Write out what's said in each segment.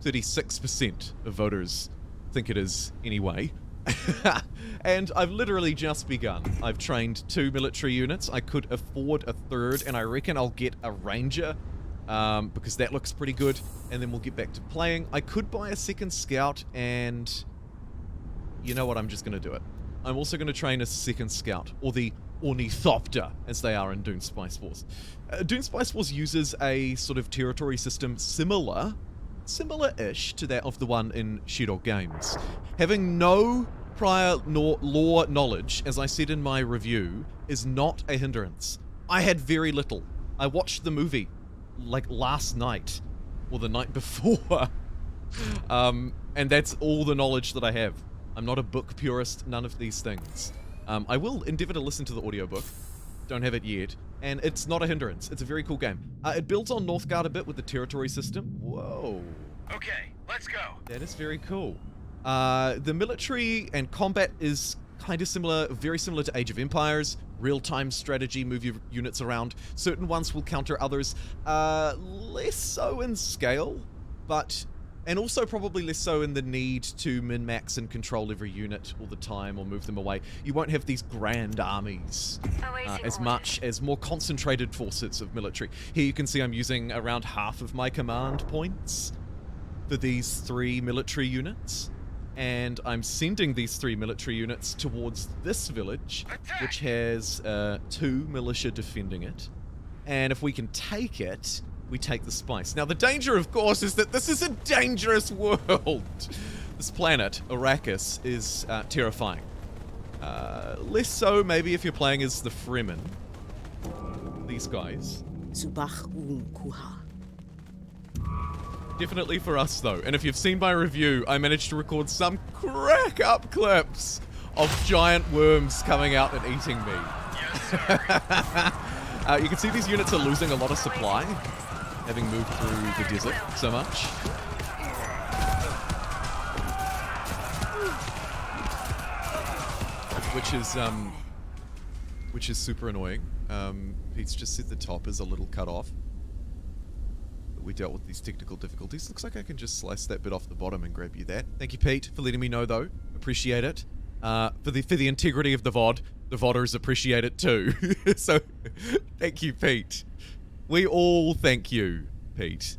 36% of voters think it is anyway. And I've literally just begun. I've trained 2 military units. I could afford a 3rd, and I reckon I'll get a ranger, because that looks pretty good, and then we'll get back to playing. I could buy a 2nd scout, and you know what, I'm just going to do it. I'm also going to train a 2nd scout, or the Ornithopter, as they are in Dune Spice Wars. Dune Spice Wars uses a sort of territory system similar-ish to that of the one in Shadow Games. Having no prior lore knowledge, as I said in my review, is not a hindrance. I had very little. I watched the movie, like, last night, or the night before, and that's all the knowledge that I have. I'm not a book purist, none of these things. I will endeavor to listen to the audiobook. Don't have it yet. And it's not a hindrance. It's a very cool game. It builds on Northgard a bit with the territory system. Whoa. Okay, let's go. That is very cool. The military and combat is kind of similar, very similar to Age of Empires. Real-time strategy, move your units around. Certain ones will counter others. Less so in scale, but... and also probably less so in the need to min-max and control every unit all the time or move them away. You won't have these grand armies as much as more concentrated forces of military. Here you can see I'm using around half of my command points for these 3 military units. And I'm sending these 3 military units towards this village, which has 2 militia defending it. And if we can take it, we take the spice. Now, the danger, of course, is that this is a dangerous world. This planet, Arrakis, is terrifying. Less so, maybe, if you're playing as the Fremen. These guys. Definitely for us, though. And if you've seen my review, I managed to record some crack-up clips of giant worms coming out and eating me. Yes, sir. You can see these units are losing a lot of supply, having moved through the desert so much. Which is super annoying. Pete's just said the top is a little cut off. But we dealt with these technical difficulties. Looks like I can just slice that bit off the bottom and grab you that. Thank you, Pete, for letting me know, though. Appreciate it. For the integrity of the VOD, the VODers appreciate it too. So, thank you, Pete. We all thank you, Pete,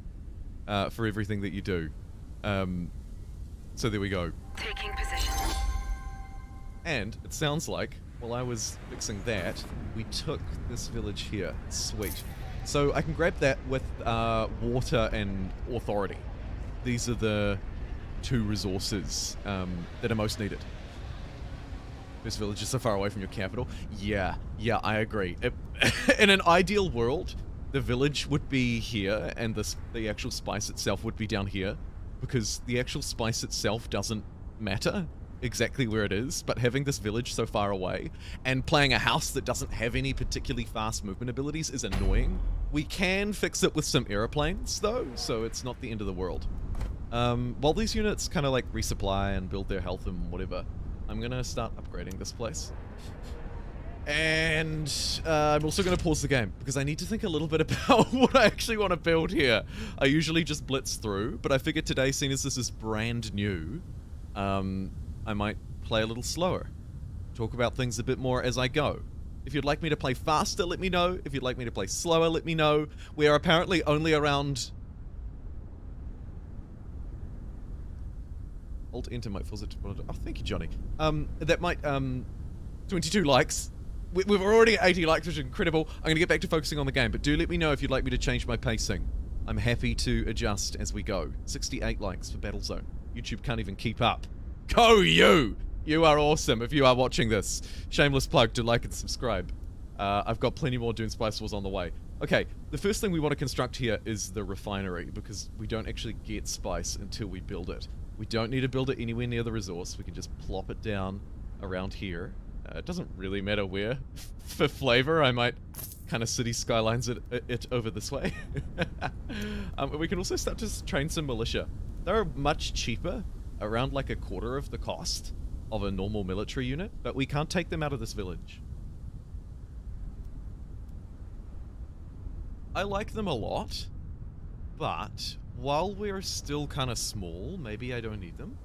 for everything that you do. So there we go. Taking position. And it sounds like, while I was fixing that, we took this village here. Sweet. So I can grab that with water and authority. These are the 2 resources that are most needed. This village is so far away from your capital. Yeah, I agree. In an ideal world, the village would be here, and the actual spice itself would be down here, because the actual spice itself doesn't matter exactly where it is, but having this village so far away, and playing a house that doesn't have any particularly fast movement abilities is annoying. We can fix it with some airplanes, though, so it's not the end of the world. While these units kind of like resupply and build their health and whatever, I'm gonna start upgrading this place. And I'm also going to pause the game, because I need to think a little bit about what I actually want to build here. I usually just blitz through, but I figured today, seeing as this is brand new, I might play a little slower. Talk about things a bit more as I go. If you'd like me to play faster, let me know. If you'd like me to play slower, let me know. We are apparently only around... Alt-Enter might force it to... Oh, thank you, Johnny. That might... 22 likes. We're already at 80 likes, which is incredible. I'm going to get back to focusing on the game, but do let me know if you'd like me to change my pacing. I'm happy to adjust as we go. 68 likes for Battlezone. YouTube can't even keep up. Go you! You are awesome if you are watching this. Shameless plug to like and subscribe. I've got plenty more Dune Spice Wars on the way. Okay, the first thing we want to construct here is the refinery, because we don't actually get spice until we build it. We don't need to build it anywhere near the resource. We can just plop it down around here. It doesn't really matter where. For flavor, I might kind of city skylines it over this way. We can also start to train some militia. They're much cheaper, around like a quarter of the cost of a normal military unit, but we can't take them out of this village. I like them a lot, but while we're still kind of small, maybe I don't need them.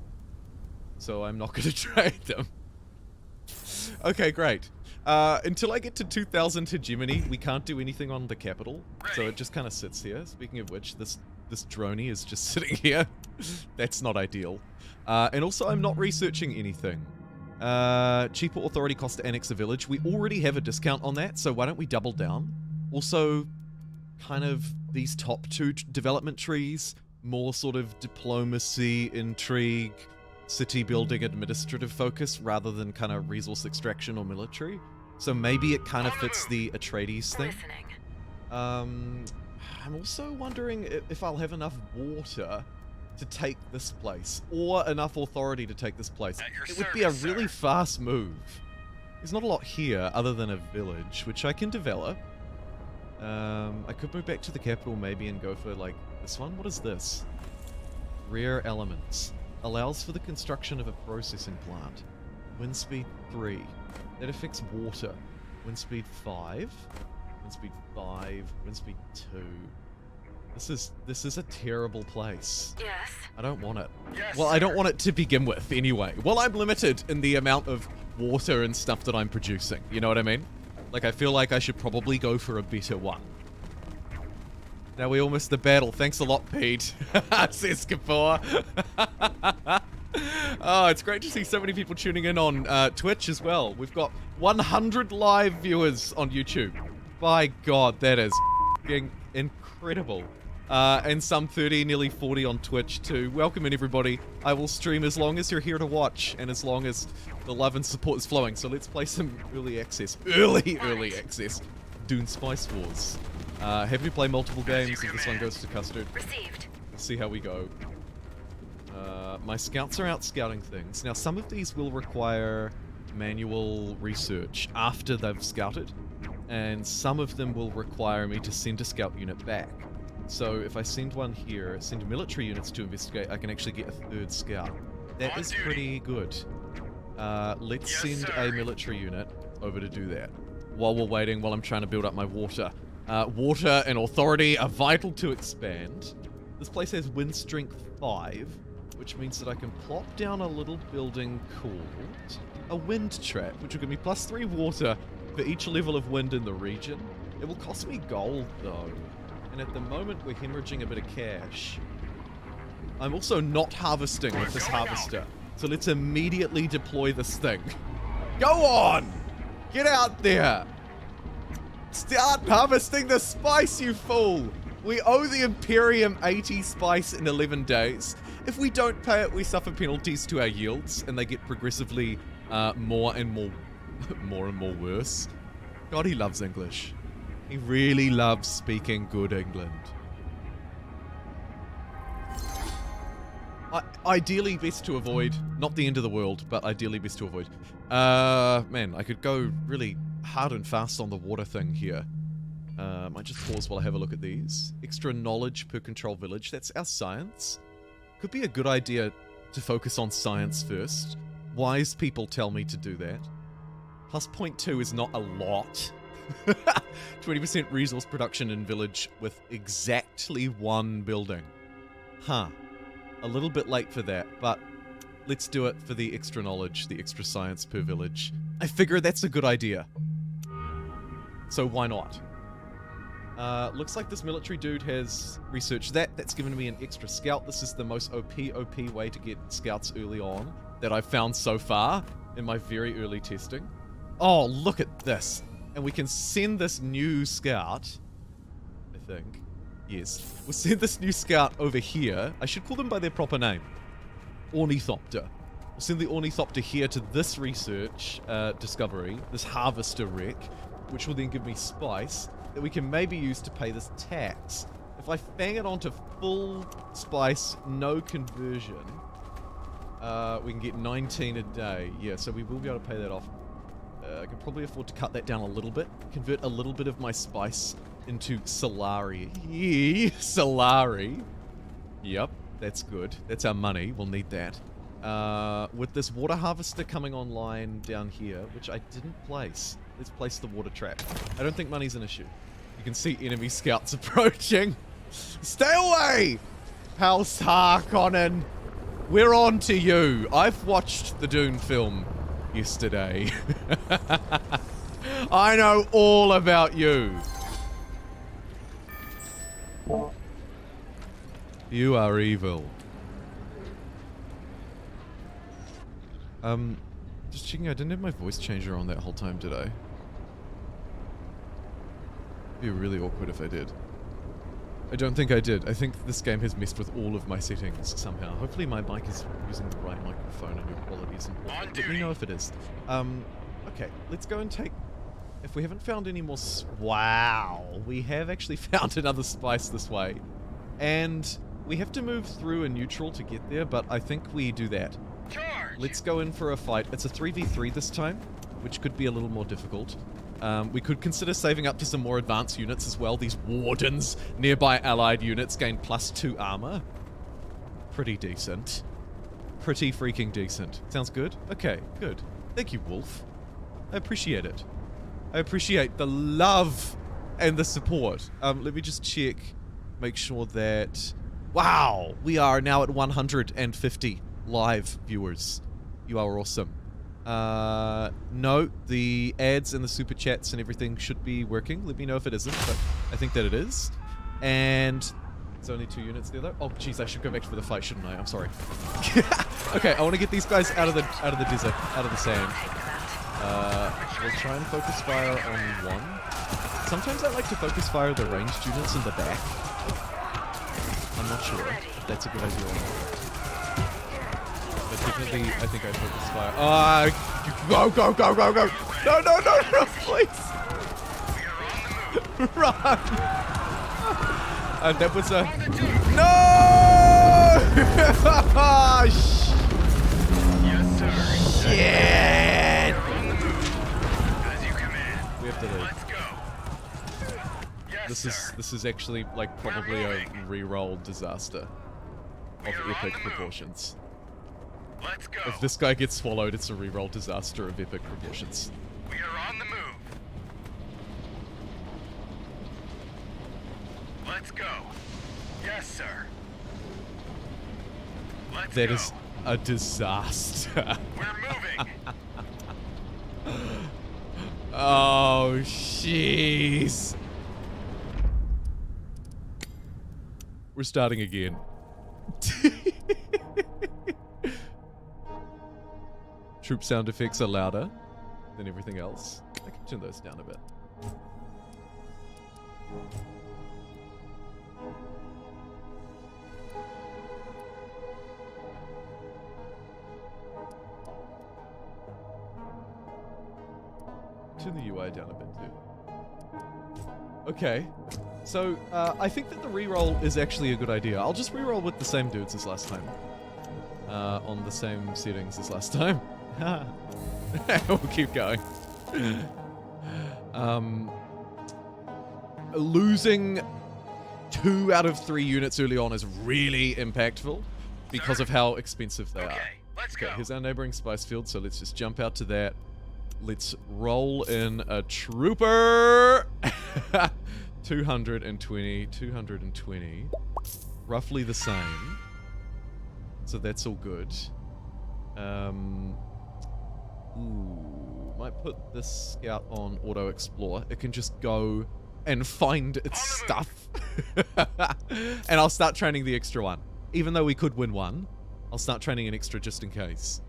So I'm not going to trade them. Okay, great. Until I get to 2000 hegemony, we can't do anything on the capital. So it just kind of sits here. Speaking of which, this droney is just sitting here. That's not ideal. And also, I'm not researching anything. Cheaper authority cost to annex a village. We already have a discount on that, so why don't we double down? Also, kind of these top two development trees, more sort of diplomacy, intrigue, city building, administrative focus, rather than kind of resource extraction or military. So maybe it kind of fits the Atreides thing. I'm also wondering if I'll have enough water to take this place, or enough authority to take this place. It would be a really fast move. There's not a lot here other than a village, which I can develop. I could move back to the capital maybe and go for like this one. What is this? Rare elements. Allows for the construction of a processing plant. Wind speed 3. That affects water. Wind speed 5. Wind speed 5. Wind speed 2. This is a terrible place. Yes. I don't want it. Yes, well, sir. I don't want it to begin with anyway. Well, I'm limited in the amount of water and stuff that I'm producing. You know what I mean? Like, I feel like I should probably go for a better one. Now we all missed the battle. Thanks a lot, Pete. Says Kapoor. Oh, it's great to see so many people tuning in on Twitch as well. We've got 100 live viewers on YouTube. By God, that is f***ing incredible. And some 30, nearly 40 on Twitch too. Welcome in, everybody. I will stream as long as you're here to watch and as long as the love and support is flowing. So let's play some early access. Early access. Dune Spice Wars. Have you play multiple games if this one goes to custard? Received. Let's see how we go. My scouts are out scouting things. Now, some of these will require manual research after they've scouted, and some of them will require me to send a scout unit back. So if I send one here, send military units to investigate, I can actually get a third scout. That On is duty. pretty good. Let's Yes, send sir. a military unit over to do that. While we're waiting, while I'm trying to build up my water. Water and authority are vital to expand. This place has wind strength 5, which means that I can plop down a little building called a wind trap, which will give me +3 water for each level of wind in the region. It will cost me gold, though. And at the moment, we're hemorrhaging a bit of cash. I'm also not harvesting with this harvester. So let's immediately deploy this thing. Go on! Get out there! Start harvesting the spice, you fool! We owe the Imperium 80 spice in 11 days. If we don't pay it, we suffer penalties to our yields, and they get progressively more and more worse. God, he loves English. He really loves speaking good England. Ideally best to avoid, not the end of the world, but ideally best to avoid. Man, I could go really hard and fast on the water thing here. Might just pause while I have a look at these. Extra knowledge per control village, that's our science. Could be a good idea to focus on science first. Wise people tell me to do that. Plus 0.2 is not a lot. 20% resource production in village with exactly 1 building. Huh. A little bit late for that, but let's do it for the extra knowledge, the extra science per village. I figure that's a good idea. So why not? Looks like this military dude has researched that. That's given me an extra scout. This is the most OP way to get scouts early on that I've found so far in my very early testing. Oh, look at this. And we can send this new scout, I think. Yes. We'll send this new scout over here. I should call them by their proper name. Ornithopter. We'll send the Ornithopter here to this research discovery, this harvester wreck, which will then give me spice that we can maybe use to pay this tax. If I fang it onto full spice, no conversion, we can get 19 a day. Yeah, so we will be able to pay that off. I can probably afford to cut that down a little bit, convert a little bit of my spice into Solari. Solari. Yep, that's good. That's our money. We'll need that. With this water harvester coming online down here, which I didn't place. Let's place the water trap. I don't think money's an issue. You can see enemy scouts approaching. Stay away! House Harkonnen, we're on to you. I've watched the Dune film yesterday. I know all about you. You are evil. Just checking, I didn't have my voice changer on that whole time, did I? It'd be really awkward if I did. I don't think I did. I think this game has messed with all of my settings somehow. Hopefully my mic is using the right microphone and your quality is important. Let me know if it is. Okay, let's go and take... If we haven't found any more... Wow! We have actually found another spice this way. And we have to move through a neutral to get there, but I think we do that. Let's go in for a fight. It's a 3v3 this time, which could be a little more difficult. We could consider saving up to some more advanced units as well. These wardens, nearby allied units, gain +2 armor. Pretty decent. Pretty freaking decent. Sounds good? Okay, good. Thank you, Wolf. I appreciate it. I appreciate the love and the support. Let me just check, make sure that... Wow! We are now at 150 live viewers. You are awesome. No, the ads and the super chats and everything should be working. Let me know if it isn't, but I think that it is. And there's only 2 units there though. Oh jeez, I should go back for the fight, shouldn't I? I'm sorry. Okay, I want to get these guys out of the desert, out of the sand. We'll try and focus fire on one. Sometimes I like to focus fire the ranged units in the back. I'm not sure if that's a good idea or not. But definitely, I think I focus fire. Go, go, go, go, go! No, no, no, no, please! Run! That was a... No! Yes, sir. Shit! As you command. We have to leave. Let's go. Yes, sir. This is actually like probably a re-roll disaster of epic proportions. Let's go. If this guy gets swallowed, it's a re-roll disaster of epic proportions. We are on the move. Let's go. Yes, sir. Let's That go. is a disaster. We're moving. Oh, jeez. We're starting again. Troop sound effects are louder than everything else. I can turn those down a bit. Turn the UI down a bit too. Okay, so I think that the reroll is actually a good idea. I'll just reroll with the same dudes as last time. On the same settings as last time. We'll keep going. Losing 2 out of 3 units early on is really impactful because of how expensive they are. Let's go. Here's our neighboring spice field, so let's just jump out to that. Let's roll in a trooper. 220, 220. Roughly the same. So that's all good. Ooh, might put this scout on auto explore. It can just go and find its stuff. And I'll start training the extra one. Even though we could win one, I'll start training an extra just in case.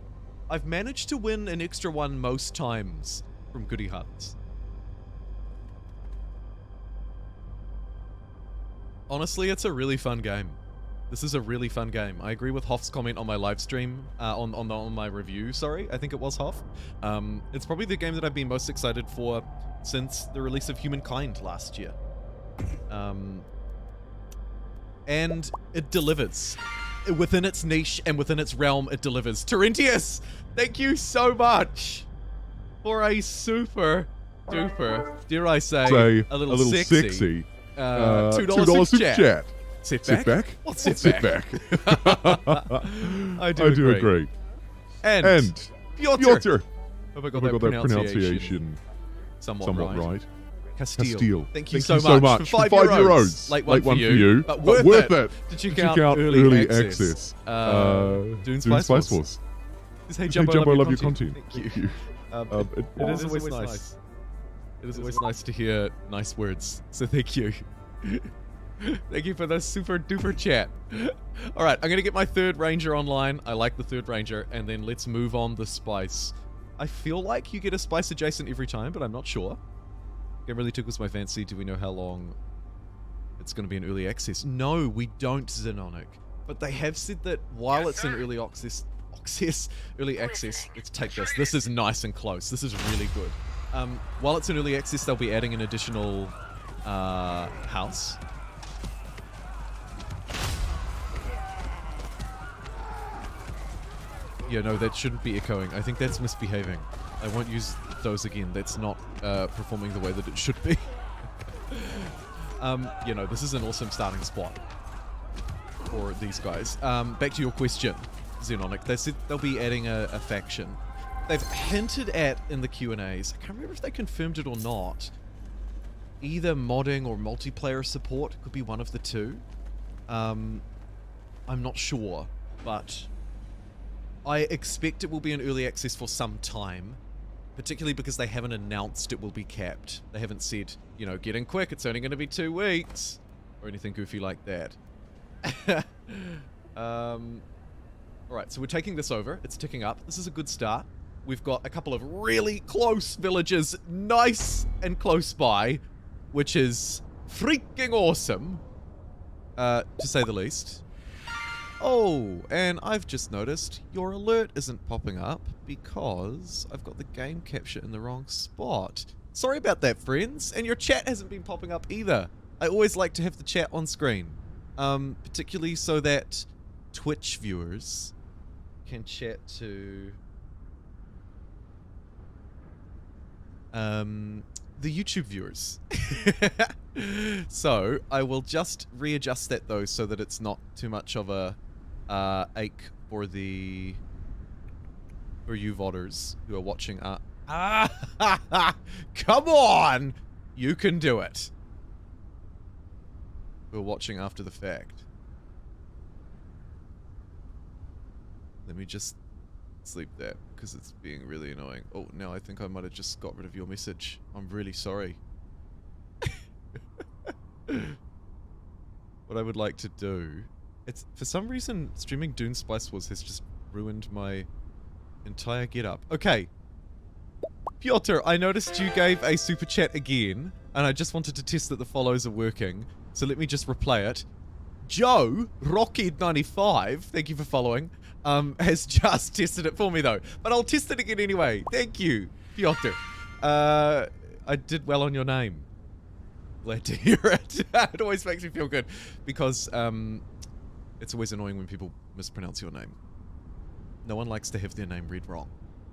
I've managed to win an extra one most times from goodie huts. Honestly, it's a really fun game. This is a really fun game. I agree with Hoff's comment on my live stream, on my review, sorry. I think it was Hoff. It's probably the game that I've been most excited for since the release of Humankind last year. And it delivers. Within its niche and within its realm, it delivers. Terentius, thank you so much for a super duper, dare I say, a little sexy. $2 super chat. Setback? What's setback? I do agree. And Piotr. Hope I got that pronunciation somewhat right. Castile. Thank you so so much. For 5 €5. Late one for you. But worth it. Did you count early access? Dune Spice Wars. Hey Jumbo, love your content. Thank you. It is always nice. It is always nice to hear nice words. So thank you. Thank you for the super duper chat. All right, I'm gonna get my third ranger online. I like the third ranger, and then let's move on the spice. I feel like you get a spice adjacent every time, but I'm not sure. Game really tickles my fancy. Do we know how long it's going to be in early access? No, we don't, Xenonic. But they have said that while it's in early access, let's take this. This is nice and close. This is really good. While it's in early access, they'll be adding an additional house. Yeah, no, that shouldn't be echoing. I think that's misbehaving. I won't use those again. That's not performing the way that it should be. You know, this is an awesome starting spot for these guys. Back to your question, Xenonic. They said they'll be adding a faction. They've hinted at in the Q&As, I can't remember if they confirmed it or not, either modding or multiplayer support. Could be one of the two. I'm not sure, but I expect it will be in early access for some time, particularly because they haven't announced it will be capped. They haven't said, you know, get in quick, it's only going to be 2 weeks, or anything goofy like that. Alright, so we're taking this over. It's ticking up. This is a good start. We've got a couple of really close villages, nice and close by, which is freaking awesome, to say the least. Oh, and I've just noticed your alert isn't popping up because I've got the game capture in the wrong spot. Sorry about that, friends. And your chat hasn't been popping up either. I always like to have the chat on screen, particularly so that Twitch viewers can chat to the YouTube viewers. So I will just readjust that though, so that it's not too much of a ache for you vodders who are watching. Come on, you can do it. Who are watching after the fact. Let me just sleep that because it's being really annoying. Oh, now I think I might have just got rid of your message. I'm really sorry. What I would like to do, it's for some reason streaming Dune Spice Wars has just ruined my entire getup. Okay, Piotr, I noticed you gave a super chat again, and I just wanted to test that the follows are working. So let me just replay it. Joe Rockhead95, thank you for following, has just tested it for me though, but I'll test it again anyway. Thank you, Piotr. I did well on your name. Glad to hear it. It always makes me feel good because it's always annoying when people mispronounce your name. No one likes to have their name read wrong.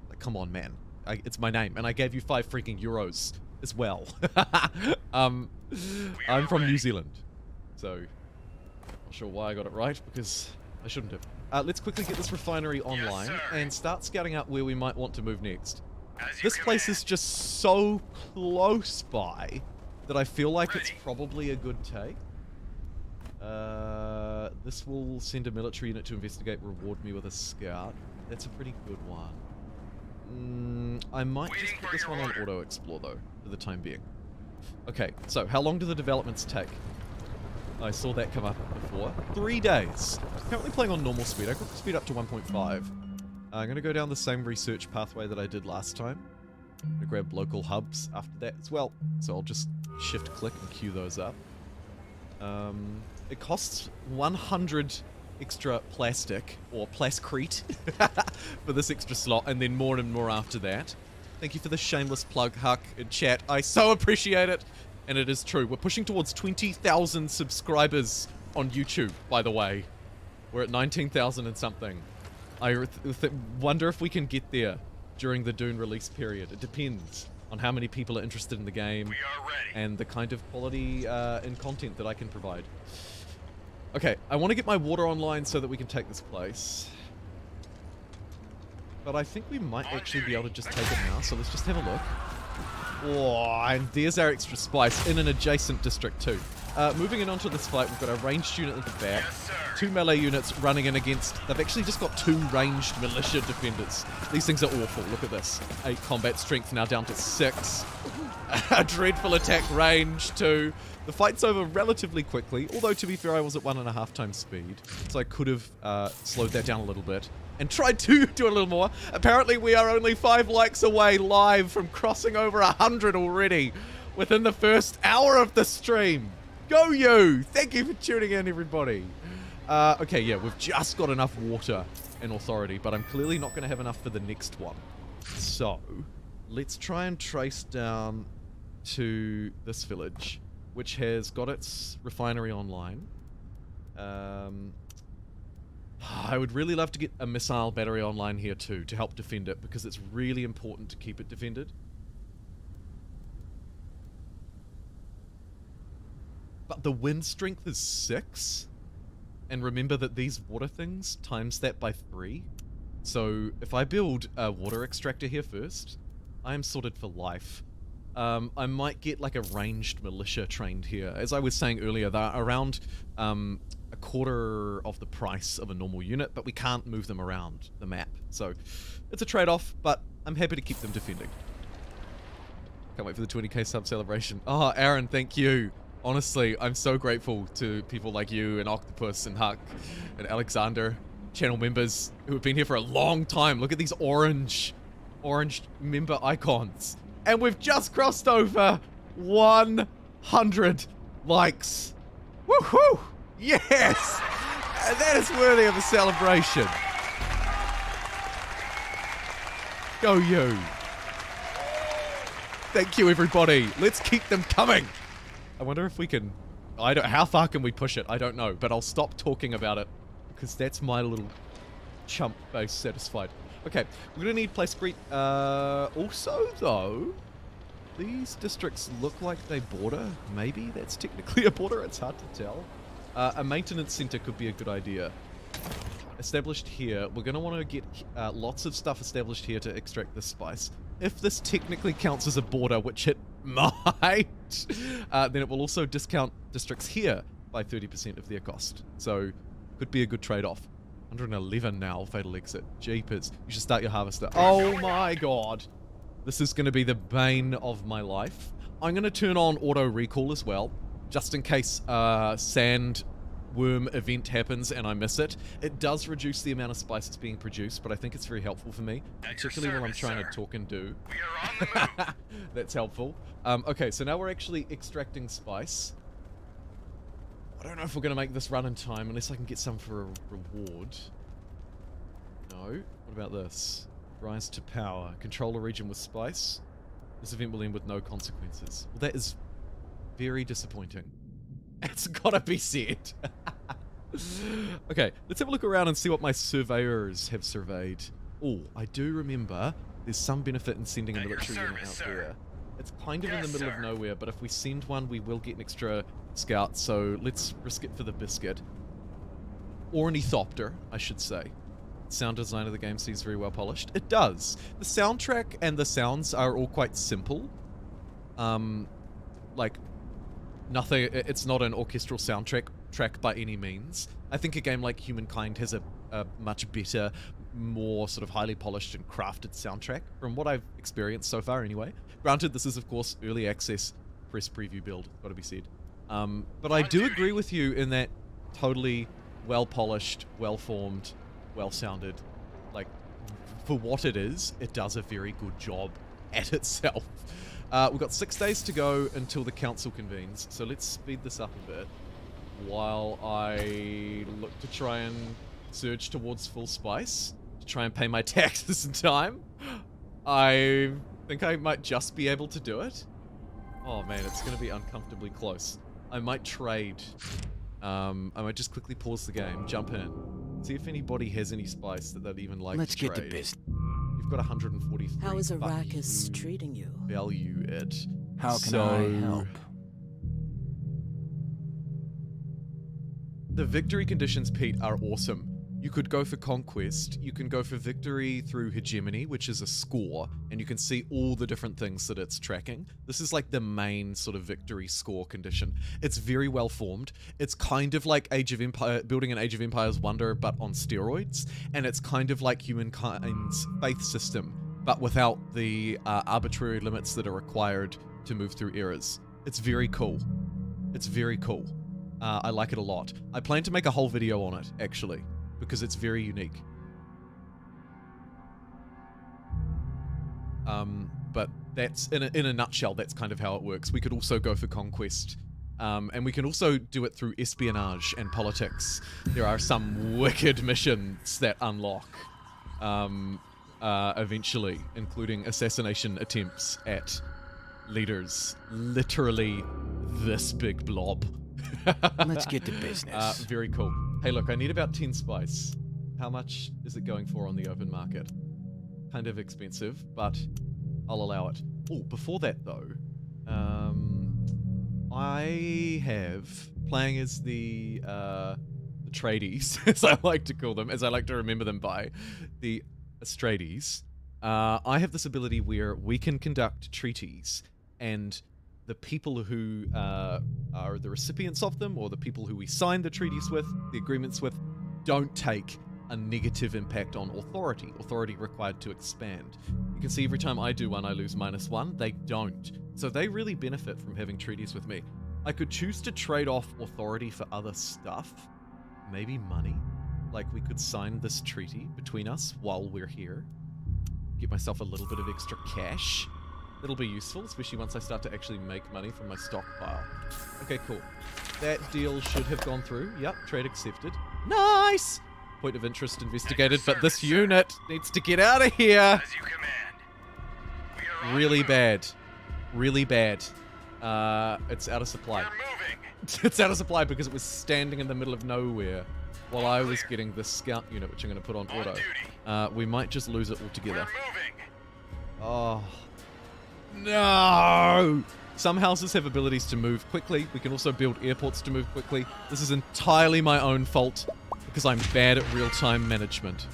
Like, come on, man. It's my name, and I gave you €5 freaking as well. I'm from New Zealand, so not sure why I got it right because I shouldn't have. Let's quickly get this refinery online and start scouting out where we might want to move next. This place is just so close by that I feel like it's probably a good take. This will send a military unit to investigate, reward me with a scout. That's a pretty good one. I might just put this one on auto explore though, for the time being. Okay, so how long do the developments take? I saw that come up before. 3 days. Currently playing on normal speed. I got the speed up to 1.5. I'm going to go down the same research pathway that I did last time. I'm going to grab local hubs after that as well. So I'll just shift click and queue those up. It costs 100 extra plastic, or plascrete, for this extra slot, and then more and more after that. Thank you for the shameless plug, Huck, in chat. I so appreciate it. And it is true. We're pushing towards 20,000 subscribers on YouTube, by the way. We're at 19,000 and something. I wonder if we can get there during the Dune release period. It depends on how many people are interested in the game and the kind of quality and content that I can provide. Okay, I want to get my water online so that we can take this place. But I think we might actually be able to just take it now, so let's just have a look. Oh, and there's our extra spice in an adjacent district too. Moving in onto this fight, we've got a ranged unit at the back. Yes, sir. 2 melee units running in against... They've actually just got 2 ranged militia defenders. These things are awful. Look at this. 8 combat strength now down to 6. A dreadful attack range too. The fight's over relatively quickly, although to be fair, I was at 1.5 times speed, so I could have slowed that down a little bit and tried to do a little more. Apparently, we are only 5 likes away live from crossing over 100 already within the first hour of the stream. Go you! Thank you for tuning in, everybody. Okay, yeah, we've just got enough water and authority, but I'm clearly not going to have enough for the next one. So, let's try and trace down to this village, which has got its refinery online. I would really love to get a missile battery online here too, to help defend it, because it's really important to keep it defended. But the wind strength is 6. And remember that these water things times that by 3. So if I build a water extractor here first, I am sorted for life. I might get like a ranged militia trained here. As I was saying earlier, they're around a quarter of the price of a normal unit, but we can't move them around the map. So it's a trade-off, but I'm happy to keep them defending. Can't wait for the 20k sub celebration. Oh, Aaron, thank you. Honestly, I'm so grateful to people like you and Octopus and Huck and Alexander, channel members who have been here for a long time. Look at these orange member icons. And we've just crossed over 100 likes. Woohoo! Yes! And that is worthy of a celebration. Go you. Thank you, everybody. Let's keep them coming. I wonder if we can... how far can we push it? I don't know, but I'll stop talking about it because that's my little chump face satisfied. Okay, we're going to need Placecrete. Also, though, these districts look like they border. Maybe that's technically a border. It's hard to tell. A maintenance center could be a good idea. Established here. We're going to want to get lots of stuff established here to extract this spice. If this technically counts as a border, which it might, then it will also discount districts here by 30% of their cost. So, could be a good trade-off. 111 now, Fatal Exit. Jeepers. You should start your harvester. Oh my god. This is going to be the bane of my life. I'm going to turn on auto recall as well, just in case sand worm event happens and I miss it. It does reduce the amount of spice that's being produced, but I think it's very helpful for me, particularly when I'm trying to talk and do. We are on the move. That's helpful. Okay, so now we're actually extracting spice. I don't know if we're going to make this run in time unless I can get some for a reward. No. What about this? Rise to power. Control a region with spice. This event will end with no consequences. Well, that is very disappointing. It's gotta be said. Okay, let's have a look around and see what my surveyors have surveyed. Oh, I do remember there's some benefit in sending a military unit out there. It's kind of in the middle of nowhere, but if we send one, we will get an extra scout, so let's risk it for the biscuit. Ornithopter, I should say. Sound design of the game seems very well polished. It does. The soundtrack and the sounds are all quite simple. Like, nothing, it's not an orchestral soundtrack by any means. I think a game like Humankind has a much better, more sort of highly polished and crafted soundtrack, from what I've experienced so far anyway. Granted, this is of course early access press preview build, gotta be said. But I do agree with you in that totally well-polished, well-formed, well-sounded, like, for what it is, it does a very good job at itself. We've got 6 days to go until the council convenes, so let's speed this up a bit while I look to try and surge towards full spice, to try and pay my taxes in time. I think I might just be able to do it. Oh man, it's going to be uncomfortably close. I might trade. I might just quickly pause the game, jump in, see if anybody has any spice that they'd even like to trade. Let's get to business. You've got 143. How is Arrakis treating you? Value it. How can I help? The victory conditions, Pete, are awesome. You could go for conquest. You can go for victory through hegemony, which is a score, and you can see all the different things that it's tracking. This is like the main sort of victory score condition. It's very well formed. It's kind of like building an Age of Empires wonder, but on steroids, and it's kind of like Humankind's faith system, but without the arbitrary limits that are required to move through eras. It's very cool. It's very cool. I like it a lot. I plan to make a whole video on it, actually, because it's very unique. But that's, in a nutshell, that's kind of how it works. We could also go for conquest. And we can also do it through espionage and politics. There are some wicked missions that unlock eventually, including assassination attempts at leaders. Literally this big blob. Let's get to business. Very cool. Hey, look, I need about 10 spice. How much is it going for on the open market? Kind of expensive, but I'll allow it. Oh, before that, though, I have, playing as the Atreides, as I like to call them, as I like to remember them by, the Atreides, I have this ability where we can conduct treaties, and the people who are the recipients of them, or the people who we sign the treaties with, the agreements with, don't take a negative impact on authority required to expand. You can see every time I do one, I lose -1. They don't. So they really benefit from having treaties with me. I could choose to trade off authority for other stuff. Maybe money. Like, we could sign this treaty between us while we're here. Get myself a little bit of extra cash. That'll be useful, especially once I start to actually make money from my stockpile. Okay, cool. That deal should have gone through. Yep, trade accepted. Nice! Point of interest investigated, but this unit needs to get out of here. As you command. We are on Really the move. bad. Really bad. It's out of supply. We're moving. It's out of supply because it was standing in the middle of nowhere while I was getting this scout unit, which I'm going to put on On auto. duty. We might just lose it We're altogether. moving. Oh. No! Some houses have abilities to move quickly. We can also build airports to move quickly. This is entirely my own fault because I'm bad at real-time management.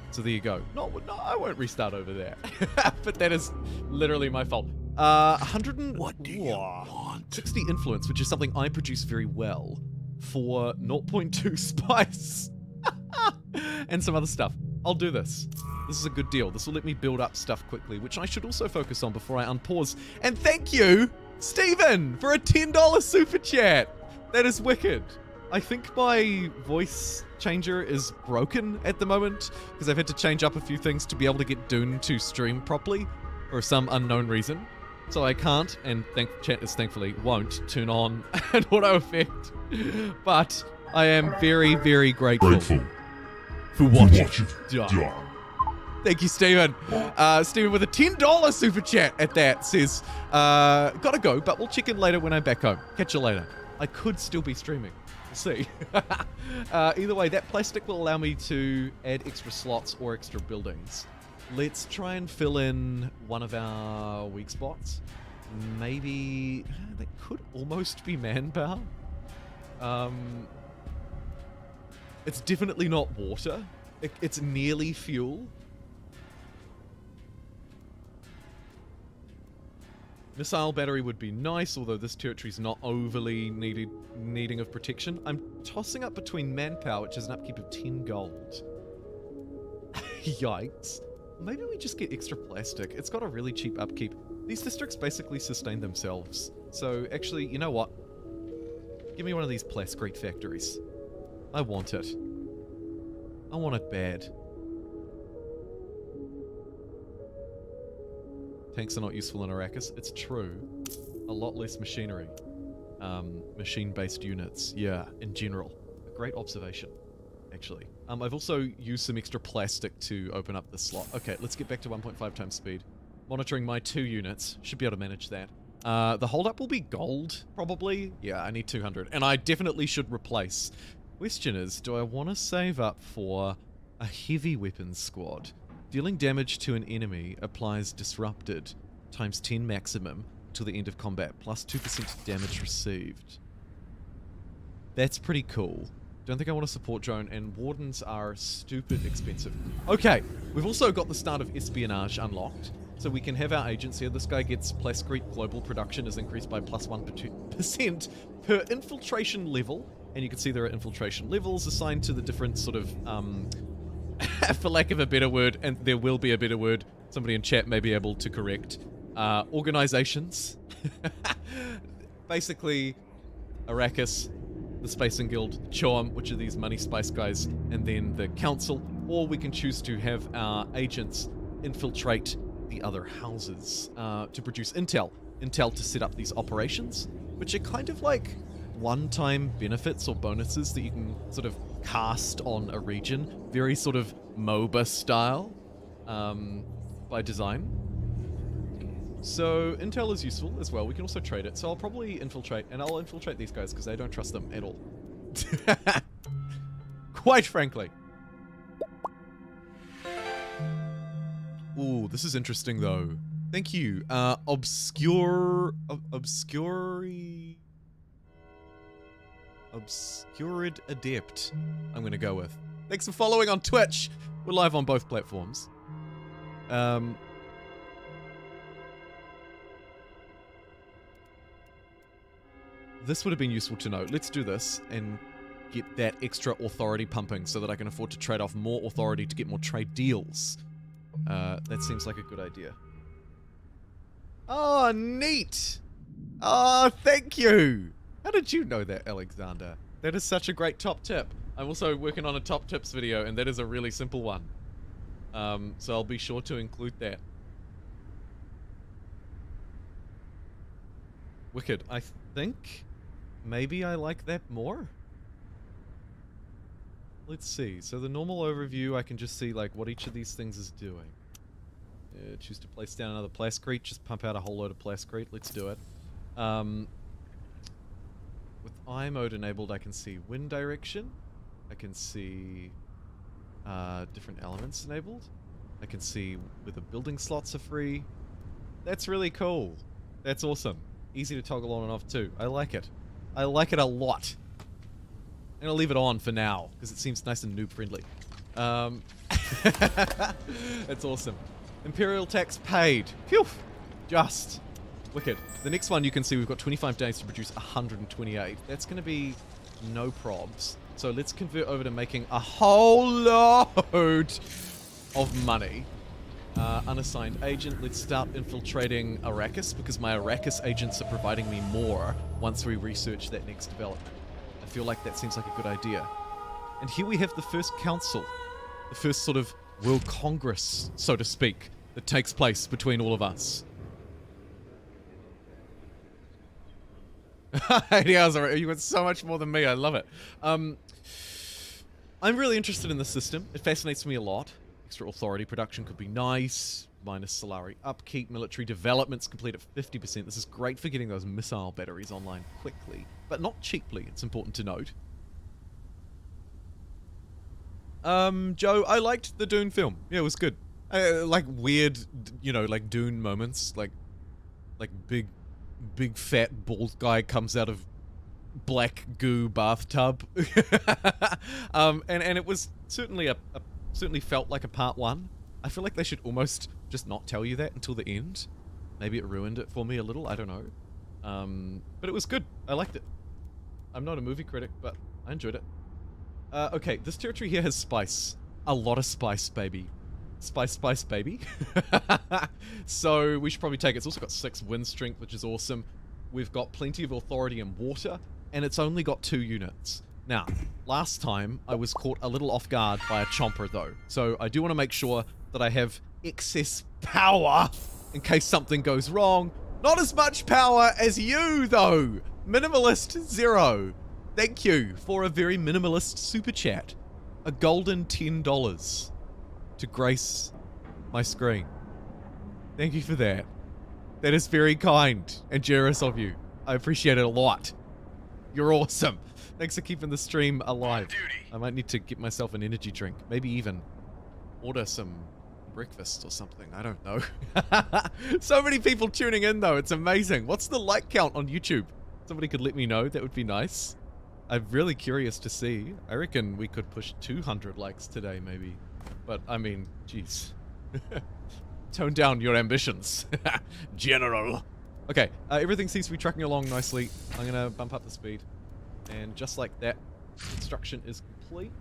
So there you go. No, I won't restart over there. But that is literally my fault. 160 influence, which is something I produce very well, for 0.2 spice. And some other stuff. I'll do this. This is a good deal. This will let me build up stuff quickly, which I should also focus on before I unpause. And thank you, Stephen, for a $10 super chat. That is wicked. I think my voice changer is broken at the moment because I've had to change up a few things to be able to get Dune to stream properly for some unknown reason. So I can't, and chat is thankfully won't turn on an auto effect. But I am very, very grateful for what you've done. Thank you, Stephen. Stephen with a $10 super chat at that says, gotta go, but we'll check in later when I'm back home. Catch you later. I could still be streaming. We'll see. Either way, that plastic will allow me to add extra slots or extra buildings. Let's try and fill in one of our weak spots. Maybe that could almost be manpower. It's definitely not water. It's nearly fuel. Missile battery would be nice, although this territory's not overly needing of protection. I'm tossing up between manpower, which has an upkeep of 10 gold. Yikes. Maybe we just get extra plastic. It's got a really cheap upkeep. These districts basically sustain themselves. So actually, you know what? Give me one of these plascrete factories. I want it. I want it bad. Tanks are not useful in Arrakis. It's true. A lot less machinery. Machine-based units. Yeah, in general. A great observation, actually. I've also used some extra plastic to open up the slot. Okay, let's get back to 1.5 times speed. Monitoring my 2 units. Should be able to manage that. The holdup will be gold, probably. Yeah, I need 200. And I definitely should replace. Question is, do I want to save up for a heavy weapons squad? Dealing damage to an enemy applies disrupted times 10 maximum till the end of combat, plus 2% damage received. That's pretty cool. Don't think I want a support drone, and wardens are stupid expensive. Okay, we've also got the start of espionage unlocked, so we can have our agents here. This guy gets Plascrete global production is increased by +1% per infiltration level, and you can see there are infiltration levels assigned to the different sort of, for lack of a better word, and there will be a better word, somebody in chat may be able to correct, organizations. Basically, Arrakis, the Spacing Guild, Choam, which are these money spice guys, and then the Council, or we can choose to have our agents infiltrate the other houses to produce intel to set up these operations, which are kind of like one-time benefits or bonuses that you can sort of cast on a region, very sort of MOBA style by design. So intel is useful as well. We can also trade it. So I'll probably infiltrate, and I'll infiltrate these guys because I don't trust them at all. Quite frankly. Ooh, this is interesting though. Thank you. Obscured Adept, I'm gonna go with. Thanks for following on Twitch. We're live on both platforms. This would have been useful to know. Let's do this and get that extra authority pumping so that I can afford to trade off more authority to get more trade deals. That seems like a good idea. Oh, neat! Oh, thank you! How did you know that, Alexander? That is such a great top tip. I'm also working on a top tips video, and that is a really simple one. So I'll be sure to include that. Wicked. I think maybe I like that more. Let's see. So the normal overview, I can just see like what each of these things is doing. Choose to place down another Plascrete. Just pump out a whole load of Plascrete. Let's do it. With eye mode enabled, I can see wind direction. I can see different elements enabled. I can see whether building slots are free. That's really cool. That's awesome. Easy to toggle on and off too. I like it. I like it a lot. I'm gonna leave it on for now because it seems nice and noob friendly. That's awesome. Imperial tax paid. Phew. Just. Wicked. The next one you can see we've got 25 days to produce 128. That's gonna be no probs. So let's convert over to making a whole load of money. Unassigned agent. Let's start infiltrating Arrakis because my Arrakis agents are providing me more once we research that next development. I feel like that seems like a good idea. And here we have the first council. The first sort of World Congress, so to speak, that takes place between all of us. 80 hours already. You got so much more than me. I love it. I'm really interested in the system. It fascinates me a lot. Extra authority production could be nice. Minus Solari upkeep. Military developments complete at 50%. This is great for getting those missile batteries online quickly, but not cheaply. It's important to note. Joe, I liked the Dune film. Yeah, it was good. Like weird, you know, like Dune moments. Like big fat bald guy comes out of black goo bathtub. And it was certainly certainly felt like a part one. I feel like they should almost just not tell you that until the end. Maybe it ruined it for me a little. I don't know. But it was good. I liked it. I'm not a movie critic, but I enjoyed it. Okay, this territory here has spice. A lot of spice, baby. Spice, baby. So we should probably take it. It's also got 6 wind strength, which is awesome. We've got plenty of authority and water, and it's only got 2 units. Now, last time I was caught a little off guard by a chomper though. So I do want to make sure that I have excess power in case something goes wrong. Not as much power as you though. Minimalist 0. Thank you for a very minimalist super chat. A golden $10 to grace my screen. Thank you for that. That is very kind and generous of you. I appreciate it a lot. You're awesome. Thanks for keeping the stream alive. I might need to get myself an energy drink. Maybe even order some breakfast or something. I don't know. So many people tuning in though. It's amazing. What's the like count on YouTube? Somebody could let me know. That would be nice. I'm really curious to see. I reckon we could push 200 likes today, maybe. But, I mean, jeez. Tone down your ambitions, General. Okay, everything seems to be tracking along nicely. I'm gonna bump up the speed. And just like that, construction is complete.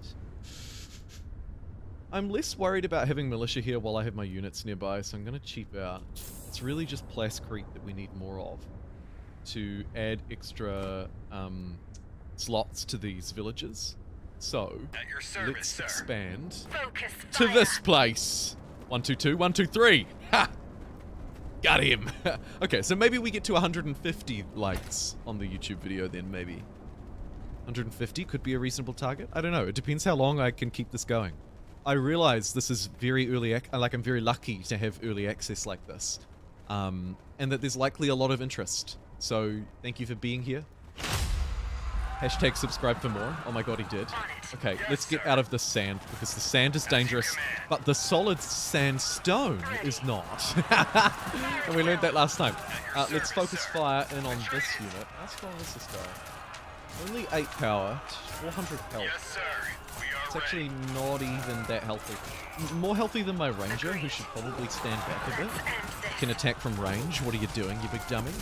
I'm less worried about having militia here while I have my units nearby, so I'm gonna cheap out. It's really just plascrete that we need more of to add extra slots to these villages. So, At your service, let's sir. expand Focus to fire. this place. 1, 2, 2, 1, 2, 3. Ha! Got him. Okay, so maybe we get to 150 likes on the YouTube video then, maybe. 150 could be a reasonable target. I don't know. It depends how long I can keep this going. I realize this is very early, like I'm very lucky to have early access like this. And that there's likely a lot of interest. So, thank you for being here. Hashtag subscribe for more. Oh my god, he did. Okay, let's get out of the sand, because the sand is dangerous, but the solid sandstone is not. And we learned that last time. Let's focus fire in on this unit. How strong is this guy? Only 8 power, 400 health. Yes, sir. We are It's actually not even that healthy. More healthy than my ranger, who should probably stand back a bit. Can attack from range. What are you doing, you big dummy?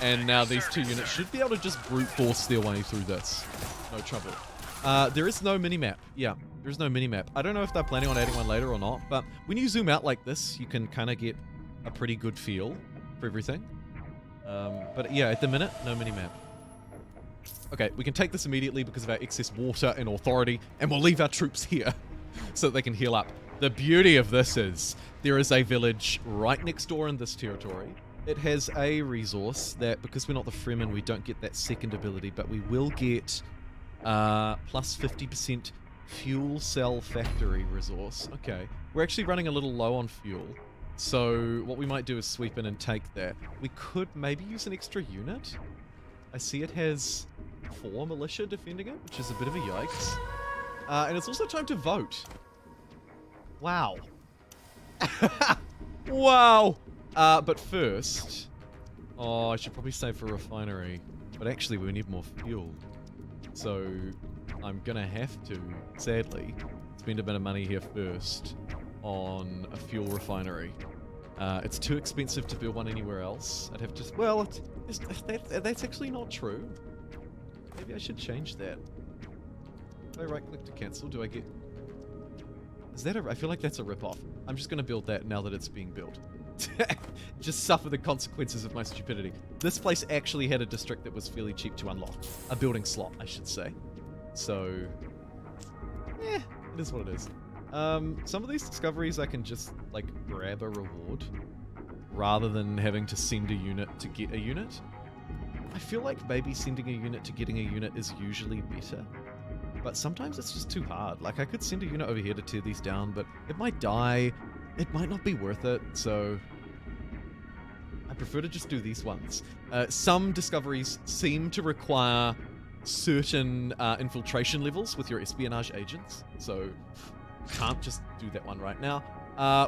And now these two units should be able to just brute force their way through this. No trouble. There is no minimap. Yeah, there is no minimap. I don't know if they're planning on adding one later or not, but when you zoom out like this, you can kind of get a pretty good feel for everything. But yeah, at the minute, no minimap. Okay, we can take this immediately because of our excess water and authority, and we'll leave our troops here so that they can heal up. The beauty of this is there is a village right next door in this territory. It has a resource that, because we're not the Fremen, we don't get that second ability, but we will get plus 50% fuel cell factory resource. Okay, we're actually running a little low on fuel, so what we might do is sweep in and take that. We could maybe use an extra unit. I see it has 4 militia defending it, which is a bit of a yikes. And it's also time to vote. Wow. Wow. But first... Oh, I should probably save for refinery. But actually, we need more fuel. So, I'm gonna have to, sadly, spend a bit of money here first on a fuel refinery. It's too expensive to build one anywhere else. I'd have to... Well, that's actually not true. Maybe I should change that. If I right-click to cancel, do I get... Is that a... I feel like that's a rip-off. I'm just going to build that now that it's being built. Just suffer the consequences of my stupidity. This place actually had a district that was fairly cheap to unlock. A building slot, I should say. So... it is what it is. Some of these discoveries I can just, like, grab a reward rather than having to send a unit to get a unit. I feel like maybe sending a unit to getting a unit is usually better, but sometimes it's just too hard. Like, I could send a unit over here to tear these down, but it might die. It might not be worth it, so I prefer to just do these ones. Some discoveries seem to require certain infiltration levels with your espionage agents, so can't just do that one right now.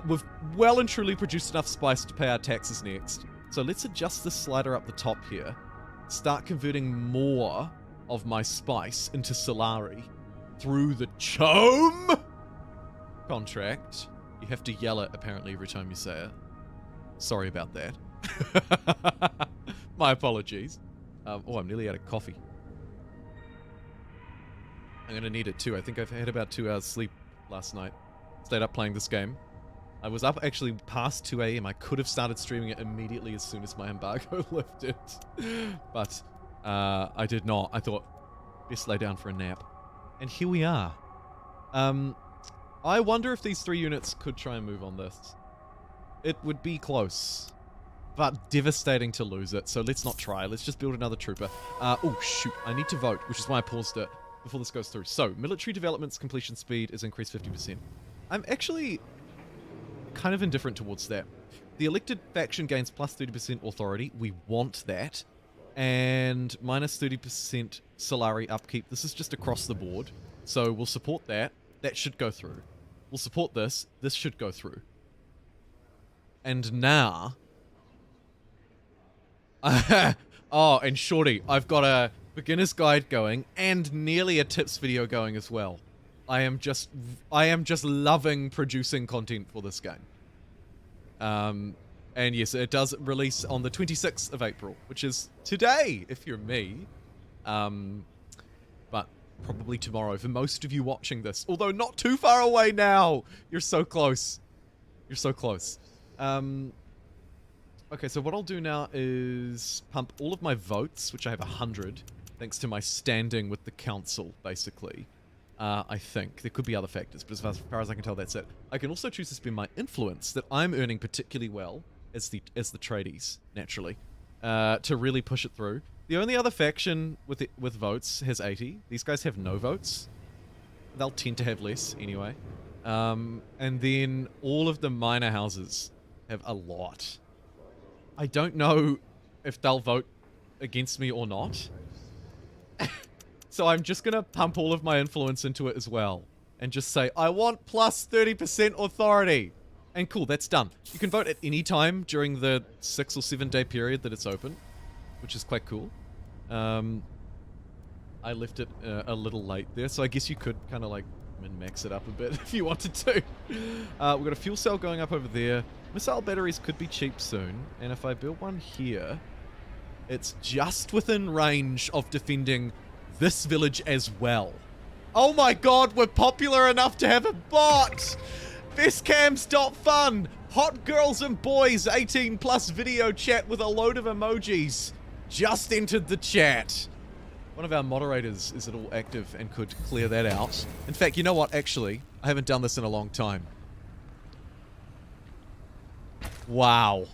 We've well and truly produced enough spice to pay our taxes next, so let's adjust this slider up the top here. Start converting more of my spice into Solari through the CHOAM contract. You have to yell it, apparently, every time you say it. Sorry about that. My apologies. Oh, I'm nearly out of coffee. I'm going to need it too. I think I've had about 2 hours sleep last night. Stayed up playing this game. I was up actually past 2 a.m. I could have started streaming it immediately as soon as my embargo lifted. But I did not. I thought, best lay down for a nap. And here we are. I wonder if these 3 units could try and move on this. It would be close, but devastating to lose it. So let's not try. Let's just build another trooper. Oh, shoot. I need to vote, which is why I paused it before this goes through. So, military development's completion speed is increased 50%. I'm actually kind of indifferent towards that. The elected faction gains plus 30% authority. We want that. And minus 30% Solari upkeep. This is just across the board. So we'll support that. That should go through. We'll support this. This should go through. And now... oh, and Shorty, I've got beginner's guide going, and nearly a tips video going as well. I am just loving producing content for this game. And yes, it does release on the 26th of April, which is today, if you're me. But probably tomorrow for most of you watching this. Although not too far away now. You're so close. You're so close. Okay, so what I'll do now is pump all of my votes, which I have 100, thanks to my standing with the council, basically. I think. There could be other factors, but as far as I can tell, that's it. I can also choose to spend my influence that I'm earning particularly well as the Atreides, naturally, to really push it through. The only other faction with votes has 80. These guys have no votes. They'll tend to have less anyway. And then all of the minor houses have a lot. I don't know if they'll vote against me or not. So I'm just gonna pump all of my influence into it as well. And just say, I want plus 30% authority. And cool, that's done. You can vote at any time during the 6 or 7 day period that it's open, which is quite cool. I left it a little late there, so I guess you could kind of like min-max it up a bit if you wanted to. We've got a fuel cell going up over there. Missile batteries could be cheap soon, and if I build one here, it's just within range of defending this village as well. Oh my god, we're popular enough to have a bot! Bestcams.fun! Hot girls and boys 18 plus video chat with a load of emojis just entered the chat. One of our moderators is at all active and could clear that out. In fact, you know what? Actually, I haven't done this in a long time. Wow.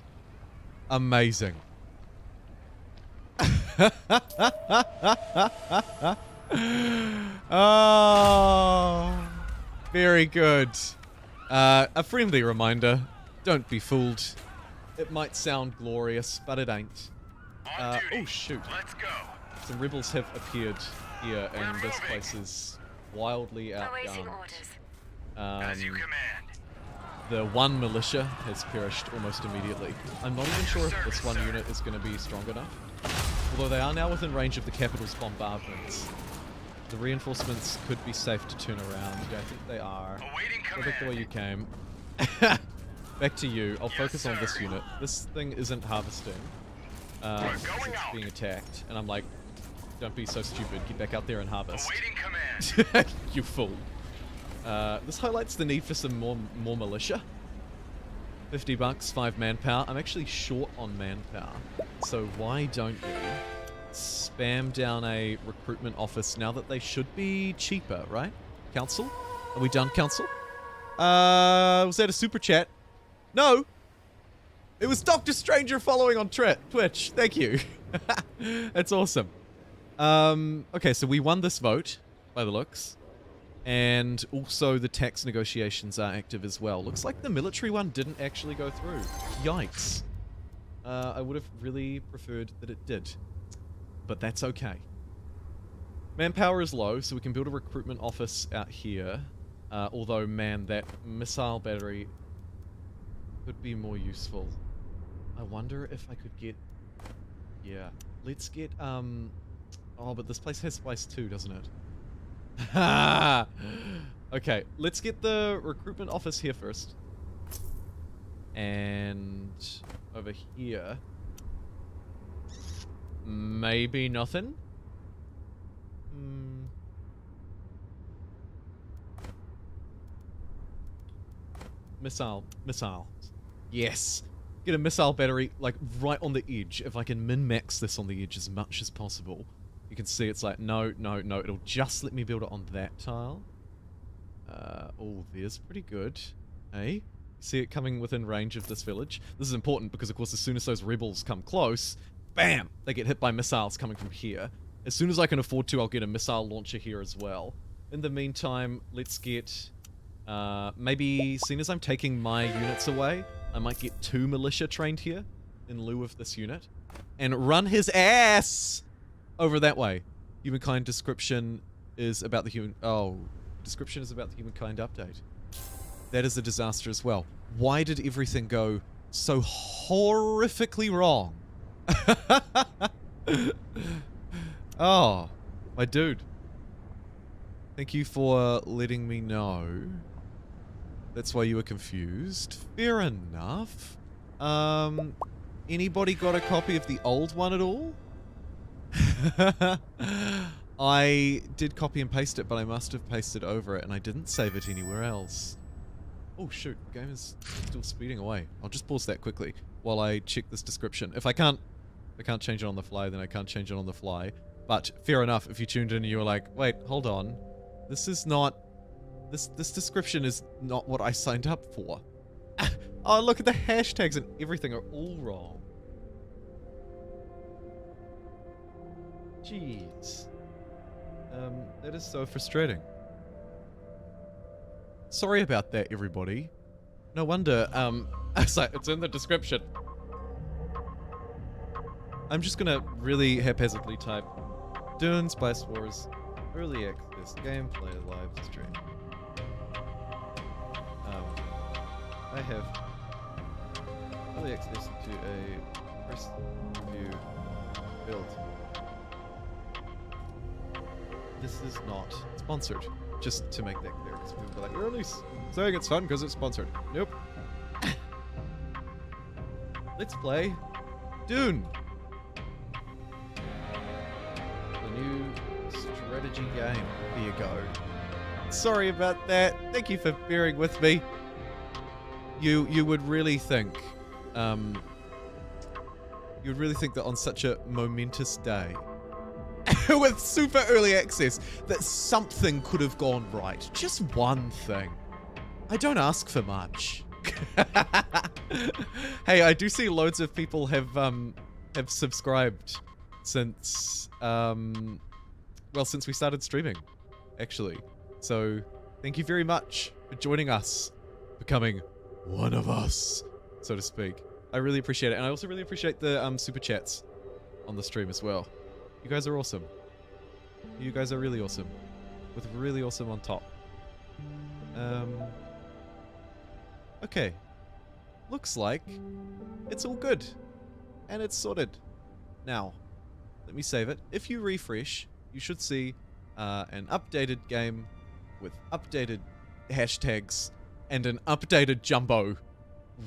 Amazing. Oh, very good. A friendly reminder, don't be fooled. It might sound glorious, but it ain't. Oh shoot. Let's go. Some rebels have appeared here, and this place is wildly outgunned. As you command. The one militia has perished almost immediately. I'm not even sure if this one unit is going to be strong enough. Although they are now within range of the capital's bombardments. The reinforcements could be safe to turn around. I think they are. Go back the way you came. Back to you. I'll focus on this unit. This thing isn't harvesting. It's being attacked. And I'm like, don't be so stupid. Get back out there and harvest. You fool. This highlights the need for some more militia. $50, 5 manpower. I'm actually short on manpower. So why don't you spam down a recruitment office now that they should be cheaper, right? Council? Are we done, Council? Was that a super chat? No! It was Dr. Stranger following on Twitch. Thank you. That's awesome. Okay, so we won this vote, by the looks. And also the tax negotiations are active as well. Looks like the military one didn't actually go through. Yikes. I would have really preferred that it did. But that's okay. Manpower is low, so we can build a recruitment office out here. Although, man, that missile battery could be more useful. I wonder if I could get... Yeah. Let's get, Oh, but this place has spice too, doesn't it? Okay, let's get the recruitment office here first. And over here. Maybe nothing? Missile. Yes. Get a missile battery, like, right on the edge. If I can min-max this on the edge as much as possible. You can see it's like, no. It'll just let me build it on that tile. Oh, there's pretty good. Hey? See it coming within range of this village? This is important because, of course, as soon as those rebels come close, bam! They get hit by missiles coming from here. As soon as I can afford to, I'll get a missile launcher here as well. In the meantime, let's get... maybe, seeing as I'm taking my units away, I might get 2 militia trained here in lieu of this unit. And run his ass over that way. Humankind description is about the human... Oh, description is about the humankind update. That is a disaster as well. Why did everything go so horrifically wrong? Oh, my dude. Thank you for letting me know. That's why you were confused. Fair enough. Anybody got a copy of the old one at all? I did copy and paste it, but I must have pasted over it and I didn't save it anywhere else. Oh shoot, game is still speeding away. I'll just pause that quickly while I check this description. If I can't change it on the fly, then I can't change it on the fly. But fair enough, if you tuned in and you were like, wait, hold on. This is not... This description is not what I signed up for. Oh, look at the hashtags and everything are all wrong. Jeez. That is so frustrating. Sorry about that, everybody. No wonder, it's like, it's in the description. I'm just gonna really haphazardly type Dune, Spice Wars, Early Access, Gameplay, Live Stream. I have early access to a press review build. This is not sponsored, just to make that clear, because people are like, you're only saying it's fun because it's sponsored. Nope. Let's play Dune. The new strategy game. Here you go. Sorry about that. Thank you for bearing with me. You would really think, you'd really think that on such a momentous day, with super early access, that something could have gone right. Just one thing. I don't ask for much. Hey, I do see loads of people have subscribed since, well, since we started streaming, actually. So, thank you very much for joining us, becoming one of us, so to speak. I really appreciate it, and I also really appreciate the super chats on the stream as well. You guys are awesome. You guys are really awesome, with really awesome on top. Okay, looks like it's all good, and it's sorted. Now, let me save it. If you refresh, you should see an updated game with updated hashtags and an updated Jumbo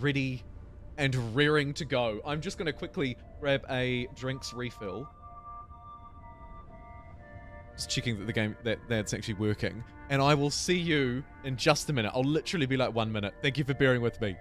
ready and rearing to go. I'm just going to quickly grab a drinks refill. Just checking that the game, that's actually working. And I will see you in just a minute. I'll literally be like 1 minute. Thank you for bearing with me.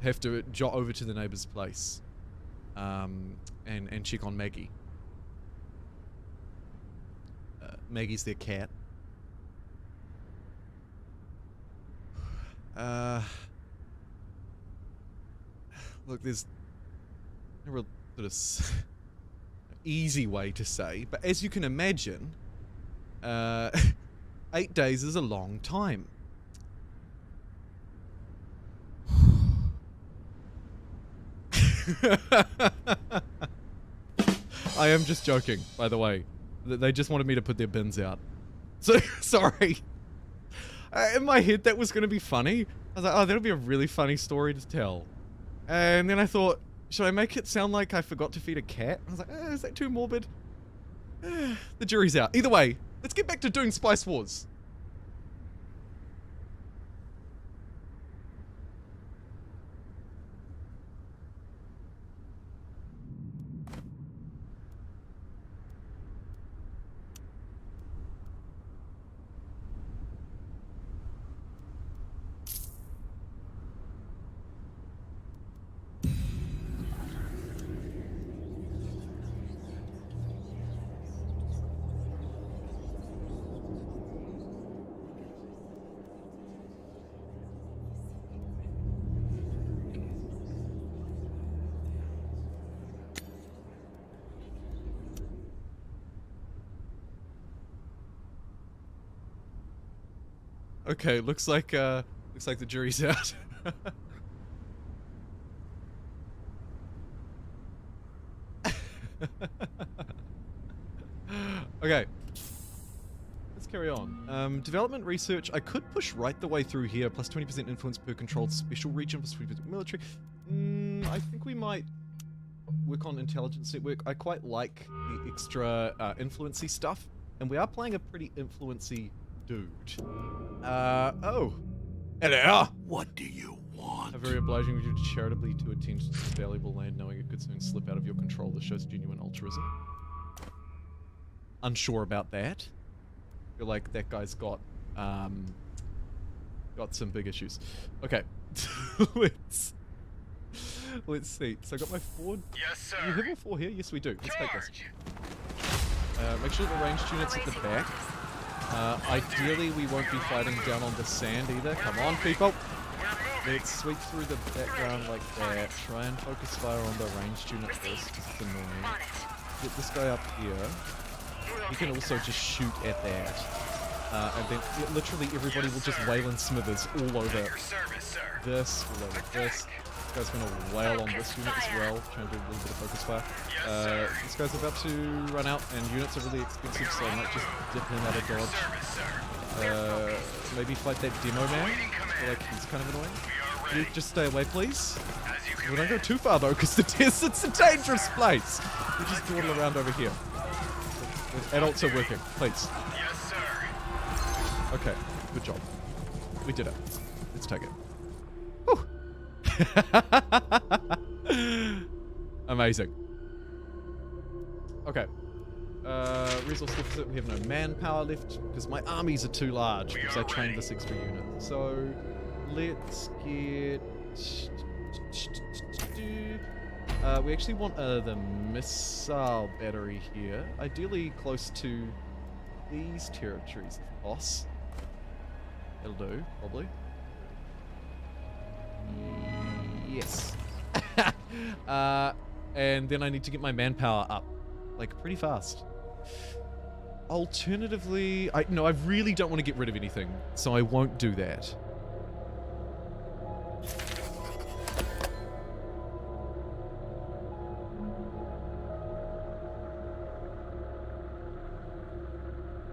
Have to jot over to the neighbour's place and check on Maggie. Maggie's their cat. Look, there's no real sort of easy way to say, but as you can imagine, 8 days is a long time. I am just joking, by the way. They just wanted me to put their bins out. So, sorry. In my head, that was going to be funny. I was like, oh, that'll be a really funny story to tell. And then I thought, should I make it sound like I forgot to feed a cat? I was like, is that too morbid? The jury's out. Either way, let's get back to Dune Spice Wars. Okay, looks like the jury's out. Okay. Let's carry on. Development research. I could push right the way through here. Plus 20% influence per controlled special region. Plus 20% military. I think we might work on intelligence network. I quite like the extra influency stuff. And we are playing a pretty influency dude. Oh. Hello. What do you want? A very obliging of you charitably to attend to this valuable land, knowing it could soon slip out of your control. This shows genuine altruism. Unsure about that. I feel like that guy's got some big issues. Okay. Let's see. So I got my 4. Yes, sir. Do we have all 4 here? Yes, we do. Let's take this. Charge. Make sure the ranged units at the back. Ideally, we won't be fighting down on the sand either. Come on, people. Let's sweep through the background like that. Try and focus fire on the ranged unit first, because it's annoying. Get this guy up here. You can also just shoot at that. And then literally everybody will just wail in smithers all over this, all over this. This guy's going to wail on this unit as well, trying to do a little bit of focus fire. This guy's about to run out, and units are really expensive, so I might just dip him out of dodge. Maybe fight that demo man. I feel like he's kind of annoying. Can you just stay away, please? We don't go too far, though, because the desert's a dangerous place. We just dawdle around over here. Adults are working, please. Yes, sir. Okay, good job. We did it. Let's take it. Whew. Amazing. Okay. Resource deficit. We have no manpower left because my armies are too large because I trained this extra unit. So let's get. We actually want the missile battery here. Ideally close to these territories, boss. It'll do, probably. Yes. And then I need to get my manpower up, like, pretty fast. Alternatively, I really don't want to get rid of anything, so I won't do that.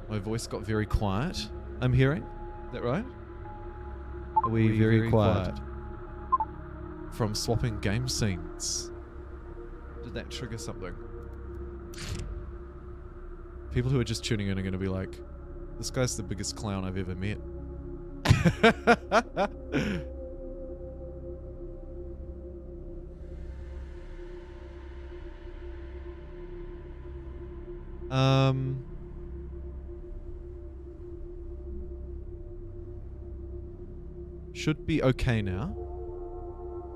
My voice got very quiet, I'm hearing. Is that right? Are we very quiet? From swapping game scenes. Did that trigger something? People who are just tuning in are going to be like, this guy's the biggest clown I've ever met. Should be okay now.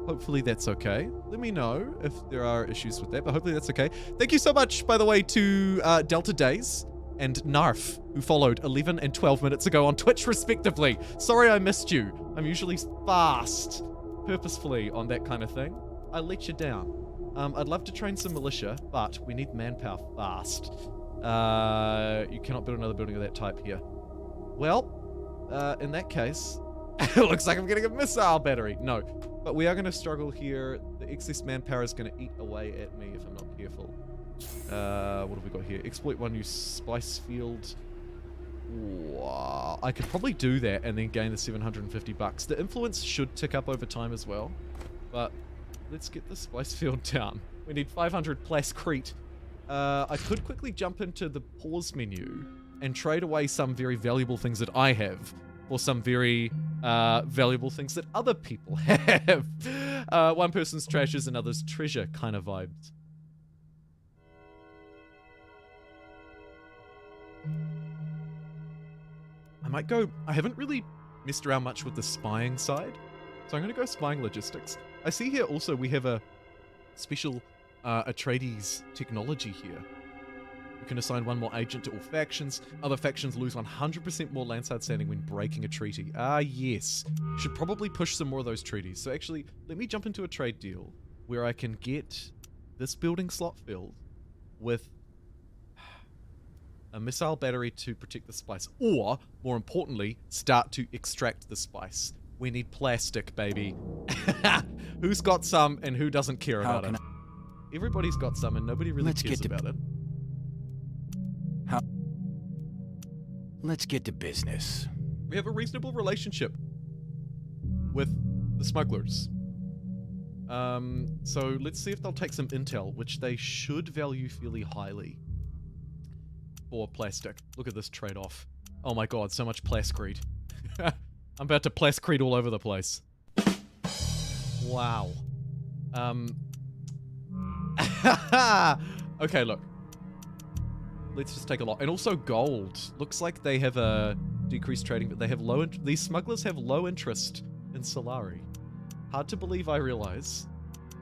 Hopefully that's okay. Let me know if there are issues with that, but hopefully that's okay. Thank you so much, by the way, to Delta Days and Narf, who followed 11 and 12 minutes ago on Twitch, respectively. Sorry I missed you. I'm usually fast, purposefully, on that kind of thing. I let you down. I'd love to train some militia, but we need manpower fast. You cannot build another building of that type here. Well, in that case, it looks like I'm getting a missile battery. No, but we are going to struggle here. The excess manpower is going to eat away at me if I'm not careful. What have we got here? Exploit one new spice field. Wow. I could probably do that and then gain the 750 bucks. The influence should tick up over time as well. But let's get the spice field down. We need 500 plascrete. I could quickly jump into the pause menu and trade away some very valuable things that I have for some very valuable things that other people have. One person's trash is another's treasure kind of vibes. I might go... I haven't really messed around much with the spying side, so I'm going to go spying logistics. I see here also we have a special Atreides technology here. You can assign one more agent to all factions. Other factions lose 100% more landside standing when breaking a treaty. Ah, yes. Should probably push some more of those treaties. So actually, let me jump into a trade deal where I can get this building slot filled with a missile battery to protect the spice. Or, more importantly, start to extract the spice. We need plastic, baby. Who's got some and who doesn't care about it? Everybody's got some and nobody really cares about it. Let's get to business. We have a reasonable relationship with the smugglers. So let's see if they'll take some intel, which they should value fairly highly. For plastic. Look at this trade-off. Oh my god, so much plascrete. I'm about to plascrete all over the place. Wow. Okay, look. Let's just take a lot. And also gold. Looks like they have a decreased trading, but they have these smugglers have low interest in Solari. Hard to believe, I realize,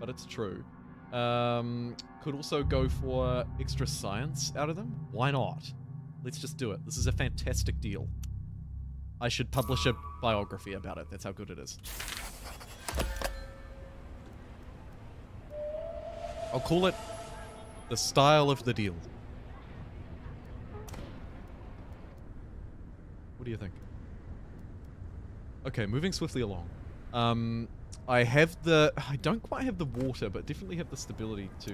but it's true. Could also go for extra science out of them. Why not? Let's just do it. This is a fantastic deal. I should publish a biography about it. That's how good it is. I'll call it the style of the deal. What do you think? Okay, moving swiftly along. I don't quite have the water, but definitely have the stability to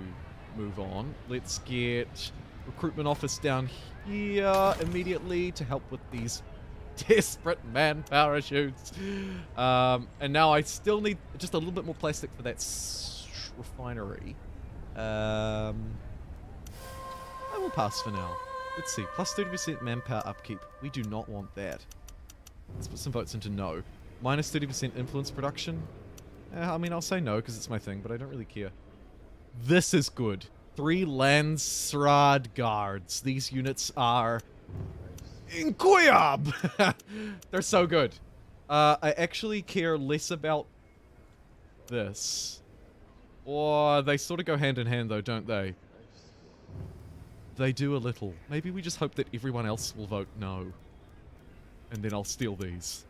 move on. Let's get recruitment office down here immediately to help with these desperate manpower shoots. And now I still need just a little bit more plastic for that refinery. I will pass for now. Let's see, plus 30% manpower upkeep. We do not want that. Let's put some votes into no. Minus 30% influence production. I mean, I'll say no because it's my thing, but I don't really care. This is good. 3 Landsraad guards. These units are incroyable. They're so good. I actually care less about this. Or they sort of go hand in hand though, don't they? They do a little. Maybe we just hope that everyone else will vote no. And then I'll steal these.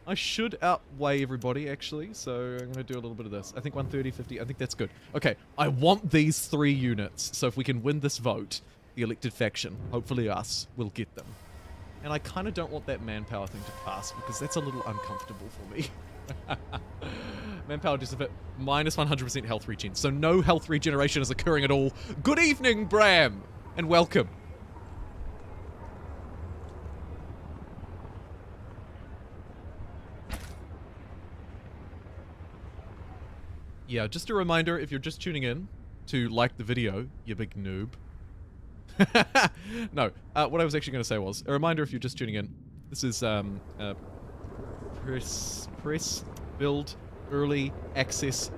I should outweigh everybody, actually, so I'm going to do a little bit of this. I think 130, 50, I think that's good. Okay, I want these 3 units, so if we can win this vote, the elected faction, hopefully us, will get them. And I kind of don't want that manpower thing to pass, because that's a little uncomfortable for me. Manpower just a bit minus 100% health regen, so no health regeneration is occurring at all. Good evening, Bram, and welcome. Yeah, just a reminder, if you're just tuning in, to like the video, you big noob. No, what I was actually going to say was, a reminder if you're just tuning in, this is press build early access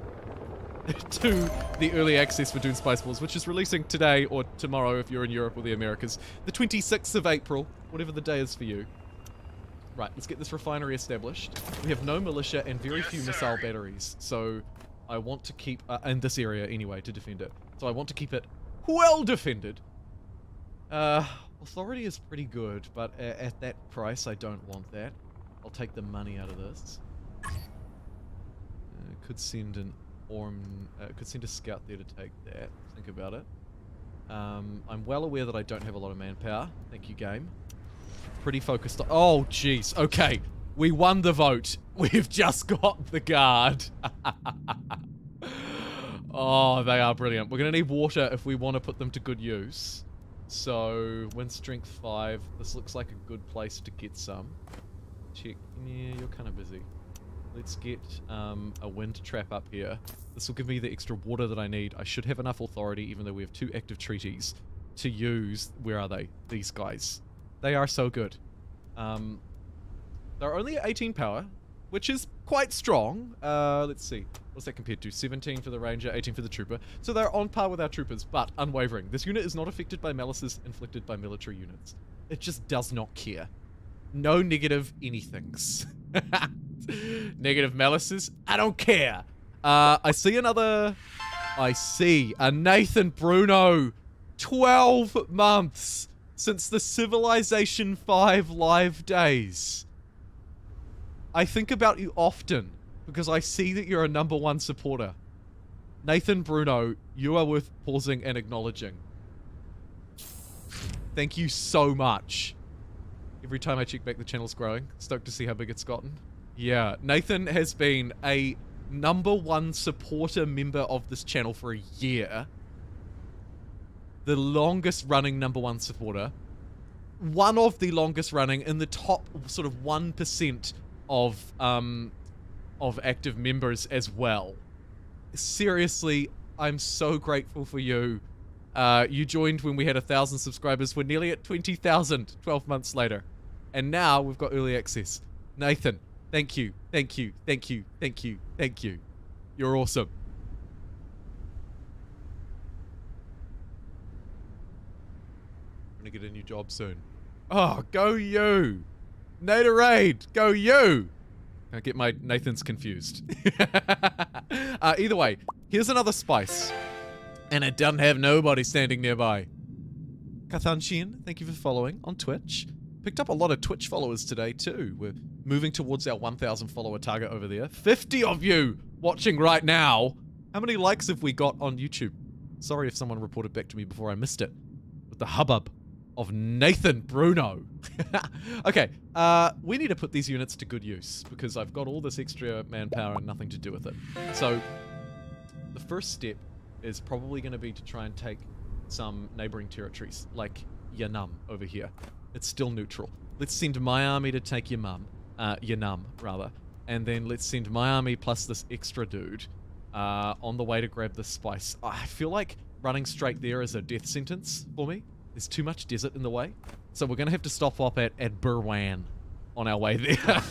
to the early access for Dune Spice Wars, which is releasing today or tomorrow if you're in Europe or the Americas. The 26th of April, whatever the day is for you. Right, let's get this refinery established. We have no militia and very few missile batteries, so I want to keep, in this area anyway, to defend it. So I want to keep it well defended. Authority is pretty good, but at that price, I don't want that. I'll take the money out of this. Could send an could send a scout there to take that. Think about it. I'm well aware that I don't have a lot of manpower. Thank you, game. Pretty focused on... Oh, jeez. Okay. We won the vote. We've just got the guard. Oh, they are brilliant. We're going to need water if we want to put them to good use. So, wind strength 5. This looks like a good place to get some. Check. Yeah, you're kind of busy. Let's get a wind trap up here. This will give me the extra water that I need. I should have enough authority, even though we have 2 active treaties, to use... Where are they? These guys. They are so good. They're only at 18 power, which is quite strong. Let's see. What's that compared to? 17 for the ranger, 18 for the trooper. So they're on par with our troopers, but unwavering. This unit is not affected by malices inflicted by military units. It just does not care. No negative anythings. Negative malices? I don't care. I see a Nathan Bruno. 12 months since the Civilization 5 live days. I think about you often because I see that you're a #1 supporter. Nathan Bruno, you are worth pausing and acknowledging. Thank you so much. Every time I check back, the channel's growing. Stoked to see how big it's gotten. Yeah, Nathan has been a #1 supporter member of this channel for a year. The longest running #1 supporter. one of the longest running in the top sort of 1% of active members as well. Seriously, I'm so grateful for you. You joined when we had 1,000 subscribers. We're nearly at 20,000 12 months later. And now we've got early access. Nathan, thank you, thank you, thank you, thank you, thank you. You're awesome. I'm gonna get a new job soon. Oh, go you! Naderade, go you! I get my Nathans confused. Either way, here's another spice. And it doesn't have nobody standing nearby. Kathanshian, thank you for following on Twitch. Picked up a lot of Twitch followers today too. We're moving towards our 1,000 follower target over there. 50 of you watching right now. How many likes have we got on YouTube? Sorry if someone reported back to me before I missed it. With the hubbub of Nathan Bruno. Okay, we need to put these units to good use because I've got all this extra manpower and nothing to do with it. So, the first step is probably going to be to try and take some neighboring territories, like Yanam over here. It's still neutral. Let's send my army to take Yanam, rather, and then let's send my army plus this extra dude on the way to grab this spice. I feel like running straight there is a death sentence for me. There's too much desert in the way. So we're going to have to stop off at Burwan on our way there.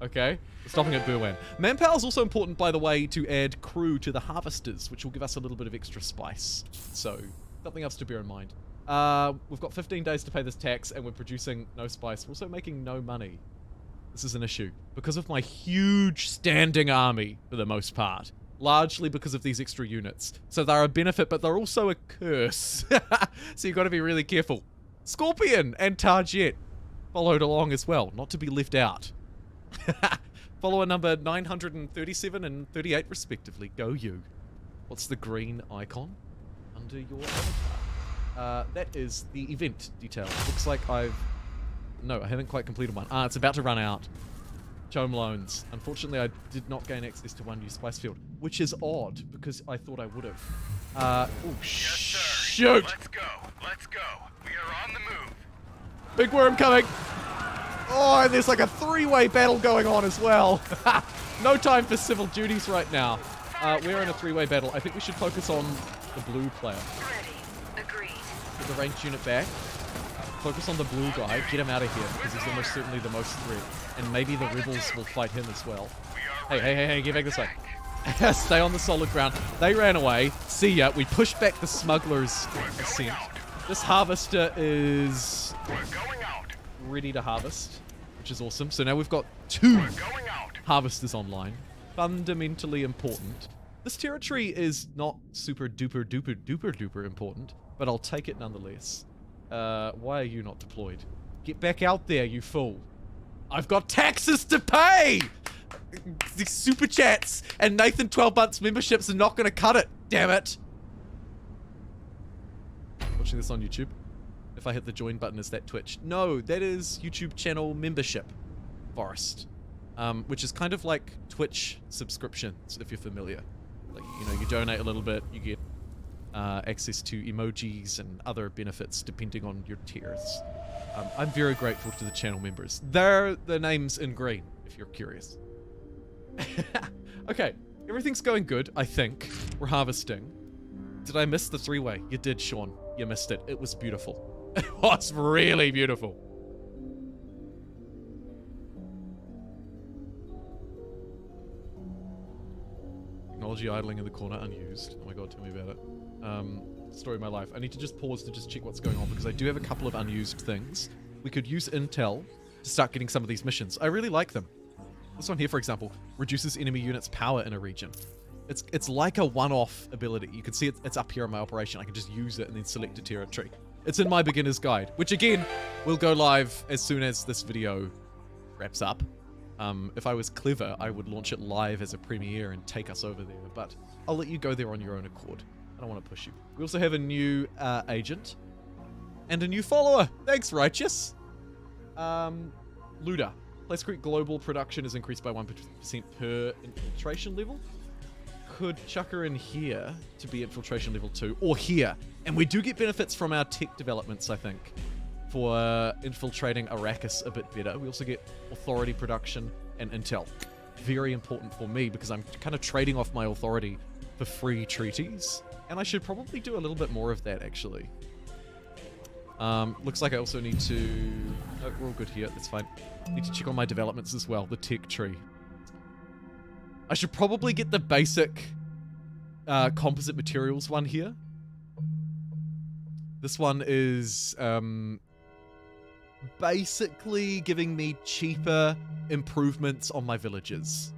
Okay, we're stopping at Burwan. Manpower is also important, by the way, to add crew to the harvesters, which will give us a little bit of extra spice. So, something else to bear in mind. We've got 15 days to pay this tax, and we're producing no spice. We're also making no money. This is an issue. Because of my huge standing army, for the most part. Largely because of these extra units. So they're a benefit, but they're also a curse. So you've got to be really careful. Scorpion and Tarjet followed along as well, not to be left out. Follower number 937 and 38 respectively. Go you. What's the green icon under your avatar? That is the event detail. Looks like No, I haven't quite completed one. It's about to run out. Home loans. Unfortunately, I did not gain access to one new spice field, which is odd because I thought I would have. Oh, yes, sir. Shoot! Let's go. Let's go. We are on the move. Big worm coming. Oh, and there's like a three-way battle going on as well. No time for civil duties right now. We're in a three-way battle. I think we should focus on the blue player. Ready. Agreed. Get the ranged unit back. Focus on the blue guy. Get him out of here because he's almost certainly the most threat. And maybe the rebels will fight him as well. Hey, get back this way. Stay on the solid ground. They ran away. See ya. We pushed back the smugglers' ascent. This harvester is ready to harvest, which is awesome. So now we've got 2 harvesters online. Fundamentally important. This territory is not super duper duper duper duper important, but I'll take it nonetheless. Why are you not deployed? Get back out there, you fool. I've got taxes to pay! These super chats and Nathan 12 months memberships are not going to cut it. Damn it. Watching this on YouTube. If I hit the join button, is that Twitch? No, that is YouTube channel membership. Forest. Which is kind of like Twitch subscriptions, if you're familiar. Like, you know, you donate a little bit, you get access to emojis and other benefits depending on your tiers. I'm very grateful to the channel members. They're the names in green, if you're curious. Okay, everything's going good, I think. We're harvesting. Did I miss the three-way? You did, Sean. You missed it. It was beautiful. It was really beautiful. Technology idling in the corner, unused. Oh my god, tell me about it. Story of my life. I need to just pause to just check what's going on because I do have a couple of unused things. We could use intel to start getting some of these missions. I really like them. This one here, for example, reduces enemy units' power in a region. It's like a one-off ability. You can see it's up here in my operation. I can just use it and then select a territory. It's in my beginner's guide, which again, will go live as soon as this video wraps up. If I was clever, I would launch it live as a premiere and take us over there, but I'll let you go there on your own accord. I don't want to push you. We also have a new agent and a new follower. Thanks, Righteous. Luda. Place Creek global production is increased by 1% per infiltration level. could chuck her in here to be infiltration level 2, or here. And we do get benefits from our tech developments, I think, for infiltrating Arrakis a bit better. We also get authority production and intel. Very important for me because I'm kind of trading off my authority for free treaties. And I should probably do a little bit more of that, actually. Looks like I also need to... Oh, we're all good here, that's fine. Need to check on my developments as well, the tech tree. I should probably get the basic composite materials one here. This one is basically giving me cheaper improvements on my villages.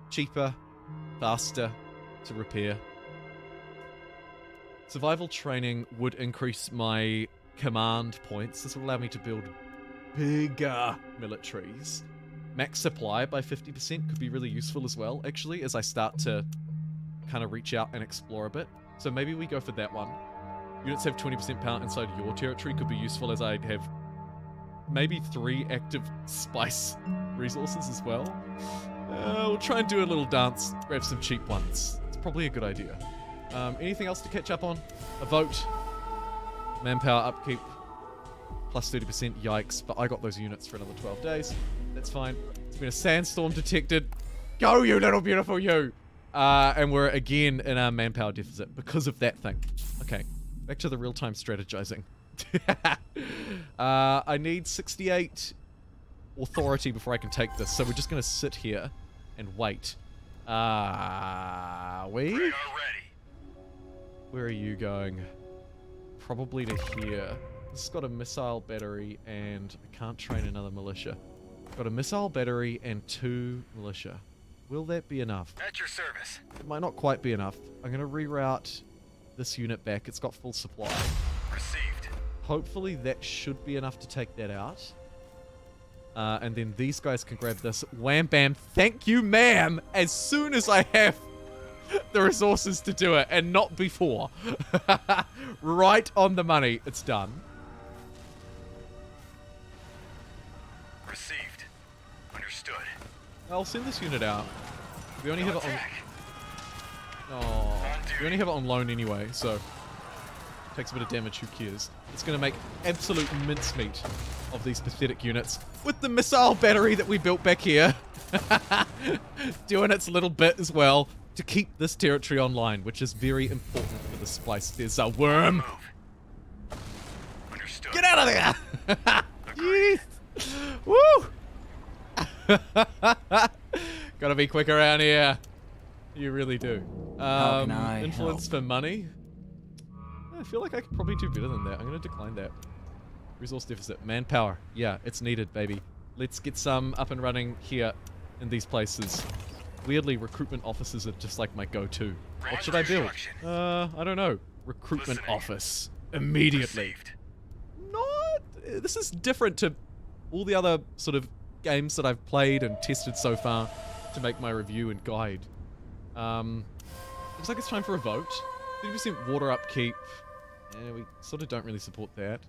Cheaper, faster to repair. Survival training would increase my command points. This will allow me to build bigger militaries. Max supply by 50% could be really useful as well, actually, as I start to kind of reach out and explore a bit. So maybe we go for that one. Units have 20% power inside your territory could be useful, as I have maybe 3 active spice resources as well. We'll try and do a little dance, grab some cheap ones. It's probably a good idea. Anything else to catch up on? A vote. Manpower upkeep. Plus 30%, yikes. But I got those units for another 12 days. That's fine. There's been a sandstorm detected. Go, you little beautiful you! And we're again in our manpower deficit because of that thing. Okay, back to the real-time strategizing. I need 68 authority before I can take this, so we're just going to sit here and wait. We? Radar ready. Where are you going? Probably to here. This has got a missile battery and I can't train another militia. Got a missile battery and 2 militia. Will that be enough? At your service. It might not quite be enough. I'm going to reroute this unit back. It's got full supply. Received. Hopefully that should be enough to take that out. And then these guys can grab this. Wham bam. Thank you, ma'am. As soon as I have the resources to do it, and not before. Right on the money. It's done. Received. Understood. I'll send this unit out. We only have it on... Attack. Oh, we only have it on loan anyway, so... Takes a bit of damage, who cares? It's going to make absolute mincemeat of these pathetic units with the missile battery that we built back here. Doing its little bit as well to keep this territory online, which is very important for the splice. There's a worm. Move. Understood. Get out of there! Jeez. Woo! Gotta be quick around here. You really do. How can I influence help? for money? I feel like I could probably do better than that. I'm going to decline that. Resource deficit. Manpower. Yeah, it's needed, baby. Let's get some up and running here in these places. Weirdly, recruitment offices are just like my go-to. What should I build? I don't know. Recruitment office. Immediately. Received. Not... This is different to all the other sort of games that I've played and tested so far to make my review and guide. Looks like it's time for a vote. 30% water upkeep. Yeah, we sort of don't really support that.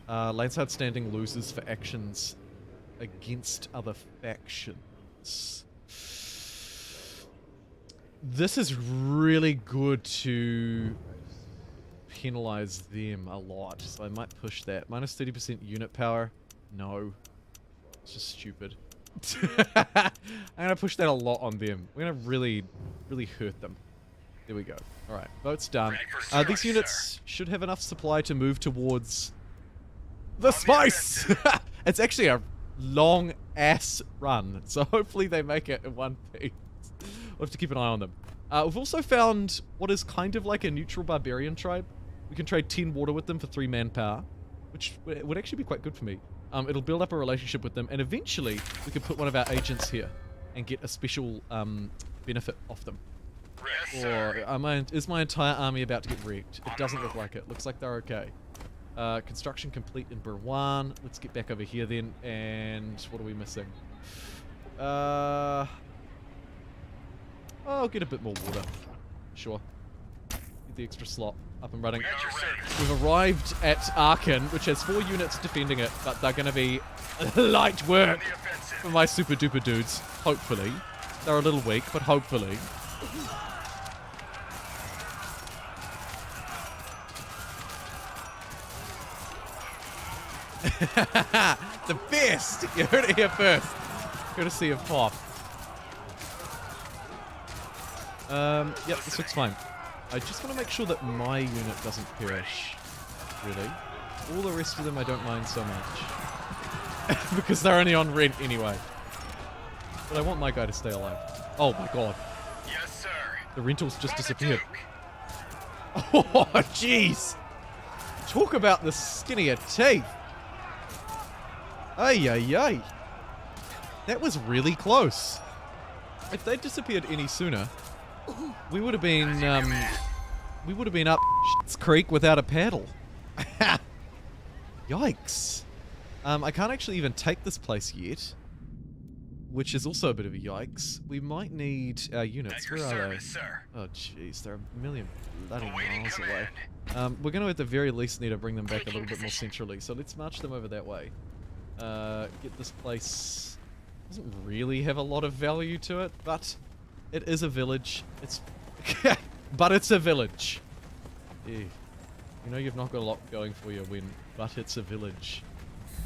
Laneside standing loses for actions against other factions. This is really good to penalize them a lot, so I might push that. Minus 30% unit power. No. It's just stupid. I'm gonna push that a lot on them. We're gonna really hurt them. There we go. Alright, vote's done. Ready for service, These units should have enough supply to move towards the spice! It's actually a long ass run, so hopefully they make it in one piece. We'll have to keep an eye on them. We've also found what is kind of like a neutral barbarian tribe. We can trade 10 water with them for 3 manpower, which would actually be quite good for me. It'll build up a relationship with them, and eventually we can put one of our agents here and get a special benefit off them. Yes, Or sir. is my entire army about to get wrecked? It doesn't look like it. Looks like they're okay. Construction complete in Berwan. Let's get back over here then. And what are we missing? I'll get a bit more water. Sure. Get the extra slot up and running. At your service. We've arrived at Arkin, which has 4 units defending it, but they're going to be light work The offensive. for my super duper dudes, hopefully. They're a little weak, but hopefully. The best! You heard it here first. Courtesy of Pop. Yep, this looks fine. I just want to make sure that my unit doesn't perish. Really. All the rest of them I don't mind so much. Because they're only on rent anyway. But I want my guy to stay alive. Oh my god. Yes, sir. The rentals just On the disappeared. Duke. Oh, jeez. Talk about the skinnier teeth. Ay, ay, ay. That was really close. If they'd disappeared any sooner, we would have been, up Shit's Creek without a paddle. Yikes. I can't actually even take this place yet, which is also a bit of a yikes. We might need our units. At your Where are service, they? sir. Oh, jeez, they're a million bloody Awaiting miles away. command. We're going to at the very least need to bring them back a Taking little bit more position. centrally, so let's march them over that way. Get this place... doesn't really have a lot of value to it, but it is a village. It's... but it's a village. Yeah. You know you've not got a lot going for you when, but it's a village.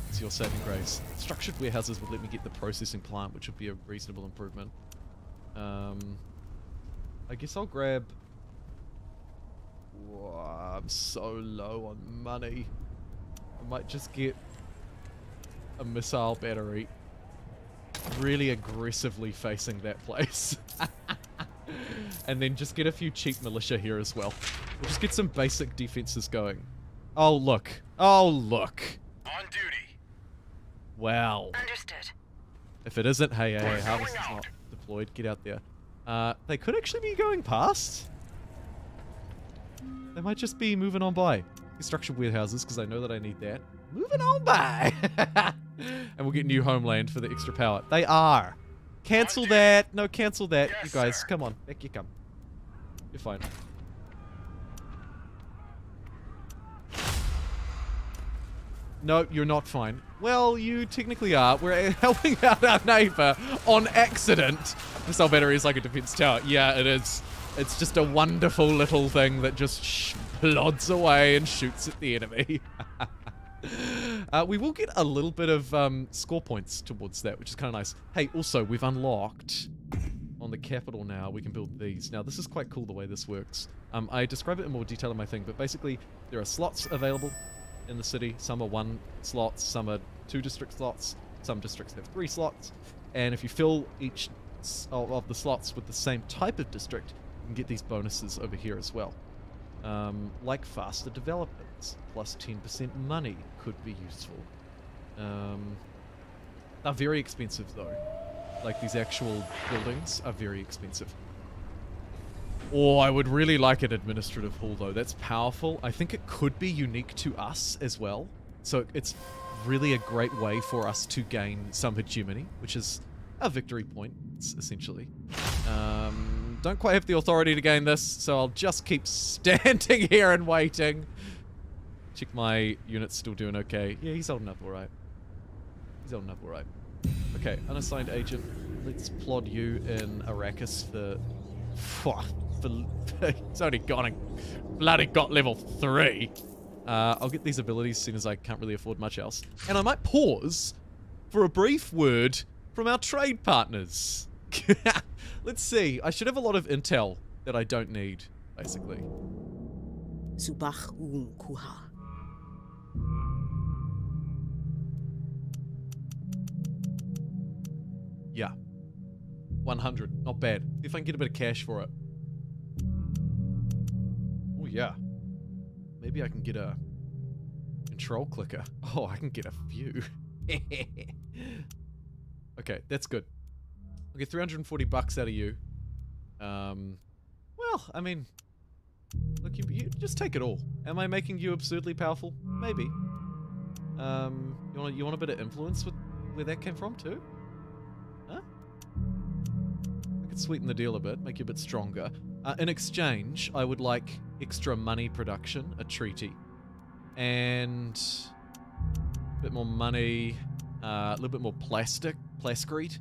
It's your saving grace. Structured warehouses would let me get the processing plant, which would be a reasonable improvement. I guess I'll grab... Whoa, I'm so low on money. I might just get a missile battery really aggressively facing that place. And then just get a few cheap militia here as well. We'll just get some basic defenses going. Oh, look. Oh, look. On duty. Wow. Understood. If it isn't, hey, We're Harvest is going not out. deployed. Get out there. They could actually be going past. They might just be moving on by. Structured warehouses, because I know that I need that. Moving on by. And we'll get new homeland for the extra power. They are. Cancel that. No, cancel that. Yes, You guys, sir. come on. Back you come. You're fine. No, you're not fine. Well, you technically are. We're helping out our neighbor on accident. Missile battery is like a defense tower. Yeah, it is. It's just a wonderful little thing that just plods away and shoots at the enemy. We will get a little bit of score points towards that, which is kind of nice. Hey, also, we've unlocked on the capital now. We can build these. Now, this is quite cool the way this works. I describe it in more detail in my thing, but basically, there are slots available in the city. Some are 1 slots, some are 2 district slots, some districts have 3 slots, and if you fill each of the slots with the same type of district, you can get these bonuses over here as well. Like faster developments, plus 10% money could be useful. They're very expensive though. Like these actual buildings are very expensive. Oh, I would really like an administrative hall though. That's powerful. I think it could be unique to us as well. So it's really a great way for us to gain some hegemony, which is a victory point, essentially. Don't quite have the authority to gain this, so I'll just keep standing here and waiting. Check my unit's still doing okay. Yeah, he's holding up alright. He's holding up alright. Okay, unassigned agent. Let's plod you in Arrakis for he's only bloody got level 3. I'll get these abilities as soon as I can't really afford much else. And I might pause for a brief word from our trade partners. Let's see. I should have a lot of intel that I don't need, basically. Subach kuha. Yeah. 100. Not bad. See if I can get a bit of cash for it. Oh, yeah. Maybe I can get a control clicker. Oh, I can get a few. Okay, that's good. I'll get 340 bucks out of you. Well, I mean, look, you just take it all. Am I making you absurdly powerful? Maybe. You want a bit of influence with where that came from too? Huh? I could sweeten the deal a bit, make you a bit stronger. In exchange, I would like extra money production, a treaty, and a bit more money, a little bit more plascrete.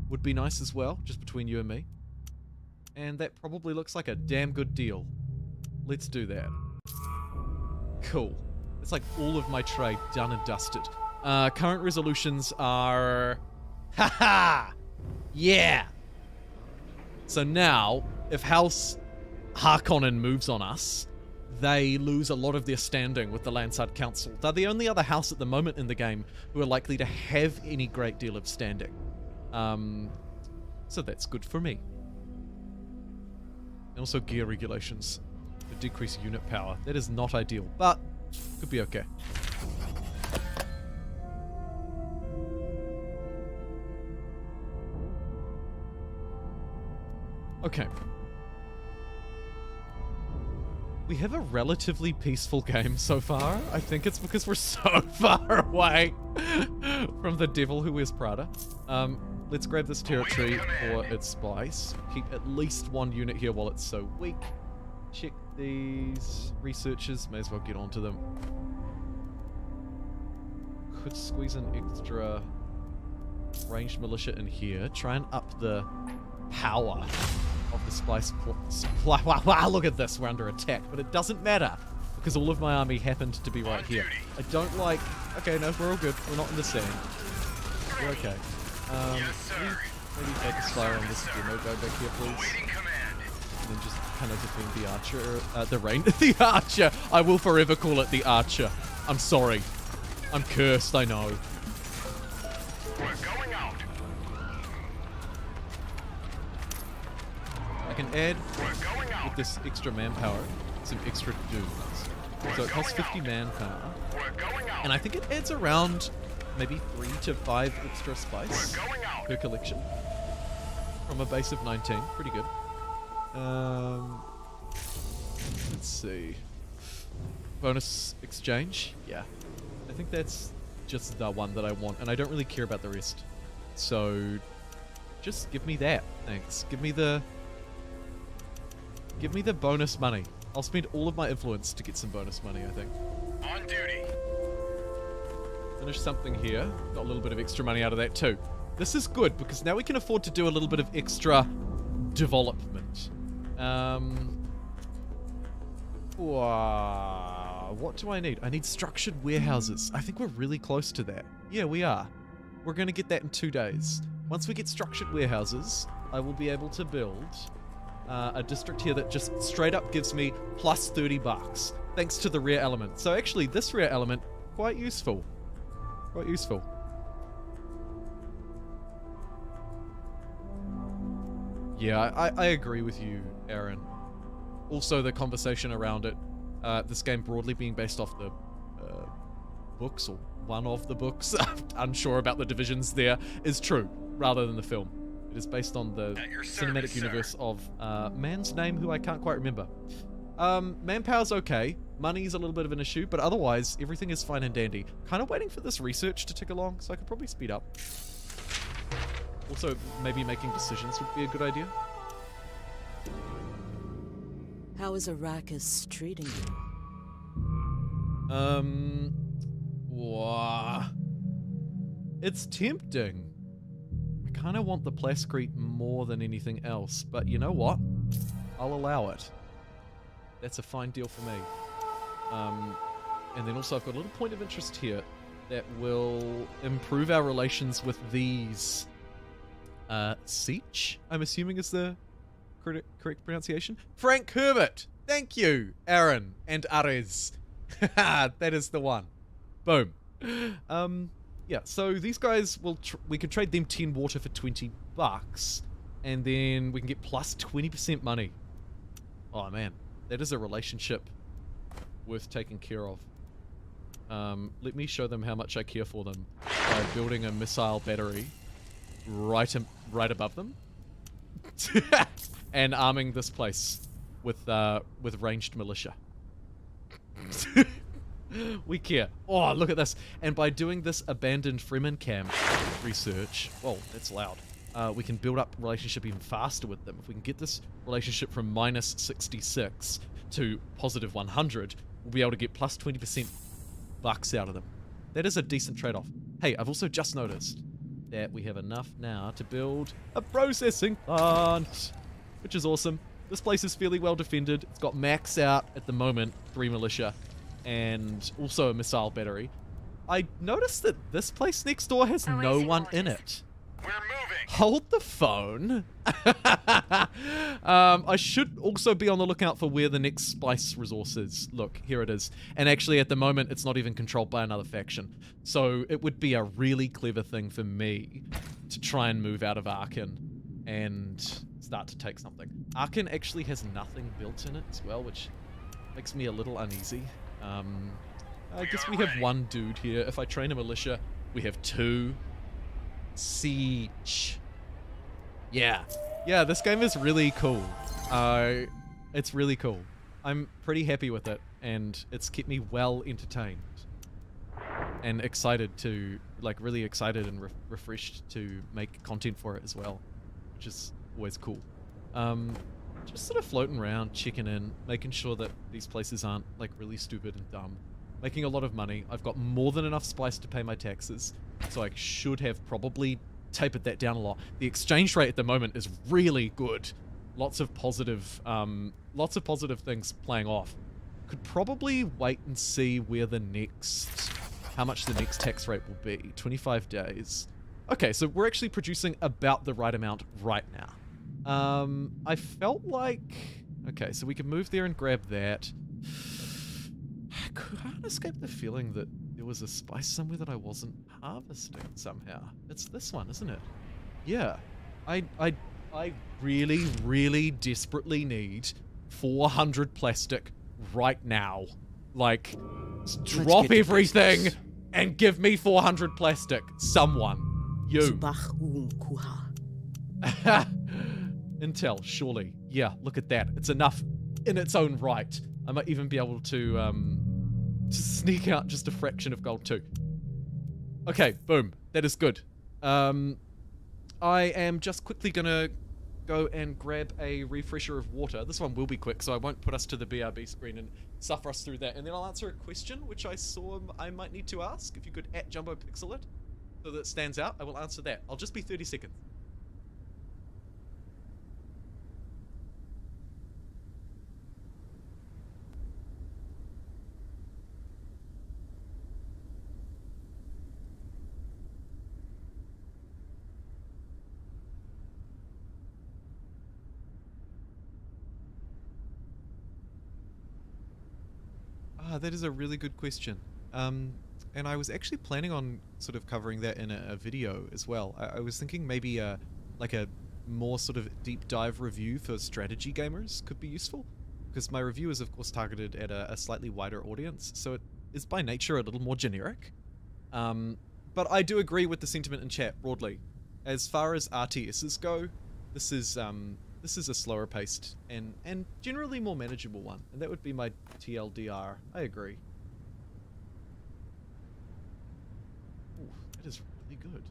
would be nice as well, just between you and me. And that probably looks like a damn good deal. Let's do that. Cool. It's like all of my trade done and dusted. Current resolutions are... Haha! Yeah! So now, if House Harkonnen moves on us, they lose a lot of their standing with the Landside Council. They're the only other house at the moment in the game who are likely to have any great deal of standing. So that's good for me. And also gear regulations to decrease unit power. That is not ideal, but could be okay. Okay. We have a relatively peaceful game so far. I think it's because we're so far away from the devil who wears Prada. Let's grab this territory for its spice. Keep at least one unit here while it's so weak. Check these researchers. May as well get onto them. Could squeeze an extra ranged militia in here. Try and up the power of the spice. Wow, look at this. We're under attack. But it doesn't matter because all of my army happened to be right here. I don't like... Okay, no, we're all good. We're not in the sand. We're okay. Maybe focus fire on this demo guy back here, please. And then just kind of defend the archer. The archer! I will forever call it the archer. I'm sorry. I'm cursed, I know. We're going out. I can add, We're going out. with this extra manpower, some extra dudes. So it costs 50 manpower. We're going out. And I think it adds around maybe 3 to 5 extra spice We're going out. per collection. From a base of 19. Pretty good. Let's see. Bonus exchange? Yeah. I think that's just the one that I want, and I don't really care about the rest. So, just give me that. Thanks. Give me the bonus money. I'll spend all of my influence to get some bonus money, I think. On duty. Finish something here. Got a little bit of extra money out of that too. This is good because now we can afford to do a little bit of extra development. What do I need? I need structured warehouses. I think we're really close to that. Yeah, we are. We're going to get that in 2 days. Once we get structured warehouses, I will be able to build a district here that just straight up gives me plus 30 bucks, thanks to the rare element. So actually, this rare element, quite useful. Quite useful. Yeah, I agree with you, Aaron. Also, the conversation around it, this game broadly being based off the books, or one of the books, unsure about the divisions there, is true, rather than the film. It is based on the cinematic universe of man's name, who I can't quite remember. Manpower's okay. Money's a little bit of an issue, but otherwise, everything is fine and dandy. Kind of waiting for this research to tick along, so I could probably speed up. Also, maybe making decisions would be a good idea. How is Arrakis treating you? It's tempting. I kind of want the Plascrete more than anything else, but you know what? I'll allow it. That's a fine deal for me. And then also I've got a little point of interest here that will improve our relations with these Siege, I'm assuming is the correct pronunciation. Frank Herbert! Thank you, Aaron and Ares. That is the one. Boom. Yeah, so these guys we could trade them 10 water for 20 bucks, and then we can get plus 20% money. Oh man, that is a relationship worth taking care of. Let me show them how much I care for them by building a missile battery right above them, and arming this place with ranged militia. We care. Oh, look at this. And by doing this abandoned Fremen camp research, well, that's loud. We can build up relationship even faster with them. If we can get this relationship from minus 66 to positive 100, we'll be able to get plus 20% bucks out of them. That is a decent trade-off. Hey, I've also just noticed that we have enough now to build a processing plant, which is awesome. This place is fairly well defended. It's got max out at the moment, 3 militia, and also a missile battery. I noticed that this place next door has no one in it. We're moving. Hold the phone. I should also be on the lookout for where the next spice resource is. Look, here it is. And actually, at the moment, it's not even controlled by another faction. So it would be a really clever thing for me to try and move out of Arkin and start to take something. Arkin actually has nothing built in it as well, which makes me a little uneasy. I guess we have 1 dude here. If I train a militia, we have 2. Siege. Yeah, this game is really cool. It's really cool. I'm pretty happy with it, and it's kept me well entertained and excited to, like, really excited and refreshed to make content for it as well, which is always cool. Just sort of floating around, checking in, making sure that these places aren't, like, really stupid and dumb. Making a lot of money. I've got more than enough spice to pay my taxes, so I should have probably tapered that down a lot. The exchange rate at the moment is really good. Lots of positive things playing off. Could probably wait and see how much the next tax rate will be. 25 days. Okay, so we're actually producing about the right amount right now. I felt like... Okay, so we can move there and grab that. I can't escape the feeling that there was a spice somewhere that I wasn't harvesting somehow. It's this one, isn't it? Yeah. I really, really desperately need 400 plastic right now. Like, drop everything and give me 400 plastic. Someone. You. Intel, surely. Yeah, look at that. It's enough in its own right. I might even be able to sneak out just a fraction of gold too. Okay, boom. That is good. I am just quickly gonna go and grab a refresher of water. This one will be quick, so I won't put us to the BRB screen and suffer us through that. And then I'll answer a question which I saw I might need to ask. If you could @JumboPixel it so that it stands out, I will answer that. I'll just be 30 seconds. That is a really good question. And I was actually planning on sort of covering that in a video as well. I was thinking maybe like a more sort of deep dive review for strategy gamers could be useful, because my review is of course targeted at a slightly wider audience, so it is by nature a little more generic. But I do agree with the sentiment in chat broadly. As far as RTSs go, this is a slower paced and generally more manageable one, and that would be my TLDR. I agree. Ooh, that is really good.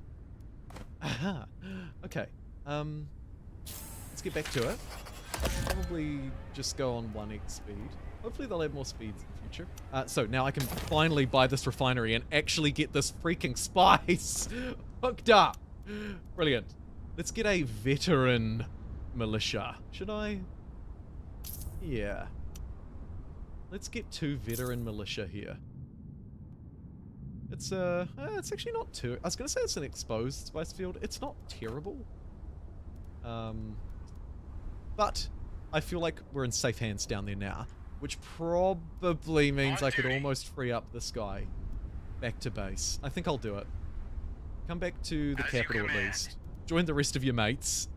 Aha. Okay. Let's get back to it. Probably just go on 1x speed. Hopefully they'll add more speeds in the future. So now I can finally buy this refinery and actually get this freaking spice hooked up. Brilliant. Let's get a veteran militia. Should I? Yeah. Let's get 2 veteran militia here. It's actually not too... I was going to say it's an exposed spice field. It's not terrible. But I feel like we're in safe hands down there now, which probably means I could almost free up this guy back to base. I think I'll do it. Come back to the capital at least. Join the rest of your mates.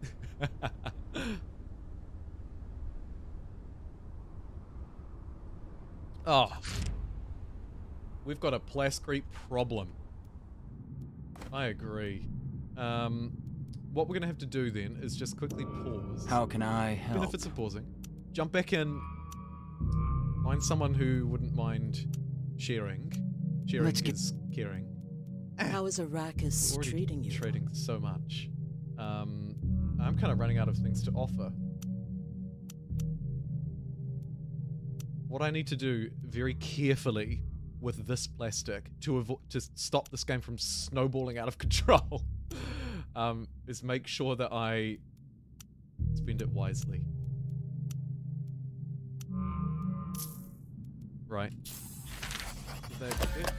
Oh. We've got a Plascrete problem. I agree. What we're going to have to do then is just quickly pause. How can I help? Benefits of pausing. Jump back in. Find someone who wouldn't mind sharing. Sharing is caring. How is Arrakis Already treating you? Trading so much. I'm kind of running out of things to offer. What I need to do very carefully with this plastic to stop this game from snowballing out of control is make sure that I spend it wisely. Right. Is that it?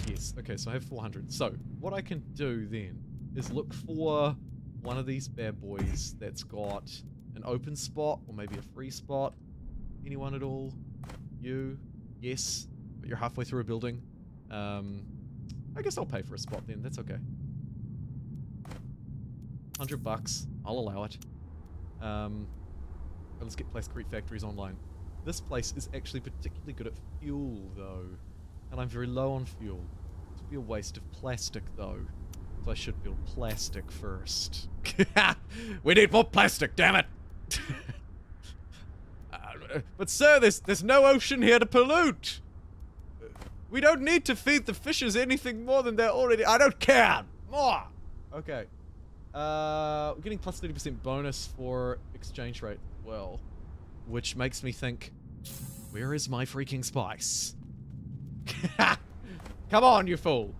Yes. Okay, so I have 400. So, what I can do then is look for one of these bad boys that's got an open spot or maybe a free spot. Anyone at all? You? Yes. But you're halfway through a building. I guess I'll pay for a spot then. That's okay. $100. I'll allow it. Let's get Plasticrete Factories online. This place is actually particularly good at fuel, though. And I'm very low on fuel. It would be a waste of plastic, though. So I should build plastic first. We need more plastic, damn it! But sir, there's no ocean here to pollute! We don't need to feed the fishes anything more than they're already— I don't care! More! Okay. We're getting plus 30% bonus for exchange rate as well. Which makes me think, where is my freaking spice? Come on, you fool!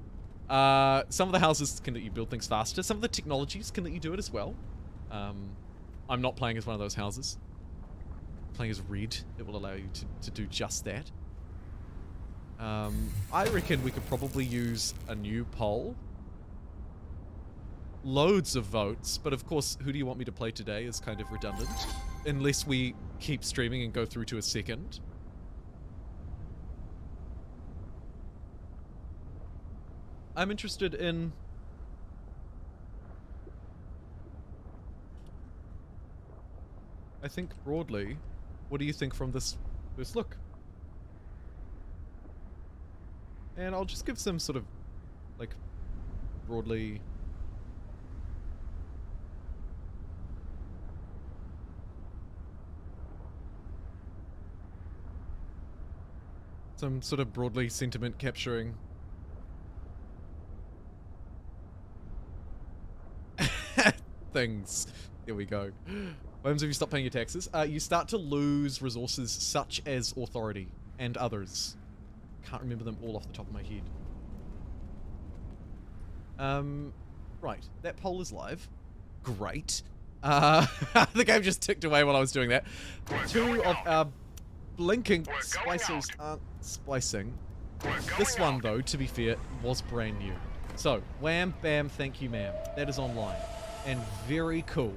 Some of the houses can let you build things faster. Some of the technologies can let you do it as well. I'm not playing as one of those houses. I'm playing as red. It will allow you to do just that. I reckon we could probably use a new poll. Loads of votes, but of course, who do you want me to play today is kind of redundant. Unless we keep streaming and go through to a second. I'm interested in... I think broadly, what do you think from this first look? And I'll just give some sort of, like, broadly... some sort of broadly sentiment capturing things. There we go. What happens if you stop paying your taxes? You start to lose resources such as authority and others. Can't remember them all off the top of my head. Right. That poll is live. Great. The game just ticked away while I was doing that. Two of our blinking spicers aren't spicing. This one, though, to be fair, was brand new. So, wham, bam, thank you, ma'am. That is online. And very cool.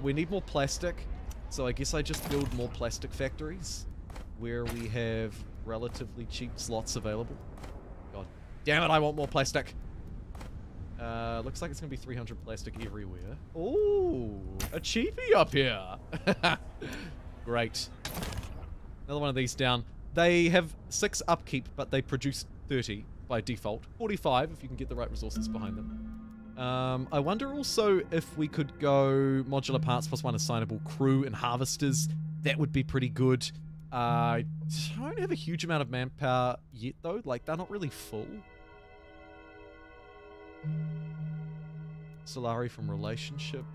We need more plastic, so I guess I just build more plastic factories where we have relatively cheap slots available. God damn it, I want more plastic. Looks like it's going to be 300 plastic everywhere. Ooh, a cheapie up here. Great. Another one of these down. They have 6 upkeep, but they produce 30 by default. 45 if you can get the right resources behind them. I wonder also if we could go modular parts plus 1 assignable crew and harvesters. That would be pretty good. I don't have a huge amount of manpower yet, though. Like, they're not really full. Solari from relationship.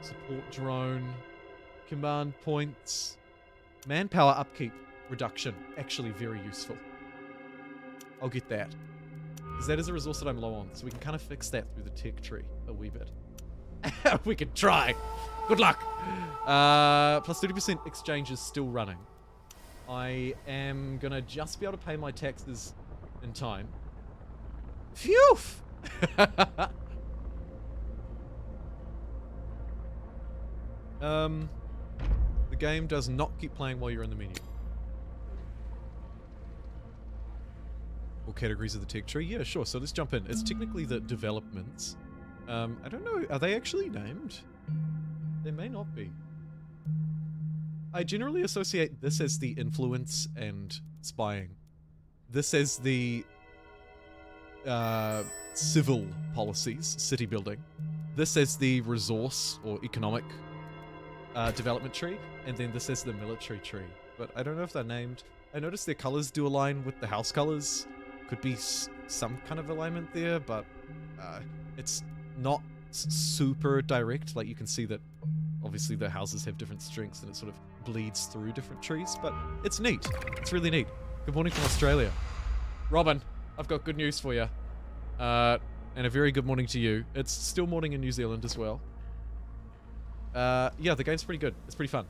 Support drone. Command points. Manpower upkeep reduction. Actually very useful. I'll get that. Because that is a resource that I'm low on. So we can kind of fix that through the tech tree a wee bit. We can try. Good luck. Plus 30% exchange is still running. I am going to just be able to pay my taxes in time. Phew! The game does not keep playing while you're in the menu. All categories of the tech tree? Yeah, sure. So let's jump in. It's technically the developments. I don't know. Are they actually named? They may not be. I generally associate this as the influence and spying. This as the civil policies, city building. This as the resource or economic development tree. And then this is the military tree. But I don't know if they're named. I noticed their colors do align with the house colors. Could be some kind of alignment there, but it's not super direct. Like, you can see that obviously the houses have different strengths and it sort of bleeds through different trees, but it's neat. It's really neat. Good morning from Australia. Robin, I've got good news for you. And a very good morning to you. It's still morning in New Zealand as well. Yeah, the game's pretty good. It's pretty fun.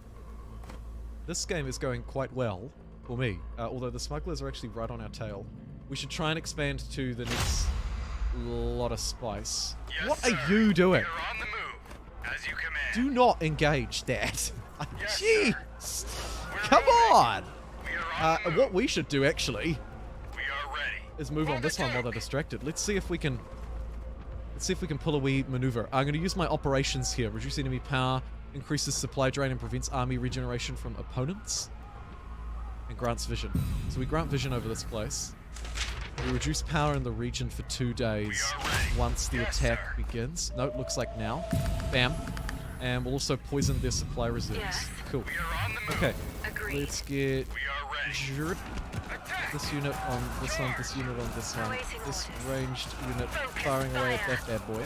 This game is going quite well for me, although the smugglers are actually right on our tail. We should try and expand to the next lot of spice. Yes, What sir. are you doing? We're on the move, as you command. Do not engage that. Yes, Jeez. sir. We're Come ready. on. We are on the move. What we should do, actually, We are ready. is move on this one while they're distracted. Let's see if we can pull a wee maneuver. I'm going to use my operations here. Reduce enemy power, increases supply drain, and prevents army regeneration from opponents. And grants vision. So we grant vision over this place. We reduce power in the region for 2 days We are ready. once the Yes, attack sir. begins. No, it looks like now. Bam. And we'll also poison their supply reserves. Yes. Cool. We are on the move. Okay. Agreed. Let's get We are ready. Attack. this unit on this one, this unit on this one, Awaiting this orders. ranged unit firing away at that bad boy.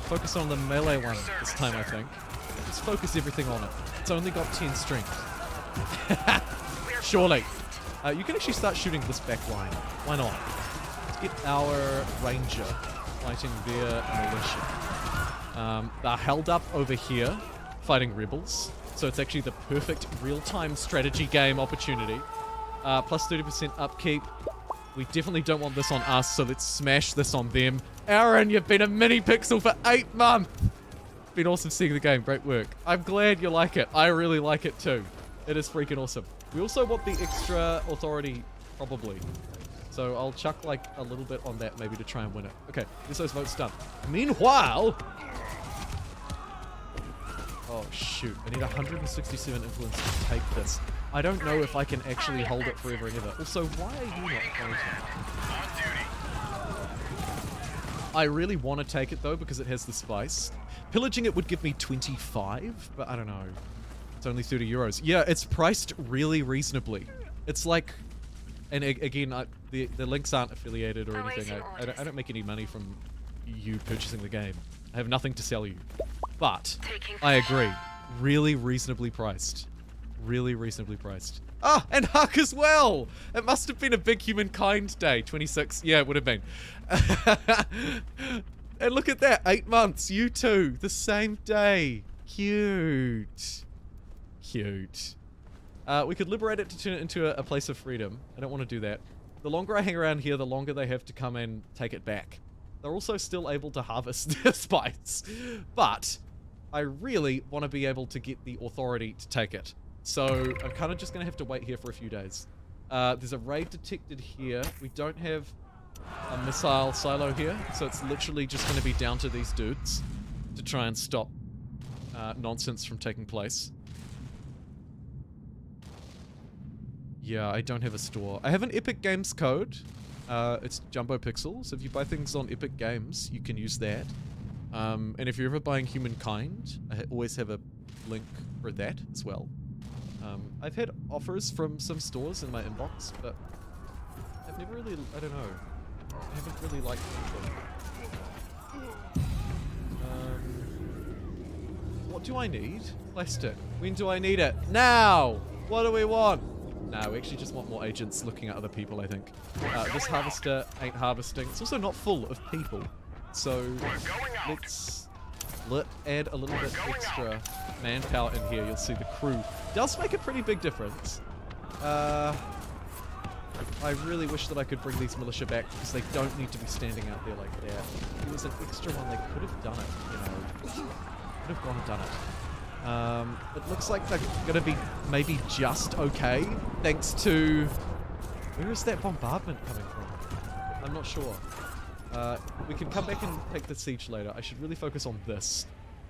Focus on the melee one this time, I think. Just focus everything on it. It's only got 10 strength. Surely. You can actually start shooting this back line. Why not? Let's get our ranger fighting their militia. They're held up over here fighting rebels. So it's actually the perfect real-time strategy game opportunity. Plus 30% upkeep. We definitely don't want this on us, so let's smash this on them. Aaron, you've been a mini pixel for 8 months. Been awesome seeing the game. Great work. I'm glad you like it. I really like it too. It is freaking awesome. We also want the extra authority, probably. So I'll chuck like a little bit on that maybe to try and win it. Okay, get those votes done. Meanwhile... Oh shoot, I need 167 influence to take this. I don't know if I can actually hold it forever and ever. Also, why are you not fighting? On duty. I really want to take it though because it has the spice. Pillaging it would give me 25, but I don't know. It's only 30 euros. Yeah, it's priced really reasonably. It's like, and again, the links aren't affiliated or anything. I don't make any money from you purchasing the game. I have nothing to sell you. But I agree. Really reasonably priced. Really reasonably priced. Ah, and Huck as well! It must have been a big Humankind day. 26. Yeah, it would have been. And look at that. 8 months. You two. The same day. Cute. Cute. We could liberate it to turn it into a place of freedom. I don't want to do that. The longer I hang around here, the longer they have to come and take it back. They're also still able to harvest their spice. But I really want to be able to get the authority to take it. So I'm kind of just going to have to wait here for a few days. There's a raid detected here. We don't have a missile silo here. So it's literally just going to be down to these dudes to try and stop nonsense from taking place. Yeah, I don't have a store. I have an Epic Games code. It's JumboPixel. So if you buy things on Epic Games, you can use that. And if you're ever buying Humankind, I always have a link for that as well. I've had offers from some stores in my inbox, but I've never really, I don't know. I haven't really liked them. What do I need? Plastic. When do I need it? Now! What do we want? No, we actually just want more agents looking at other people, I think. This harvester ain't harvesting. It's also not full of people. So let's add a little bit extra manpower in here. You'll see the crew does make a pretty big difference. I really wish that I could bring these militia back because they don't need to be standing out there like that. If there was an extra one, they could have done it, you know. Could have gone and done it. It looks like they're going to be maybe just okay, thanks to... Where is that bombardment coming from? I'm not sure. We can come back and take the siege later. I should really focus on this.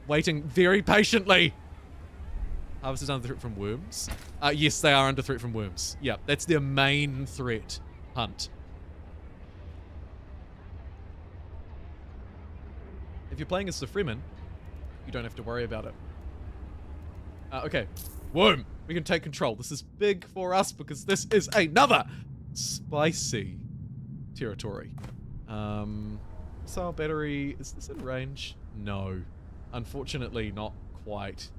Waiting very patiently! Harvesters under threat from worms? Yes, they are under threat from worms. Yeah, that's their main threat. Hunt. If you're playing as the Freeman, you don't have to worry about it. Okay. Worm! We can take control. This is big for us because this is another spicy territory. Missile battery. Is this in range? No. Unfortunately, not quite.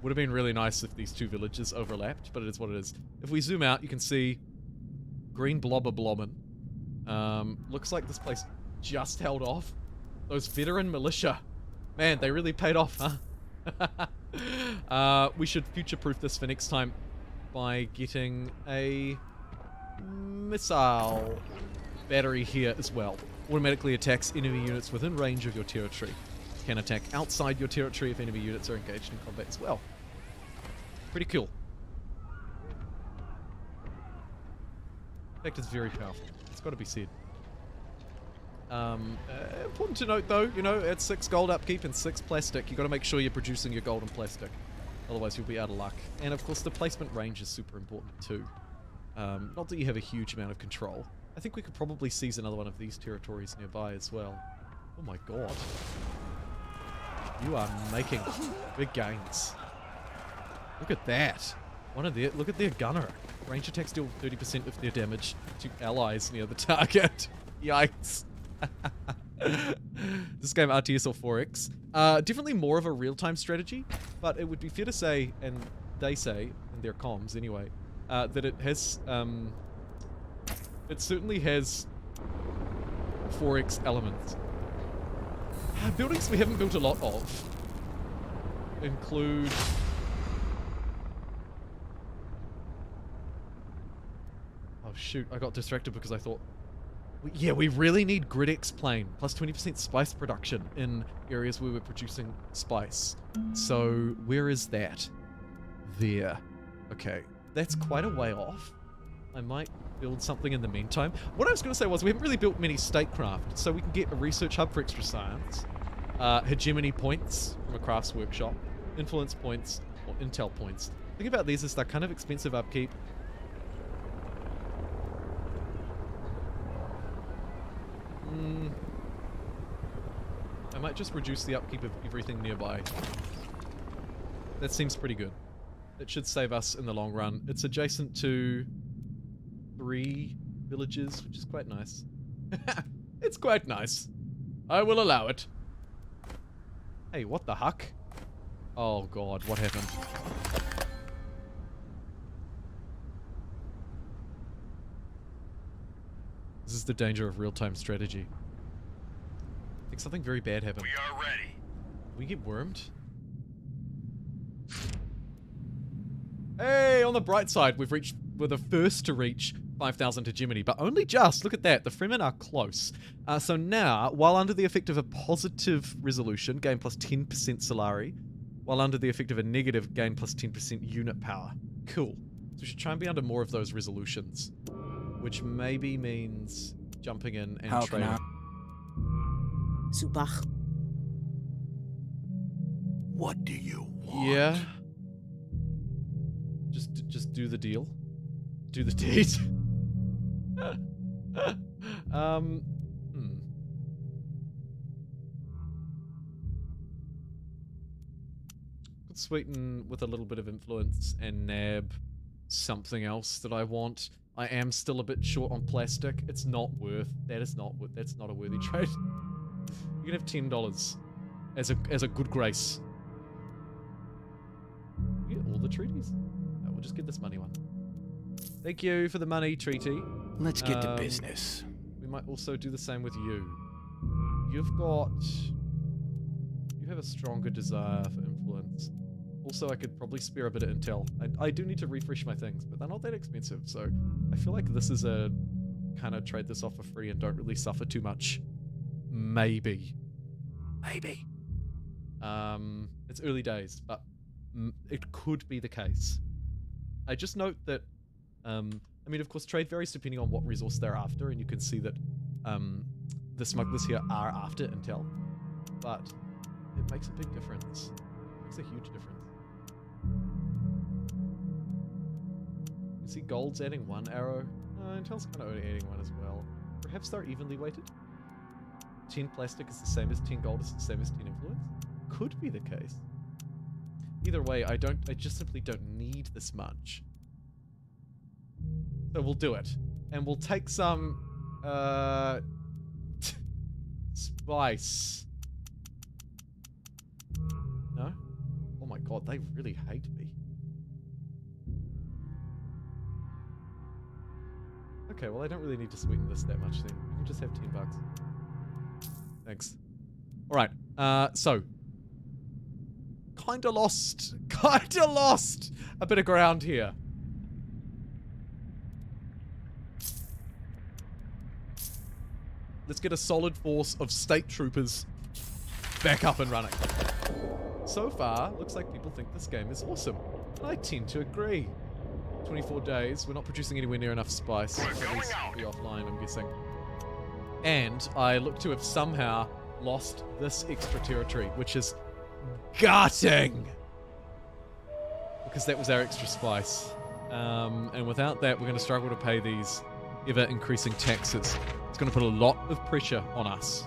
Would have been really nice if these two villages overlapped, but it is what it is. If we zoom out, you can see green blobber blobbin. Looks like this place just held off. Those veteran militia. Man, they really paid off, huh? We should future-proof this for next time by getting a missile battery here as well. Automatically attacks enemy units within range of your territory. Can attack outside your territory if enemy units are engaged in combat as well. Pretty cool. In fact, it's very powerful. It's got to be said. Important to note though, you know, at 6 gold upkeep and 6 plastic, you got to make sure you're producing your gold and plastic. Otherwise you'll be out of luck. And of course the placement range is super important too. Not that you have a huge amount of control. I think we could probably seize another one of these territories nearby as well. Oh my god. You are making big gains. Look at that. Look at their gunner. Range attacks deal 30% of their damage to allies near the target. Yikes. This game RTS or 4X. Definitely more of a real-time strategy, but it would be fair to say, and they say, in their comms anyway, that it has, it certainly has 4X elements. Buildings we haven't built a lot of include... Oh shoot, I got distracted because I thought... Yeah, we really need grid X plane, plus 20% spice production in areas where we're producing spice. So, where is that? There. Okay, that's quite a way off. I might build something in the meantime. What I was going to say was we haven't really built many statecraft, so we can get a research hub for extra science, hegemony points from a crafts workshop, influence points, or intel points. The thing about these is they're kind of expensive upkeep. I might just reduce the upkeep of everything nearby. That seems pretty good. It should save us in the long run. It's adjacent to 3 villages, which is quite nice. It's quite nice. I will allow it. Hey, what the huck? Oh god, what happened? This is the danger of real-time strategy. I think something very bad happened. We are ready. We get wormed? Hey, on the bright side, we're the first to reach 5,000 hegemony, but only just. Look at that. The Fremen are close. So now, while under the effect of a positive resolution, gain plus 10% Solari. While under the effect of a negative, gain plus 10% unit power. Cool. So we should try and be under more of those resolutions. Which maybe means jumping in and trading. Subach. What do you want? Yeah. Just do the deal. Do the deed. Could sweeten with a little bit of influence and nab something else that I want. I am still a bit short on plastic. It's not worth. That's not a worthy trade. You can have $10 as a good grace. You get all the treaties? No, we'll just get this money one. Thank you for the money, treaty. Let's get to business. We might also do the same with you. You have a stronger desire for influence. Also, I could probably spare a bit of intel. I do need to refresh my things, but they're not that expensive, so I feel like this is a kind of trade this off for free and don't really suffer too much. Maybe. It's early days, but it could be the case. I just note that, I mean, of course, trade varies depending on what resource they're after, and you can see that the smugglers here are after intel, but it makes a big difference. It makes a huge difference. You see gold's adding 1 arrow. Intel's kind of only adding 1 as well. Perhaps they're evenly weighted. 10 plastic is the same as 10 gold is the same as 10 influence. Could be the case. Either way, I just simply don't need this much. So we'll do it. And we'll take some spice. No? Oh my god, they really hate me. Okay, well I don't really need to sweeten this that much then. You can just have $10. Thanks. Alright, so. Kinda lost a bit of ground here. Let's get a solid force of state troopers back up and running. So far, looks like people think this game is awesome. I tend to agree. 24 days, we're not producing anywhere near enough spice. At least be offline, I'm guessing. And I look to have somehow lost this extra territory, which is gutting! Because that was our extra spice. And without that, we're going to struggle to pay these ever-increasing taxes. It's going to put a lot of pressure on us.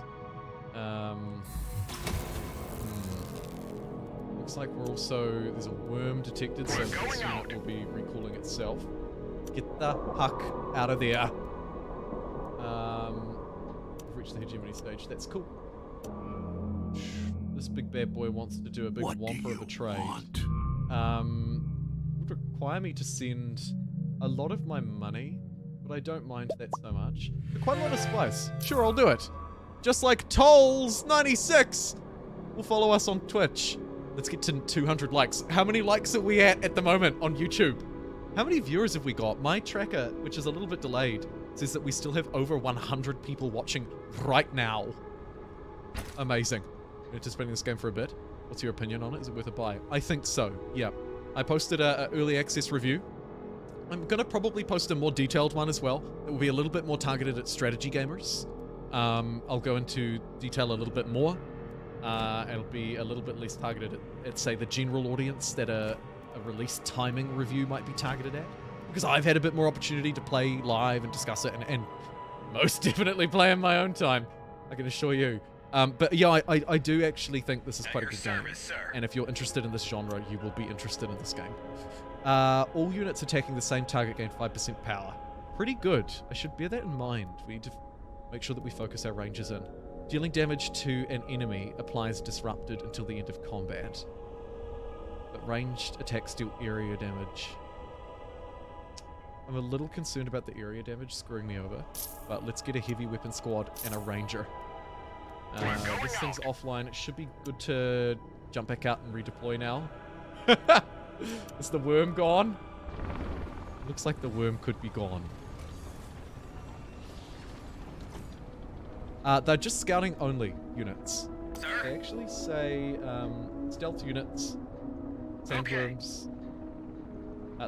Looks like we're also... There's a worm detected, so this unit will be recalling itself. Get the huck out of there. We've reached the hegemony stage. That's cool. This big bad boy wants to do a big whomper of a trade. Would require me to send a lot of my money, but I don't mind that so much. But quite a lot of spice. Sure, I'll do it. Just like Tolls96 will follow us on Twitch. Let's get to 200 likes. How many likes are we at the moment on YouTube? How many viewers have we got? My tracker, which is a little bit delayed, says that we still have over 100 people watching right now. Amazing. Anticipating this game for a bit. What's your opinion on it? Is it worth a buy? I think so, yeah. I posted a early access review. I'm gonna probably post a more detailed one as well. It will be a little bit more targeted at strategy gamers. I'll go into detail a little bit more. It'll be a little bit less targeted at say, the general audience that a release timing review might be targeted at. Because I've had a bit more opportunity to play live and discuss it, and most definitely play in my own time, I can assure you. But yeah, I do actually think this is quite a good game. And if you're interested in this genre, you will be interested in this game. All units attacking the same target gain 5% power. Pretty good. I should bear that in mind. We need to make sure that we focus our ranges in. Dealing damage to an enemy applies disrupted until the end of combat. But ranged attacks deal area damage. I'm a little concerned about the area damage screwing me over. But let's get a heavy weapon squad and a ranger. This thing's offline. It should be good to jump back out and redeploy now. Is the worm gone? Looks like the worm could be gone. They're just scouting only units. They actually say stealth units, sandworms.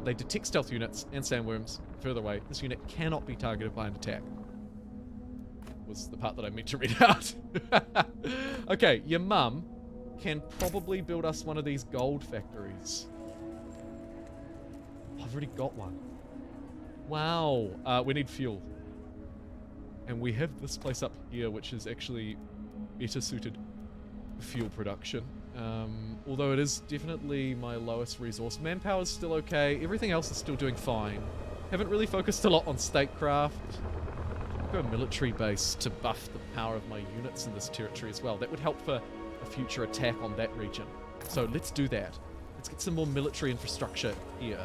They detect stealth units and sandworms further away. This unit cannot be targeted by an attack. Was the part that I meant to read out. Okay, your mum can probably build us one of these gold factories. I've already got one. Wow. We need fuel. And we have this place up here, which is actually better suited for fuel production. Although it is definitely my lowest resource. Manpower is still okay. Everything else is still doing fine. Haven't really focused a lot on statecraft. I'll go a military base to buff the power of my units in this territory as well. That would help for a future attack on that region. So let's do that. Let's get some more military infrastructure here.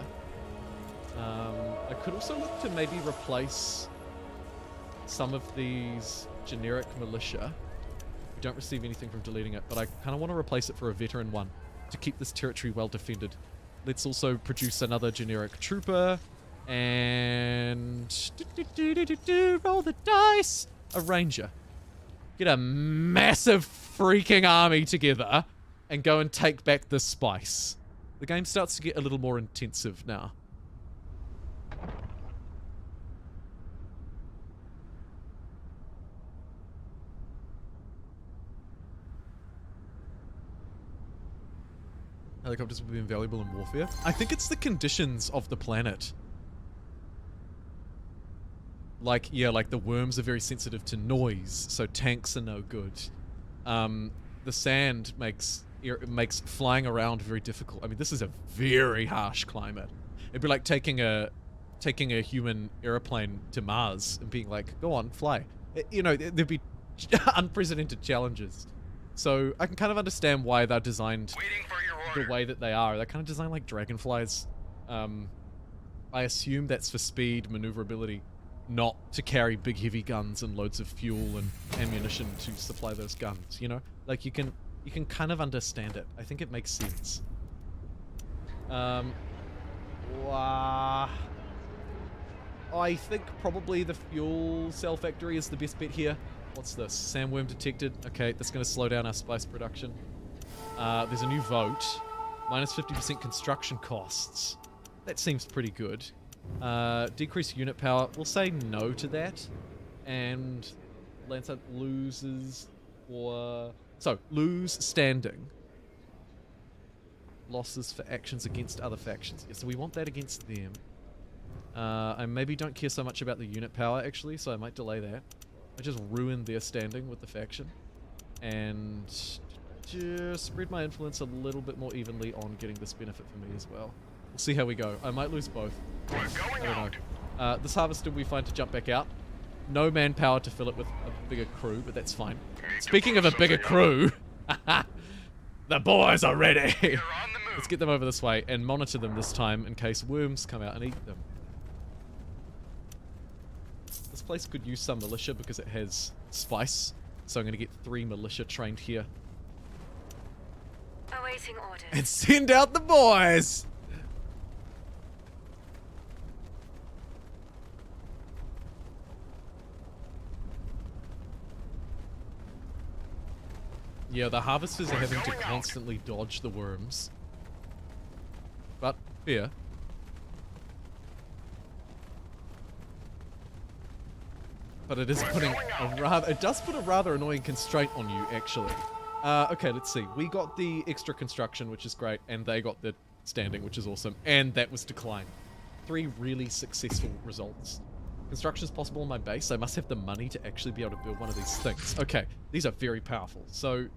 I could also look to maybe replace some of these generic militia. We don't receive anything from deleting it, but I kind of want to replace it for a veteran one to keep this territory well defended. Let's also produce another generic trooper and roll the dice. A ranger. Get a massive freaking army together and go and take back this spice. The game starts to get a little more intensive now. Helicopters will be invaluable in warfare. I think it's the conditions of the planet. Like, yeah, like the worms are very sensitive to noise, so tanks are no good. The sand makes flying around very difficult. I mean, this is a very harsh climate. It'd be like taking a human airplane to Mars and being like, go on, fly. You know, there'd be unprecedented challenges. So I can kind of understand why they're designed the way that they are. They're kind of designed like dragonflies. I assume that's for speed, maneuverability, not to carry big heavy guns and loads of fuel and ammunition to supply those guns, you know? Like you can kind of understand it. I think it makes sense. I think probably the fuel cell factory is the best bet here. What's this? Sandworm detected. Okay, that's going to slow down our spice production. There's a new vote. Minus 50% construction costs. That seems pretty good. Decrease unit power. We'll say no to that. And Lancer loses for... So, lose standing. Losses for actions against other factions. Yeah, so we want that against them. I maybe don't care so much about the unit power, actually, so I might delay that. I just ruin their standing with the faction. And just spread my influence a little bit more evenly on getting this benefit for me as well. We'll see how we go. I might lose both. We're going out. This harvester we find to jump back out. No manpower to fill it with a bigger crew, but that's fine. Speaking of a bigger crew, the boys are ready. You're on the move. Let's get them over this way and monitor them this time in case worms come out and eat them. This place could use some militia because it has spice, so I'm going to get 3 militia trained here. Awaiting orders. And send out the boys! Yeah, the harvesters are having to constantly dodge the worms. But, fair. But it is putting it does put a rather annoying constraint on you, actually. Okay, let's see. We got the extra construction, which is great, and they got the standing, which is awesome, and that was declined. 3 really successful results. Construction is possible on my base. I must have the money to actually be able to build one of these things. Okay, these are very powerful. So,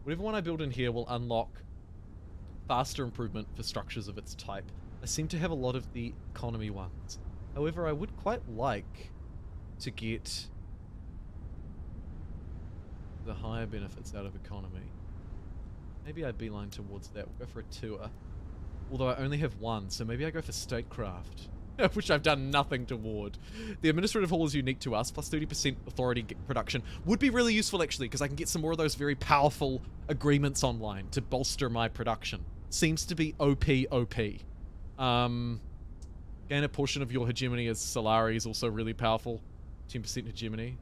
whatever one I build in here will unlock faster improvement for structures of its type. I seem to have a lot of the economy ones. However, I would quite like to get the higher benefits out of economy. Maybe I beeline towards that. We'll go for a tour. Although I only have 1, so maybe I go for statecraft. Which I've done nothing toward. The administrative hall is unique to us, plus 30% authority production. Would be really useful, actually, because I can get some more of those very powerful agreements online to bolster my production. Seems to be OP. Gain a portion of your hegemony as Solari is also really powerful. 10% hegemony.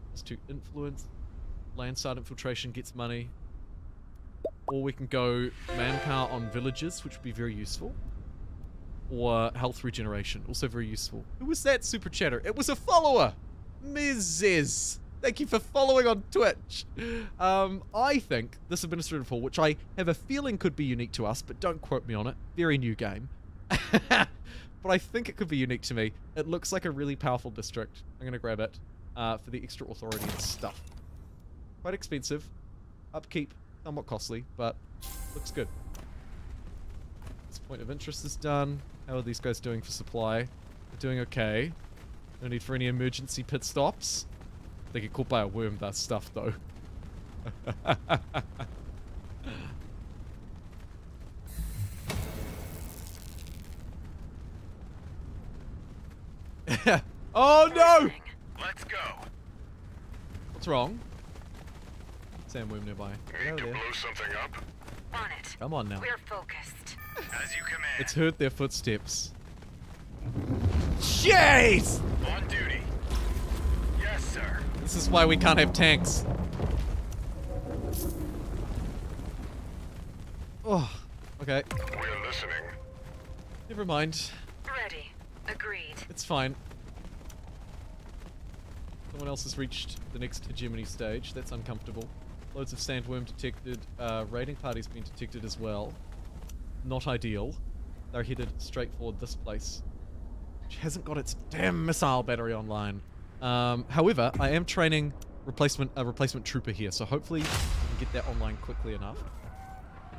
Plus 2 influence. Landside infiltration gets money. Or we can go manpower on villages, which would be very useful. Or health regeneration, also very useful. Who was that super chatter? It was a follower! Mrs. Thank you for following on Twitch. I think this administrative hall, which I have a feeling could be unique to us, but don't quote me on it. Very new game. But I think it could be unique to me. It looks like a really powerful district. I'm going to grab it for the extra authority and stuff. Quite expensive. Upkeep, somewhat costly, but looks good. This point of interest is done. How are these guys doing for supply? They're doing okay. No need for any emergency pit stops. They get caught by a worm, that's stuff though. Oh no! Let's go. What's wrong? Sandworm nearby. Get Need over to there. blow something up? On it. Come on now. We're focused. As you command. It's heard their footsteps. Jeez! On duty. Yes, sir. This is why we can't have tanks. Oh, okay. We're listening. Never mind. Ready. Agreed. It's fine. Someone else has reached the next hegemony stage. That's uncomfortable. Loads of sandworm detected. Raiding parties been detected as well. Not ideal. They're headed straight for this place, which hasn't got its damn missile battery online. However, I am training a replacement trooper here, so hopefully we can get that online quickly enough.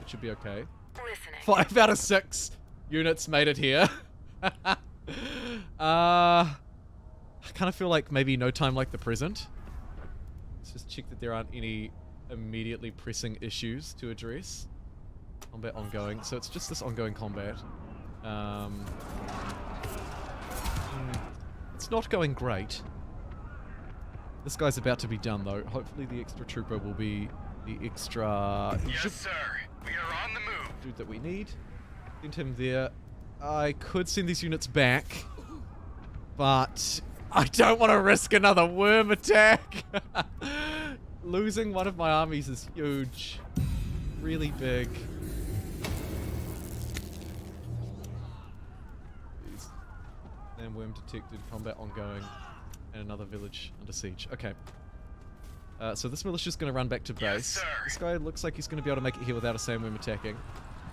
It should be okay. Listening. 5 out of 6 units made it here. I kind of feel like maybe no time like the present. Let's just check that there aren't any immediately pressing issues to address. Combat ongoing, so it's just this ongoing combat. Let's It's not going great. This guy's about to be done, though. Hopefully the extra trooper will be the extra Yes, sir. We are on the move. dude that we need. Send him there. I could send these units back, but I don't want to risk another worm attack. Losing one of my armies is huge. Really big. And worm detected, combat ongoing, and another village under siege. Okay. So this militia's going to run back to base. Yes, sir. This guy looks like he's going to be able to make it here without a sandworm attacking.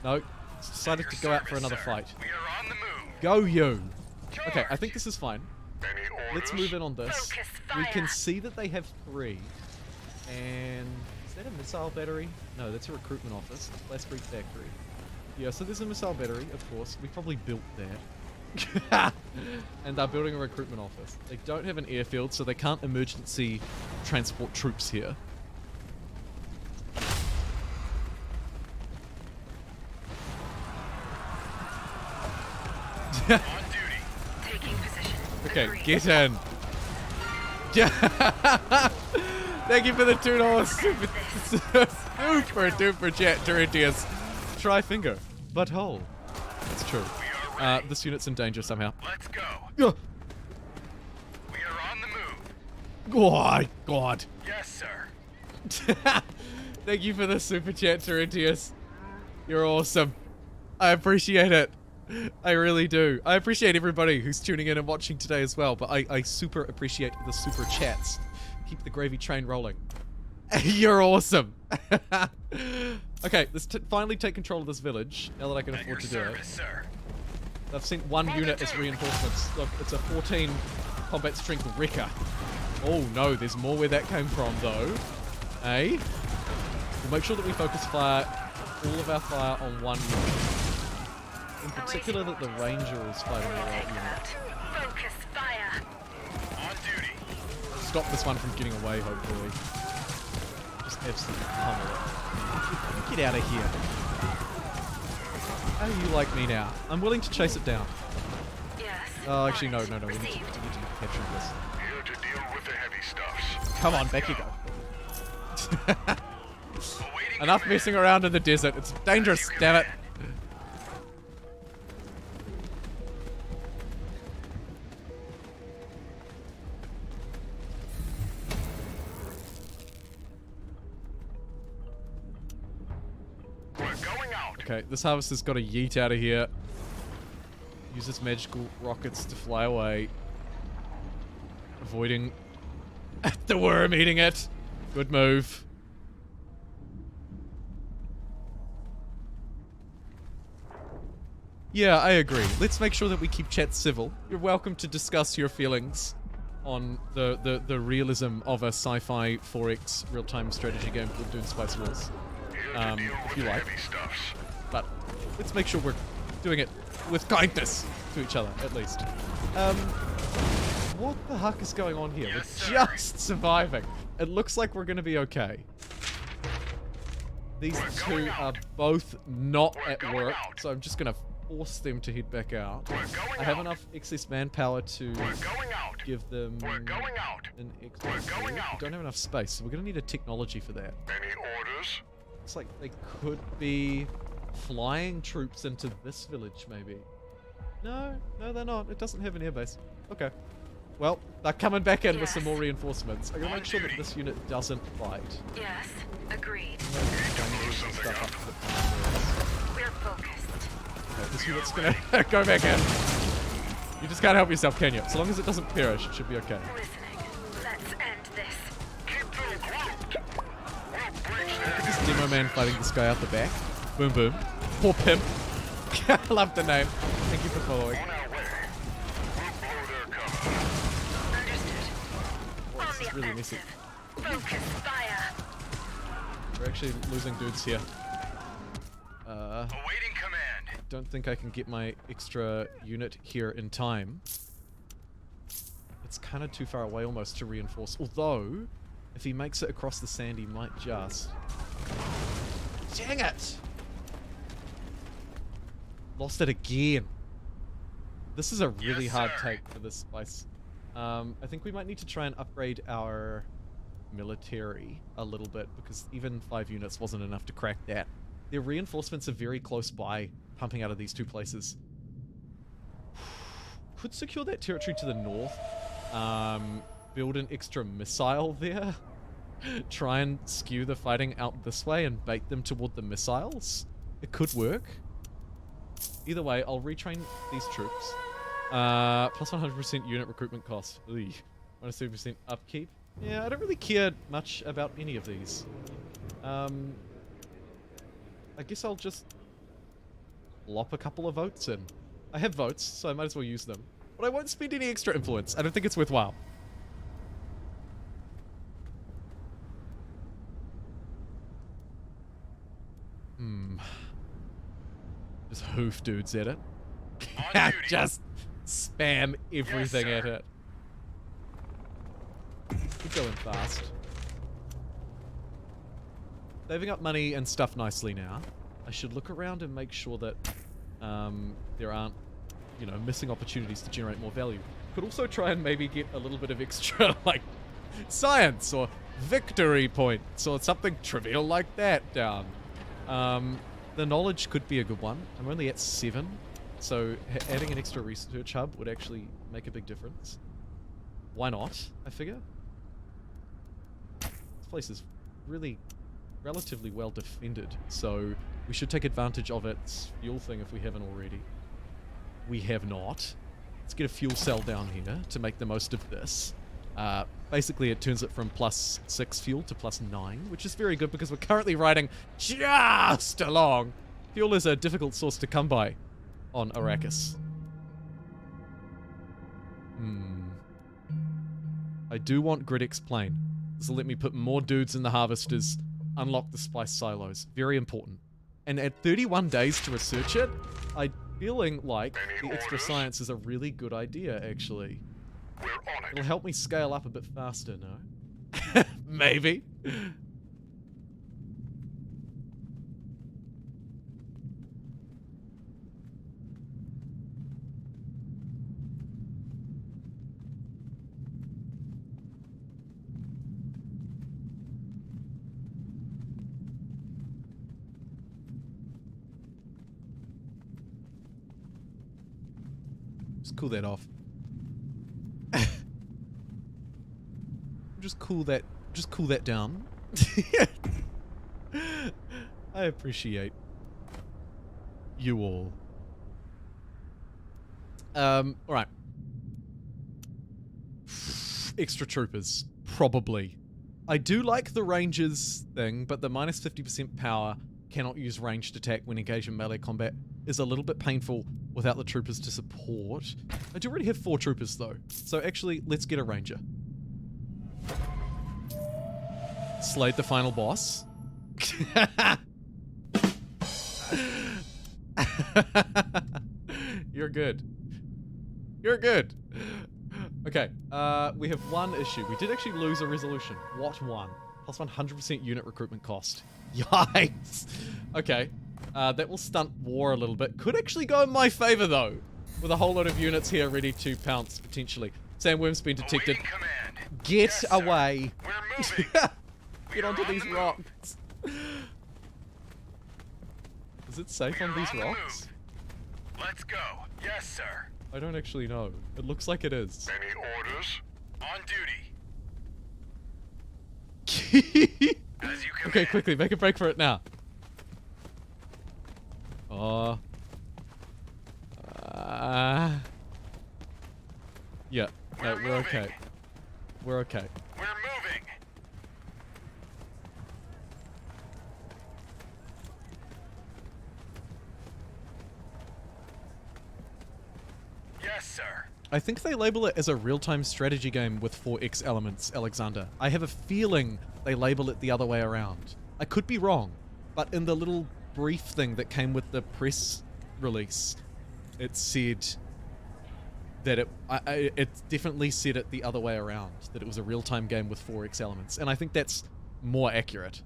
No, he's decided to go out for another fight. We are on the move. Go you! Okay, I think this is fine. Any orders? Let's move in on this. Focus We can fire. see that they have 3. And is that a missile battery? No, that's a recruitment office. Blast Creek Factory. Yeah, so there's a missile battery, of course. We probably built that. And they're building a recruitment office. They don't have an airfield, so they can't emergency transport troops here. On duty. Taking position. Okay, Agreed. get in. Thank you for the $2 super duper chat, Torrentius. Try finger, but whole. That's true. We are ready. This unit's in danger somehow. Let's go. Oh, We are on the move. God. Yes, sir. Thank you for the super chat, Torrentius. You're awesome. I appreciate it. I really do. I appreciate everybody who's tuning in and watching today as well, but I super appreciate the super chats. Keep the gravy train rolling. You're awesome. Okay, let's finally take control of this village, now that I can At your afford to do it. service, sir. I've sent one unit as reinforcements. Look, it's a 14 combat strength wrecker. Oh no, there's more where that came from though. Eh? We'll make sure that we focus fire, all of our fire on one unit. In particular that the ranger is fighting the right Take unit. that. Focus fire. On duty. Stop this one from getting away, hopefully. Just absolutely pummel it. Get out of here. How do you like me now? I'm willing to chase it down. Yes. Oh, actually, no. On it. We need to Received. get capturing this. Here to deal with the heavy stuffs. Come on, back you go. Awaiting Enough command. messing around in the desert. It's dangerous, damn it. We're going out. Okay, this harvester's got to yeet out of here. Use its magical rockets to fly away. Avoiding the worm eating it. Good move. Yeah, I agree. Let's make sure that we keep chat civil. You're welcome to discuss your feelings on the realism of a sci-fi 4X real-time strategy game called Dune Spice Wars. Here to deal If with you the like. heavy stuffs. But let's make sure we're doing it with kindness to each other, at least. What the heck is going on here? Yes, We're sir. just surviving. It looks like we're going to be okay. These We're two going are out. both not We're at going work, out. so I'm just going to force them to head back out. We're going I have out. enough excess manpower to We're going out. give them We're going out. an extra. We're going We out. don't have enough space, so we're going to need a technology for that. Any orders? Looks like they could be flying troops into this village, maybe. No, they're not. It doesn't have an airbase. Okay. Well, they're coming back in with some Yes. more reinforcements. I gotta make sure that this unit doesn't fight. Yes. Agreed. Stuff up to the point We're focused. where- Okay, this unit's gonna go back in. You just can't help yourself, can you? So long as it doesn't perish, it should be okay. Listening. Let's end this. Keep them grouped. We'll breach their This demo man fighting this guy out the back. Boom, boom. Poor pimp. I love the name. Thank you for following. on our way. We'll blow their cover. Understood. Well, On this the is really messy. offensive. Focus fire. We're actually losing dudes here. Awaiting command. Don't think I can get my extra unit here in time. It's kind of too far away almost to reinforce. Although, if he makes it across the sand, he might just... Dang it! Lost it again. This is a really Yes, hard sir. take for this spice I think we might need to try and upgrade our military a little bit, because even 5 units wasn't enough to crack that. Their reinforcements are very close by, pumping out of these 2 places. Could secure that territory to the north. Build an extra missile there. Try and skew the fighting out this way and bait them toward the missiles. It could work. Either way, I'll retrain these troops. Plus 100% unit recruitment cost. Minus 30% upkeep. Yeah, I don't really care much about any of these. I guess I'll just lop a couple of votes in. I have votes, so I might as well use them. But I won't spend any extra influence. I don't think it's worthwhile. Just hoof dudes at it. On duty. Just spam everything Yes, at it. Keep going fast. Saving up money and stuff nicely now. I should look around and make sure that there aren't, you know, missing opportunities to generate more value. Could also try and maybe get a little bit of extra, like, science or victory points or something trivial like that down. The knowledge could be a good one. I'm only at 7, so adding an extra research hub would actually make a big difference. Why not, I figure? This place is really relatively well defended, so we should take advantage of its fuel thing if we haven't already. We have not. Let's get a fuel cell down here to make the most of this. Basically, it turns it from +6 fuel to +9, which is very good because we're currently riding just along. Fuel is a difficult source to come by on Arrakis. I do want Gridix plane. This will let me put more dudes in the harvesters, unlock the spice silos. Very important. And at 31 days to research it, I'm feeling like the extra science is a really good idea, actually. We're on it. It'll help me scale up a bit faster, no? Maybe. Just cool that off. Just cool that down. I appreciate you all. Alright. Extra troopers, probably. I do like the Rangers thing, but the minus 50% power, cannot use ranged attack when engaged in melee combat, is a little bit painful without the troopers to support. I do already have 4 troopers though, so actually, let's get a ranger. Slayed the final boss. You're good. You're good. Okay, we have one issue. We did actually lose a resolution. What one? Plus 100% unit recruitment cost. Yikes. Okay, that will stunt war a little bit. Could actually go in my favor though, with a whole lot of units here ready to pounce potentially. Sandworm's been detected. Awaiting command. Get Yes, sir. away. We're moving. Get onto on these the move. rocks. Is it safe on We're these on the rocks? move. Let's go. Yes, sir. I don't actually know. It looks like it is. Any orders? On duty. As you command. Okay, quickly, make a break for it now. Oh. Yeah, no, we're okay. moving. We're okay. We're moving. Yes, sir. I think they label it as a real-time strategy game with 4X elements, Alexander. I have a feeling they label it the other way around. I could be wrong, but in the little brief thing that came with the press release, it said that it definitely said it the other way around, that it was a real-time game with 4X elements, and I think that's more accurate.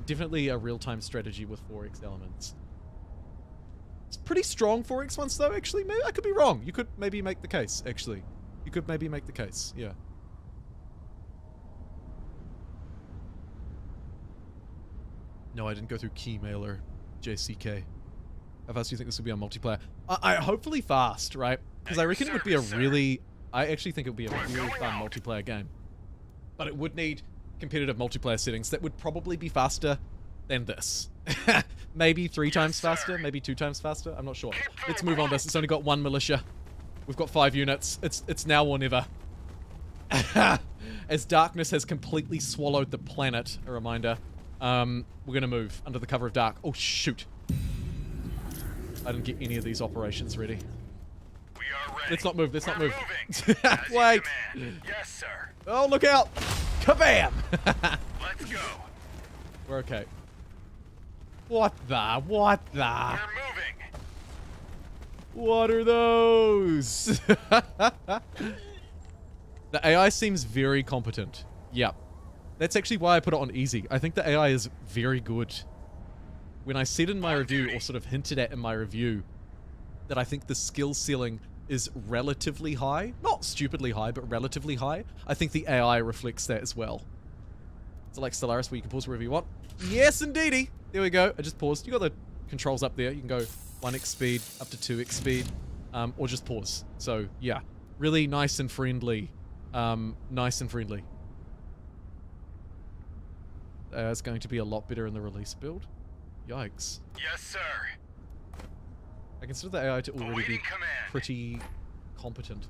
Definitely a real-time strategy with 4X elements. It's pretty strong 4x once though, actually. Maybe, I could be wrong. You could maybe make the case, actually. You could maybe make the case, yeah. No, I didn't go through Keymail or JCK. How fast do you think this will be on multiplayer? I hopefully fast, right? Because I reckon it would be a really... I actually think it would be a really fun multiplayer game. But it would need competitive multiplayer settings that would probably be faster than this. Maybe 3 times faster, maybe 2 times faster. I'm not sure. Let's move on this. It's only got 1 militia. We've got 5 units. It's now or never. As darkness has completely swallowed the planet, a reminder, we're gonna move under the cover of dark. Oh shoot. I didn't get any of these operations ready. We are ready. Let's not move, let's not move. Wait. Wait. Yes, sir. Oh, look out. Kabam! Let's go. We're okay. What the? What the? We're moving. What are those? The AI seems very competent. Yep. That's actually why I put it on easy. I think the AI is very good. When I said in my review, or sort of hinted at in my review, that I think the skill ceiling is relatively high. Not stupidly high, but relatively high. I think the AI reflects that as well. It's like Stellaris where you can pause wherever you want. Yes, indeedy. There we go. I just paused. You got the controls up there. You can go 1x speed up to 2x speed, or just pause. So yeah, really nice and friendly. Nice and friendly. It's going to be a lot better in the release build. Yikes. Yes, sir. I consider the AI to already Awaiting be command. pretty competent.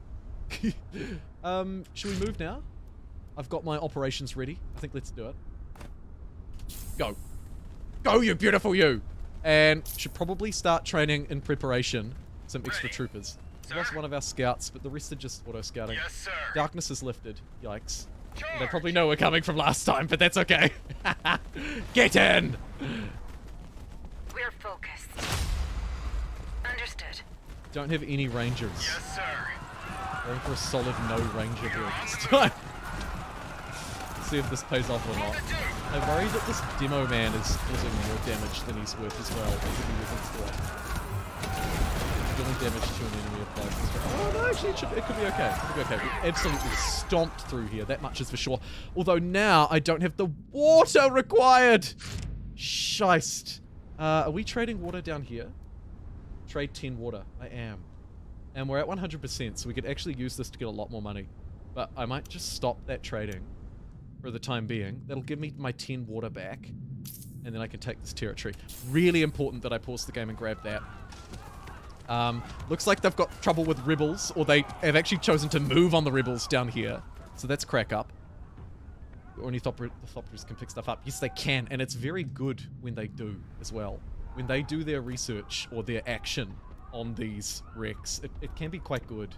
Should we move now? I've got my operations ready. I think let's do it. Go. Go, you beautiful you! And should probably start training in preparation some extra Ready. troopers. We Sir? lost one of our scouts, but the rest are just auto-scouting. Yes, sir. Darkness is lifted. Yikes. Charge. They probably know we're coming from last time, but that's okay. Get in! We're focused. Understood. Don't have any rangers. Yes, sir. Going for a solid no ranger build this time. See if this pays off or not. I'm worried that this demo man is causing more damage than he's worth as well. Dealing damage to an enemy applies as well. Oh no, actually it could be okay. It could be okay. We absolutely stomped through here, that much is for sure. Although now I don't have the water required! Scheist. Are we trading water down here? Trade 10 water. I am. And we're at 100%, so we could actually use this to get a lot more money. But I might just stop that trading for the time being. That'll give me my 10 water back, and then I can take this territory. Really important that I pause the game and grab that. Looks like they've got trouble with rebels, or they have actually chosen to move on the rebels down here. So that's crack up. Ornithopters can pick stuff up. Yes, they can, and it's very good when they do as well. When they do their research or their action on these wrecks, it can be quite good.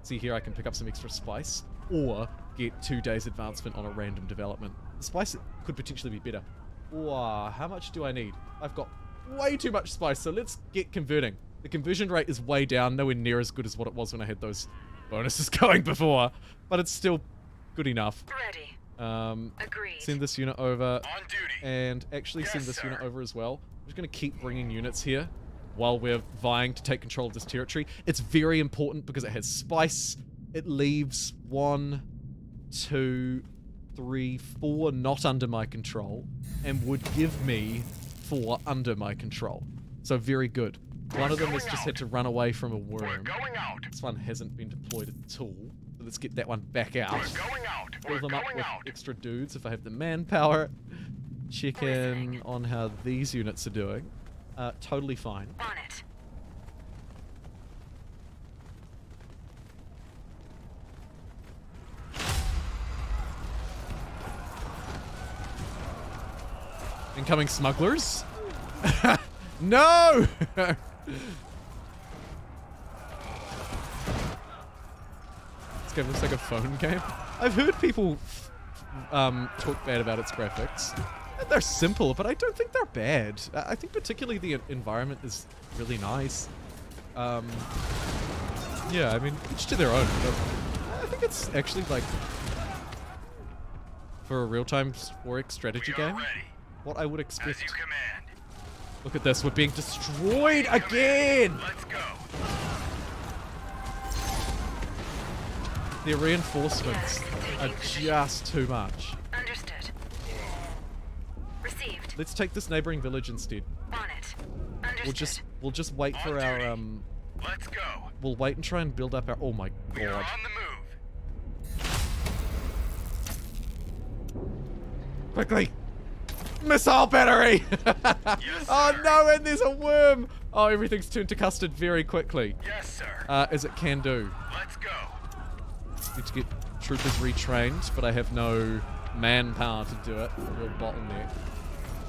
See here, I can pick up some extra spice, or get 2 days advancement on a random development. The spice could potentially be better. Wow, how much do I need? I've got way too much spice, so let's get converting. The conversion rate is way down, nowhere near as good as what it was when I had those bonuses going before, but it's still good enough. Ready. Agreed. Send this unit over, On duty. and actually send Yes, this sir. unit over as well. I'm just going to keep bringing units here while we're vying to take control of this territory. It's very important because it has spice. It leaves 1, 2, 3, 4 not under my control, and would give me 4 under my control. So very good. One of them has just had to run away from a We're worm. going out. This one hasn't been deployed at all. So let's get that one back out. We're going out. Fill We're them up going with out. extra dudes if I have the manpower. Check in on how these units are doing. Totally fine. On it. Incoming smugglers. No! This game looks like a phone game. I've heard people talk bad about its graphics. They're simple, but I don't think they're bad. I think particularly the environment is really nice. Yeah, I mean, each to their own. But I think it's actually like, for a real-time 4X strategy We are game, ready. what I would As expect you command. Look at this. We're being destroyed again. Let's go. Their reinforcements are just too much. Understood. Received. Let's take this neighboring village instead. On it. Understood. We'll just wait for On our duty. Let's go. we'll wait and try and build up our. Oh my We are god. on the move. Quickly! Missile battery! Yes, Oh sir. no, and there's a worm! Oh, everything's turned to custard very quickly. Yes, sir. As it can do. Let's go. Need to get troopers retrained, but I have no manpower to do it. Real bottleneck.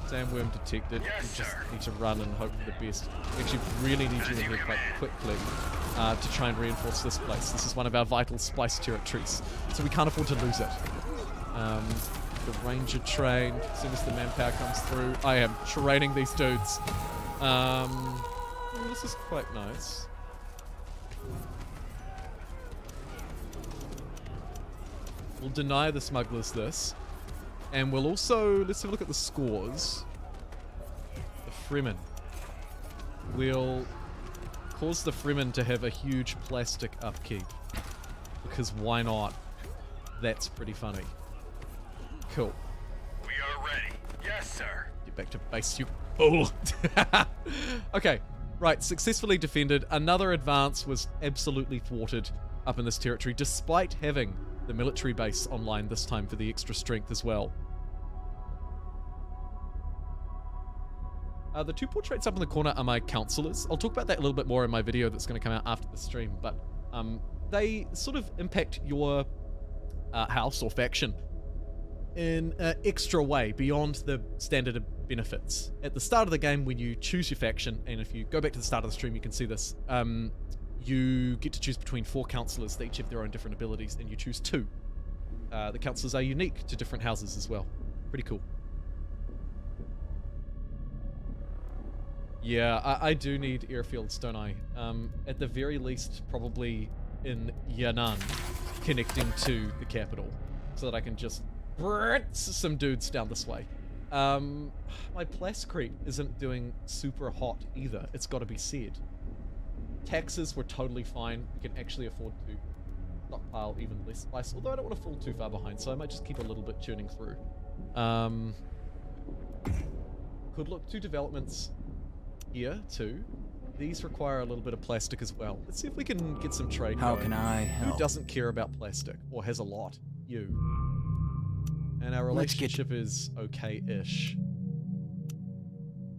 Sandworm detected. Yes, You just sir. need to run and hope for the best. We actually really need you in here quite quickly to try and reinforce this place. This is one of our vital splice territories, so we can't afford to lose it. The ranger trained. As soon as the manpower comes through, I am training these dudes. This is quite nice. We'll deny the smugglers this. And we'll also, let's have a look at the scores. The Fremen. We'll cause the Fremen to have a huge plastic upkeep. Because why not? That's pretty funny. Cool. We are ready. Yes, sir. Get back to base, you fool. Okay, right, successfully defended. Another advance was absolutely thwarted up in this territory, despite having the military base online this time for the extra strength as well. The two portraits up in the corner are my counselors. I'll talk about that a little bit more in my video that's going to come out after the stream, but they sort of impact your house or faction in an extra way beyond the standard benefits. At the start of the game, when you choose your faction, and if you go back to the start of the stream, you can see this, you get to choose between 4 counselors. They each have their own different abilities, and you choose 2. The counselors are unique to different houses as well. Pretty cool. Yeah, I do need airfields, don't I? At the very least, probably in Yan'an, connecting to the capital, so that I can just some dudes down this way. My plascrete isn't doing super hot either, it's got to be said. Taxes were totally fine. We can actually afford to stockpile even less spice, although I don't want to fall too far behind, so I might just keep a little bit churning through. Could look to developments here too. These require a little bit of plastic as well. Let's see if we can get some trade How going. can I help? Who doesn't care about plastic, or has a lot? You. And our Let's get- relationship is okay-ish.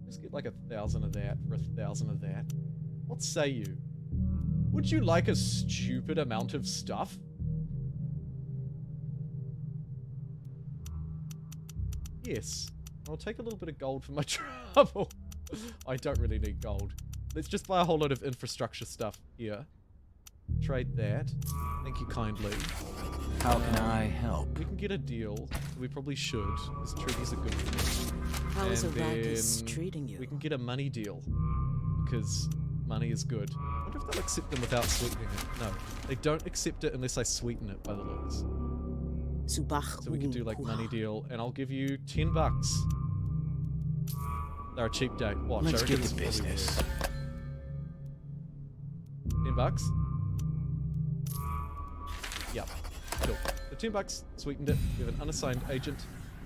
Let's get like 1,000 of that for 1,000 of that. What say you? Would you like a stupid amount of stuff? Yes. I'll take a little bit of gold for my trouble. I don't really need gold. Let's just buy a whole load of infrastructure stuff here. Trade that. Thank you kindly. How can I help? We can get a deal. We probably should, because treaties are good for me. How is And Arrakis then treating you? we can get a money deal, because money is good. I wonder if they'll accept them without sweetening it. No, they don't accept it unless I sweeten it by the looks. Subach So we can do like money deal, and I'll give you 10 bucks. They're a cheap date. Watch, Let's I reckon get this to will be business. worth 10 bucks? Yep. Cool. So 10 bucks, sweetened it. We have an unassigned agent.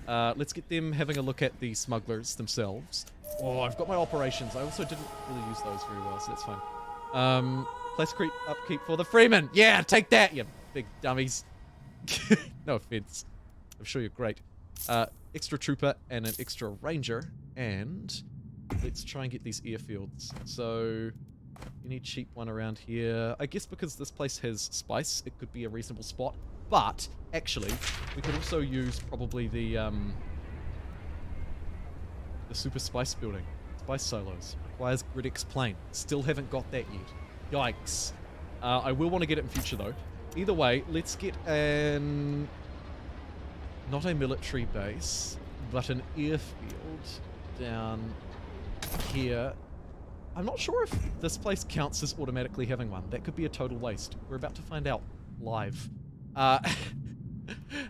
Let's get them having a look at the smugglers themselves. Oh, I've got my operations. I also didn't really use those very well, so that's fine. Plascrete upkeep for the Freeman. Yeah, take that, you big dummies. No offense. I'm sure you're great. Extra trooper and an extra ranger. And let's try and get these airfields. So you need cheap one around here. I guess because this place has spice, it could be a reasonable spot. But actually, we could also use probably the super spice building. Spice silos. Requires Gridix plane. Still haven't got that yet. Yikes. I will want to get it in future though. Either way, let's get an... not a military base, but an airfield down here. I'm not sure if this place counts as automatically having one. That could be a total waste. We're about to find out live. And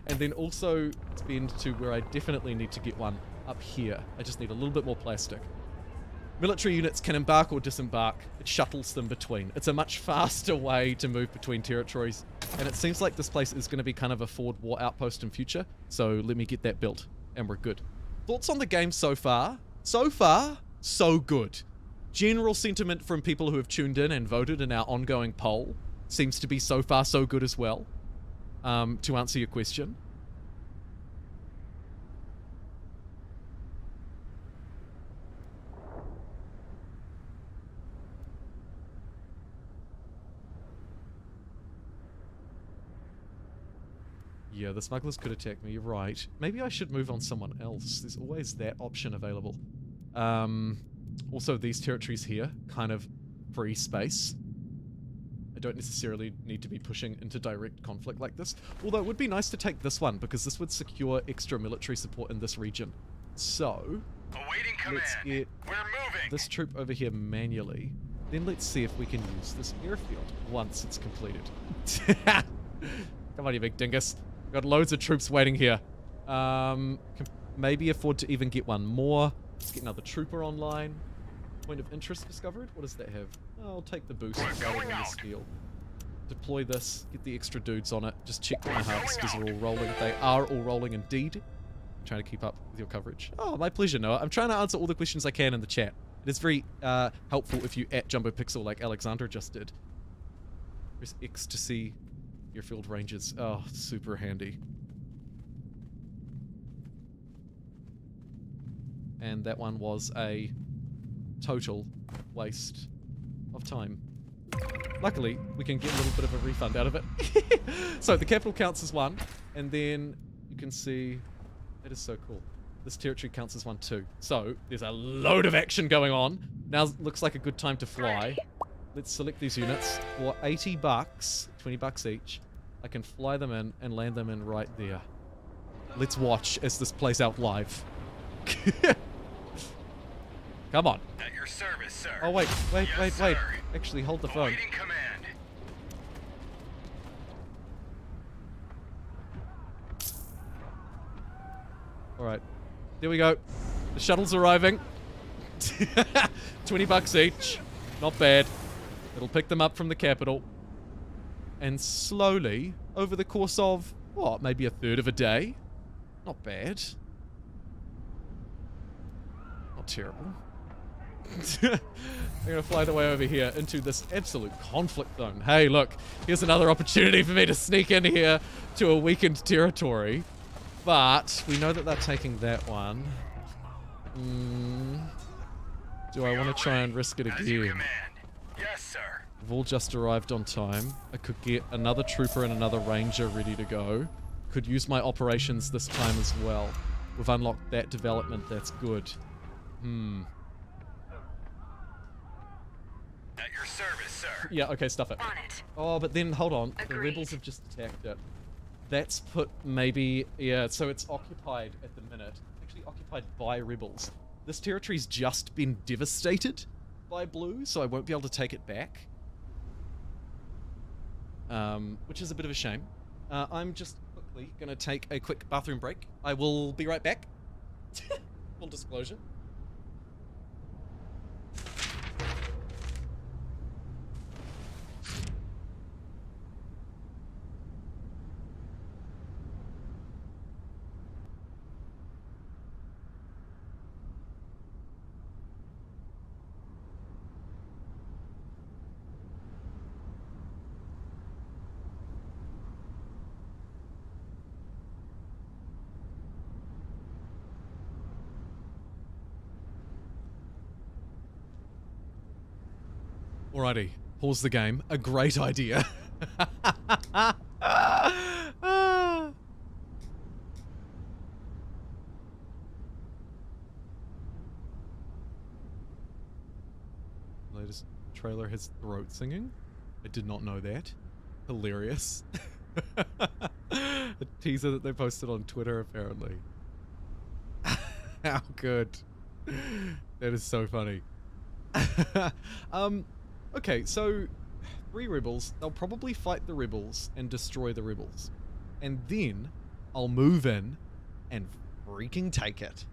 then also spend to where I definitely need to get one up here. I just need a little bit more plastic. Military units can embark or disembark. It shuttles them between. It's a much faster way to move between territories. And it seems like this place is going to be kind of a forward war outpost in future. So let me get that built and we're good. Thoughts on the game so far? So far, so good. General sentiment from people who have tuned in and voted in our ongoing poll seems to be so far so good as well. To answer your question. Yeah, the smugglers could attack me, you're right. Maybe I should move on someone else. There's always that option available. Also, these territories here, kind of free space. I don't necessarily need to be pushing into direct conflict like this. Although it would be nice to take this one, because this would secure extra military support in this region. So, Awaiting command. let's get We're moving. this troop over here manually. Then let's see if we can use this airfield once it's completed. Come on, you big dingus. Got loads of troops waiting here. Can maybe afford to even get one more. Let's get another trooper online. Point of interest discovered. What does that have? I'll take the boost rather than the steel. Deploy this. Get the extra dudes on it. Just check my harvesters are all rolling. They are all rolling indeed. I'm trying to keep up with your coverage. Oh, my pleasure, Noah. I'm trying to answer all the questions I can in the chat. It is very helpful if you at JumboPixel like Alexandra just did. Press X to see your field ranges. Oh, super handy. And that one was a total waste of time. Luckily, we can get a little bit of a refund out of it. So the capital counts as 1, and then you can see that is so cool. This territory counts as 1 too. So there's a load of action going on. Now looks like a good time to fly. Let's select these units for 80 bucks, 20 bucks each. I can fly them in and land them in right there. Let's watch as this plays out live. Come on. At your service, sir. Oh, wait. Yes, sir. Actually, hold the phone. Awaiting command. Alright. There we go. The shuttle's arriving. 20 bucks each. Not bad. It'll pick them up from the capital. And slowly, over the course of, what, maybe a third of a day? Not bad. Not terrible. I'm gonna fly the way over here into this absolute conflict zone. Hey, look, here's another opportunity for me to sneak in here to a weakened territory. But we know that they're taking that one. Do I want to try and risk it As you again? command. Yes, sir. We've all just arrived on time. I could get another trooper and another ranger ready to go. Could use my operations this time as well. We've unlocked that development. That's good. At your service, sir. Yeah, okay, stuff it. On it. Oh, but then, hold on. The Agreed. rebels have just attacked it. That's put maybe... Yeah, so it's occupied at the minute. Actually occupied by rebels. This territory's just been devastated by blue, so I won't be able to take it back. Which is a bit of a shame. I'm just quickly going to take a quick bathroom break. I will be right back. Full disclosure. Alrighty, pause the game. A great idea. Latest trailer has throat singing. I did not know that. Hilarious. A teaser that they posted on Twitter, apparently. How good. That is so funny. Okay, so 3 rebels. They'll probably fight the rebels and destroy the rebels. And then I'll move in and freaking take it.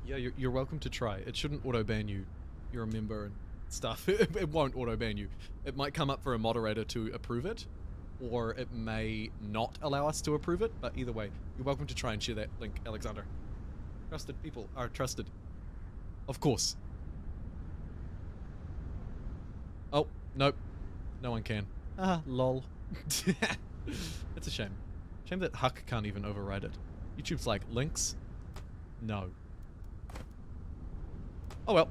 Yeah, you're welcome to try. It shouldn't auto-ban you. You're a member and stuff. It won't auto-ban you. It might come up for a moderator to approve it, or it may not allow us to approve it, but either way, you're welcome to try and share that link, Alexander. Trusted people are trusted. Of course. Oh, nope. No one can. Ah, lol. It's a shame. Shame that Huck can't even override it. YouTube's like, links? No. Oh well.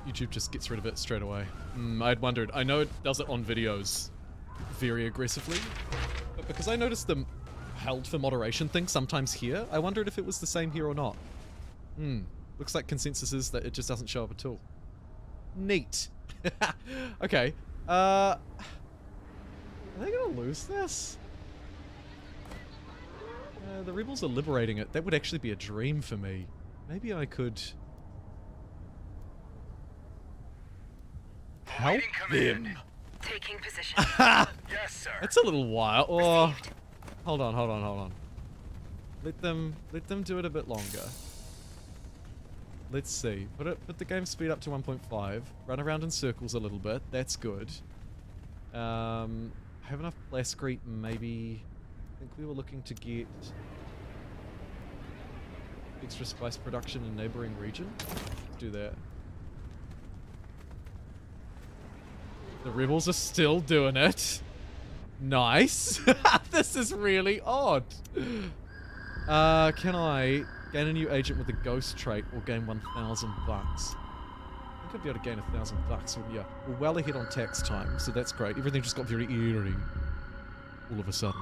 YouTube just gets rid of it straight away. I'd wondered. I know it does it on videos very aggressively, but because I noticed the held for moderation thing sometimes here, I wondered if it was the same here or not. Looks like consensus is that it just doesn't show up at all. Neat. Okay. Are they gonna lose this? The rebels are liberating it. That would actually be a dream for me. Maybe I could help them. Taking position. Yes, sir. That's a little while. Oh, Received. hold on. Let them do it a bit longer. Let's see. Put the game speed up to 1.5. Run around in circles a little bit. That's good. Have enough Blascrete, maybe. I think we were looking to get extra spice production in neighboring region. Let's do that. The rebels are still doing it. Nice. This is really odd. Can I gain a new agent with a ghost trait or gain 1,000 bucks? I think I'd be able to gain 1,000 bucks. Yeah, we're well ahead on tax time, so that's great. Everything just got very eerie all of a sudden.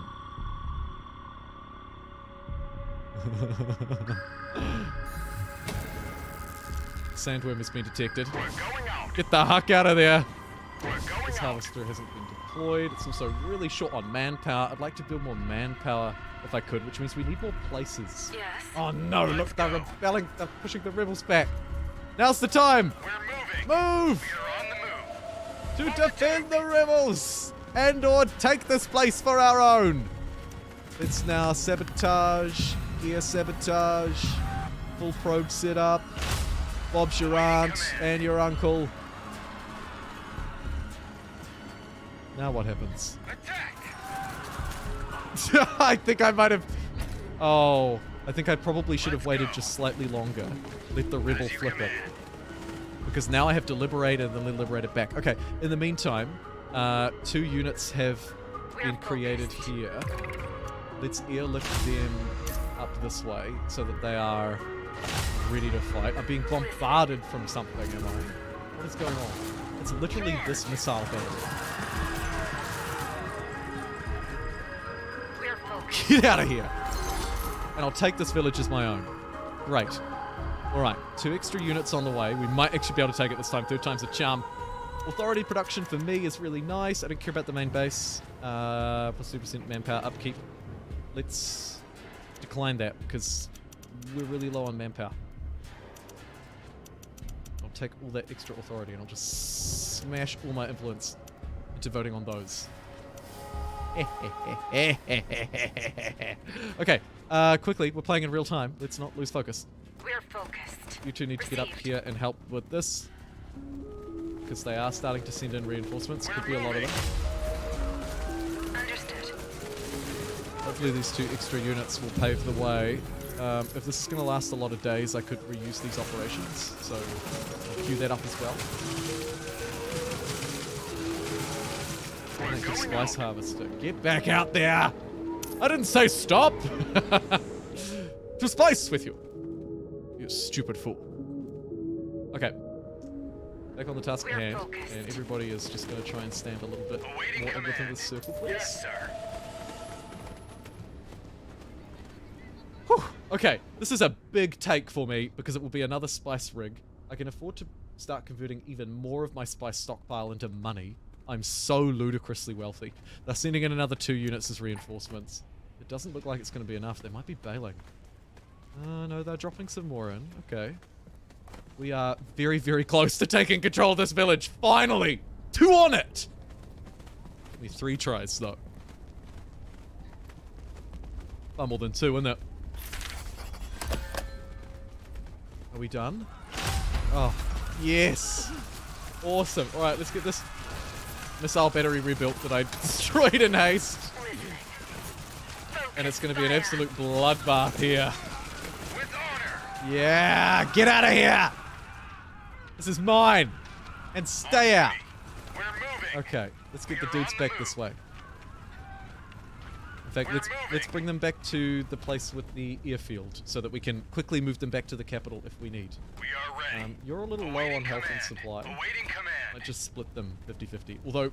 Sandworm has been detected. We're going out. Get the heck out of there. We're going This out. harvester hasn't been deployed. It's also really short on manpower. I'd like to build more manpower if I could, which means we need more places. Yes. Oh no, look, they're rebelling. They're pushing the rebels back. Now's the time. We're moving. Move We're on the move. to defend the rebels and or take this place for our own. It's now sabotage, gear sabotage, full probe setup. Bob's your aunt and your uncle. Now what happens? Attack. I think I might have... Oh, I think I probably should have waited just slightly longer. Let the rebel As you flip it. command. Because now I have to liberate it and then liberate it back. Okay, in the meantime, 2 units have been created here. Let's airlift them up this way so that they are ready to fight. I'm being bombarded from something, am I? What is going on? It's literally this missile battery. We're focused. Get out of here! And I'll take this village as my own. Great. Alright, 2 extra units on the way. We might actually be able to take it this time. 3rd time's a charm. Authority production for me is really nice. I don't care about the main base. Plus 2% manpower upkeep. Let's decline that because we're really low on manpower. I'll take all that extra authority and I'll just smash all my influence into voting on those. Okay, quickly, we're playing in real time. Let's not lose focus. We're focused. You two need to get up Received. here and help with this. Because they are starting to send in reinforcements. Could be a lot of them. Understood. Hopefully these 2 extra units will pave the way. If this is going to last a lot of days, I could reuse these operations. So I'll queue that up as well. Thank you, Spice Harvester. Get back out there! I didn't say stop! To spice with you! You stupid fool. Okay. Back on the task at We're hand. focused. And everybody is just going to try and stand a little bit Awaiting more in within command. this circle, please. Yes, sir. Whew. Okay, this is a big take for me because it will be another spice rig. I can afford to start converting even more of my spice stockpile into money. I'm so ludicrously wealthy. They're sending in another 2 units as reinforcements. It doesn't look like it's going to be enough. They might be bailing. No, they're dropping some more in. Okay. We are very, very close to taking control of this village. Finally! 2 on it! Only 3 tries, though. Far more than 2, isn't it? we done? Oh, yes. Awesome. All right, let's get this missile battery rebuilt that I destroyed in haste. Listening. And it's going to be an absolute bloodbath here. With honor. Yeah, get out of here. This is mine. And stay out. We're moving. Okay, let's get the dudes back this way. In fact, let's bring them back to the place with the airfield so that we can quickly move them back to the capital if we need. We are ready. You're a little low Awaiting on health and command. supply. Awaiting command. Might just split them 50-50. Although,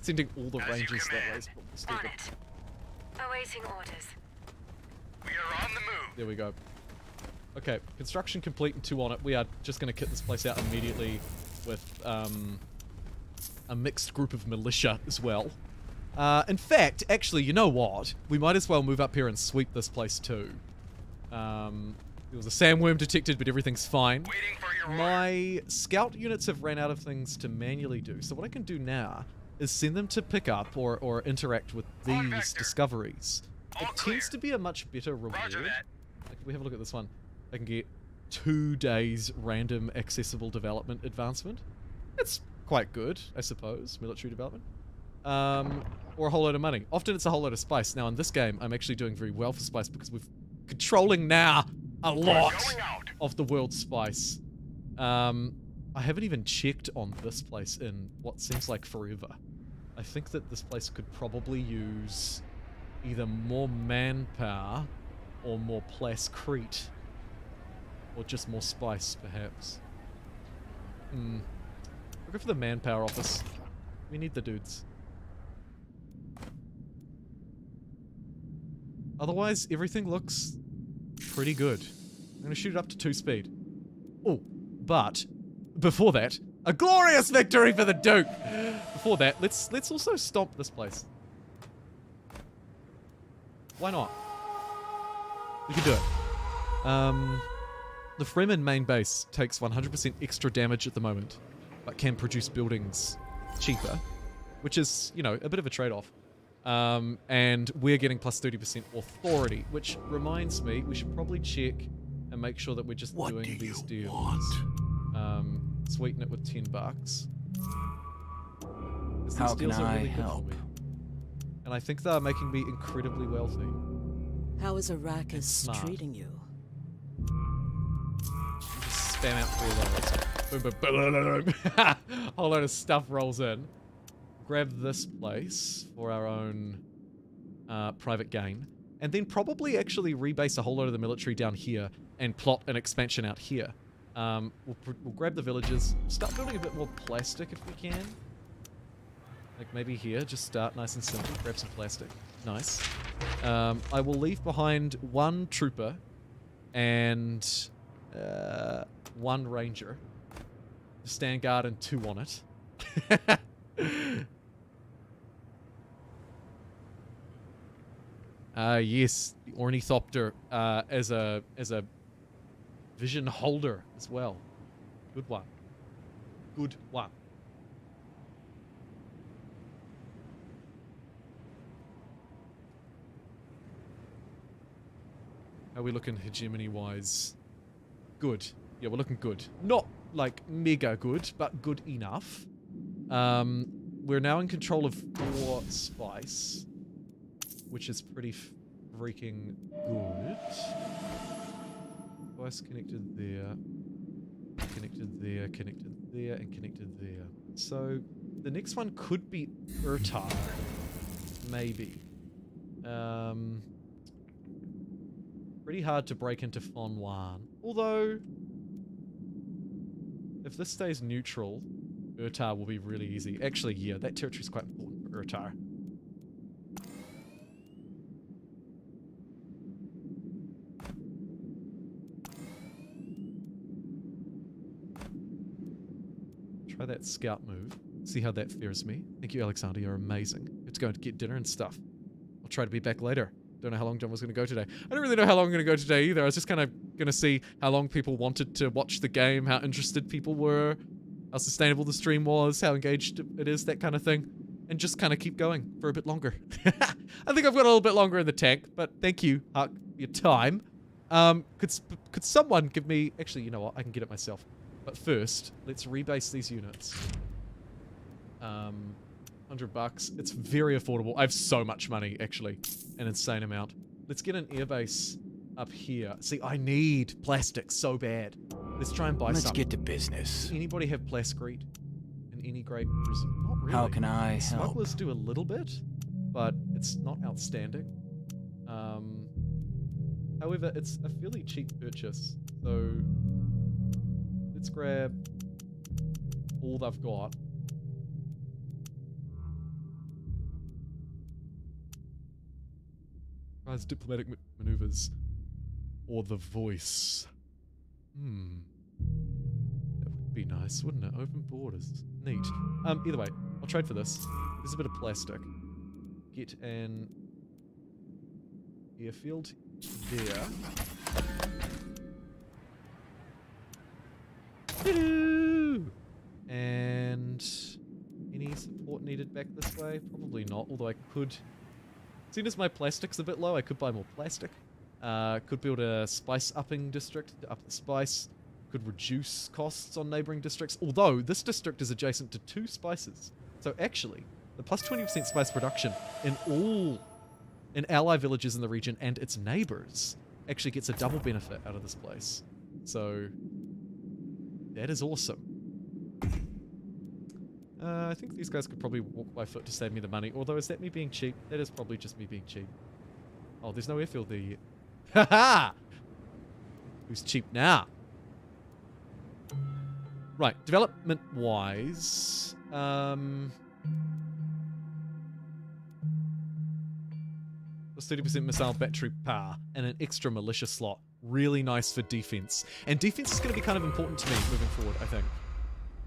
sending all the As you rangers that way command. is probably On stupid. it. Awaiting orders. We are on the move. There we go. Okay, construction complete and 2 on it. We are just going to kit this place out immediately with a mixed group of militia as well. In fact, actually, you know what? We might as well move up here and sweep this place too. There was a sandworm detected, but everything's fine. Waiting for your order. My scout units have ran out of things to manually do, so what I can do now is send them to pick up or interact with On these vector. discoveries. All It tends clear. to be a much better reward. Roger that. Like, if we have a look at this one, I can get 2 days random accessible development advancement. It's quite good, I suppose, military development. Or a whole load of money. Often it's a whole load of spice. Now in this game, I'm actually doing very well for spice because we're controlling now a lot Going out. of the world's spice. I haven't even checked on this place in what seems like forever. I think that this place could probably use either more manpower or more plascrete. Or just more spice, perhaps. We'll go for the manpower office. We need the dudes. Otherwise, everything looks pretty good. I'm going to shoot it up to 2 speed. Oh, but before that, a glorious victory for the Duke! Before that, let's also stomp this place. Why not? We can do it. The Fremen main base takes 100% extra damage at the moment, but can produce buildings cheaper, which is, you know, a bit of a trade-off. And we're getting plus 30% authority, which reminds me, we should probably check and make sure that we're just doing these deals. Sweeten it with $10. 'Cause these How can deals are I really good for help? me. And I think they're making me incredibly wealthy. How is Arrakis Smart. treating you? Just spam out 3 loads. Boom, boom, boom, boom, boom. Whole load of stuff rolls in. Grab this place for our own private gain. And then probably actually rebase a whole load of the military down here and plot an expansion out here. We'll grab the villages. Start building a bit more plastic if we can. Like maybe here, just start nice and simple. Grab some plastic. Nice. I will leave behind 1 trooper and 1 ranger. Stand guard and 2 on it. Yes, the Ornithopter as a vision holder as well. Good one. Good one. How are we looking hegemony-wise? Good. Yeah, we're looking good. Not, like, mega good, but good enough. We're now in control of 4 spice, which is pretty freaking good. Spice connected there, connected there, connected there, and connected there. So, the next one could be Urtar. Maybe. Pretty hard to break into Fon Wan. Although, if this stays neutral, Urtar will be really easy. Actually, yeah, that territory is quite important for Urtar. Try that scout move. See how that fares me. Thank you, Alexander. You're amazing. Have to go and get dinner and stuff. I'll try to be back later. Don't know how long John was going to go today. I don't really know how long I'm going to go today either. I was just kind of going to see how long people wanted to watch the game, how interested people were, how sustainable the stream was, how engaged it is, that kind of thing. And just kind of keep going for a bit longer. I think I've got a little bit longer in the tank, but thank you, Huck, for your time. Could someone give me... Actually, you know what? I can get it myself. But first, let's rebase these units. $100. It's very affordable. I have so much money, actually. An insane amount. Let's get an airbase up here. See, I need plastic so bad. Let's try and buy some. Let's get to business. Does anybody have plascrete? In any great... Not really. How can I help? Smugglers do a little bit, but it's not outstanding. However, it's a fairly cheap purchase, so let's grab all they've got. Tries diplomatic maneuvers or the voice. That would be nice, wouldn't it? Open borders. Neat. Either way, I'll trade for this. There's a bit of plastic. Get an airfield there. Hello! And any support needed back this way? Probably not, although I could... Seeing as my plastic's a bit low, I could buy more plastic. Could build a spice upping district to up the spice. Could reduce costs on neighboring districts, although this district is adjacent to 2 spices. So actually, the plus 20% spice production in ally villages in the region and its neighbors actually gets a double benefit out of this place. So that is awesome. I think these guys could probably walk by foot to save me the money, although is that me being cheap? That is probably just me being cheap. Oh, there's no airfield there yet. Haha! Who's cheap now? Right, development-wise... Plus 30% missile battery power and an extra militia slot. Really nice for defense. And defense is going to be kind of important to me moving forward, I think.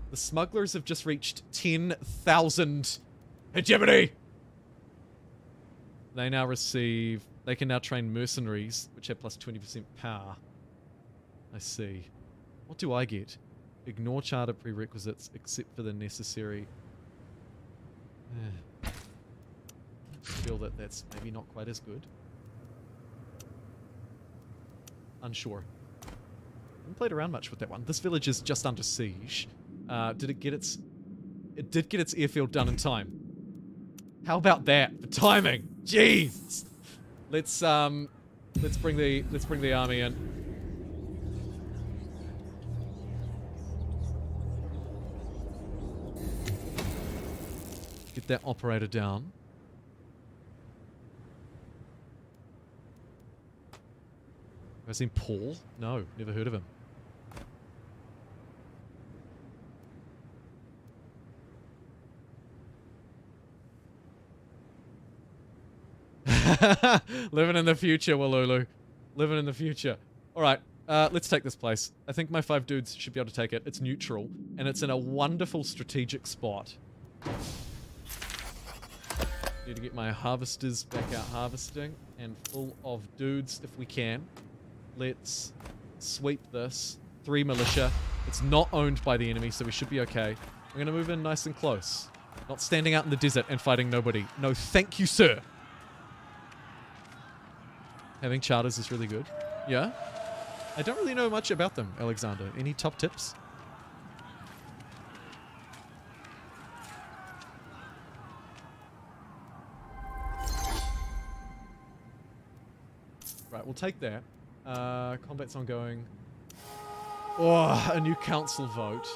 The smugglers have just reached 10,000 hegemony! They now receive... They can now train mercenaries, which have plus 20% power. I see. What do I get? Ignore charter prerequisites except for the necessary... I feel that that's maybe not quite as good. Unsure. I haven't played around much with that one. This village is just under siege. Did it get its... It did get its airfield done in time. How about that? The timing! Jeez! Let's bring the army in. Get that operator down. Have I seen Paul? No, never heard of him. Living in the future, Walulu. Living in the future. Alright, let's take this place. I think my 5 dudes should be able to take it. It's neutral, and it's in a wonderful strategic spot. Need to get my harvesters back out harvesting, and full of dudes if we can. Let's sweep this. 3 militia. It's not owned by the enemy, so we should be okay. I'm going to move in nice and close. Not standing out in the desert and fighting nobody. No, thank you, sir. Having charters is really good. Yeah? I don't really know much about them, Alexander. Any top tips? Right, we'll take that. Combat's ongoing. Oh, a new council vote.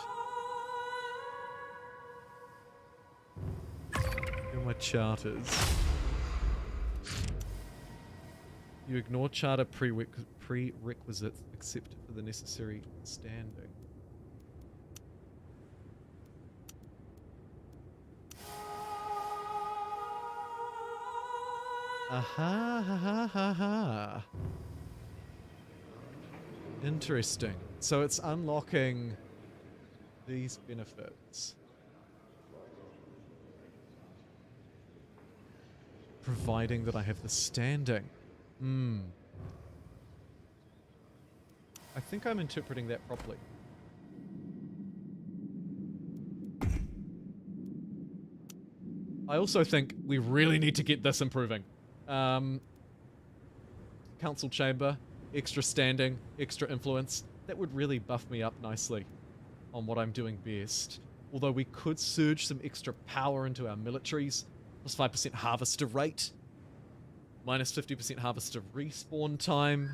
Here are my charters. You ignore charter prerequisites except for the necessary standing. Aha, ha, ha, ha, ha. Interesting. So it's unlocking these benefits. Providing that I have the standing. I think I'm interpreting that properly. I also think we really need to get this improving. Council chamber. extra standing, extra influence. That would really buff me up nicely on what I'm doing best. Although we could surge some extra power into our militaries. Plus 5% harvester rate. Minus 50% harvester respawn time.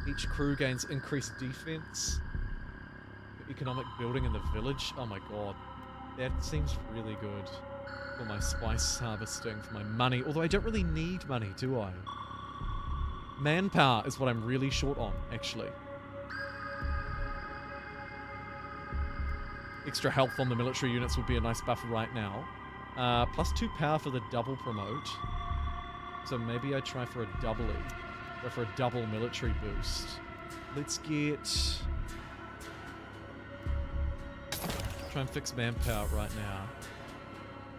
Each crew gains increased defense. Economic building in the village. Oh my god. That seems really good. For my spice harvesting, for my money. Although I don't really need money, do I? Manpower is what I'm really short on, actually. Extra health on the military units would be a nice buff right now. Plus 2 power for the double promote. So maybe I try for a doubly. Go for a double military boost. Let's get... Try and fix manpower right now.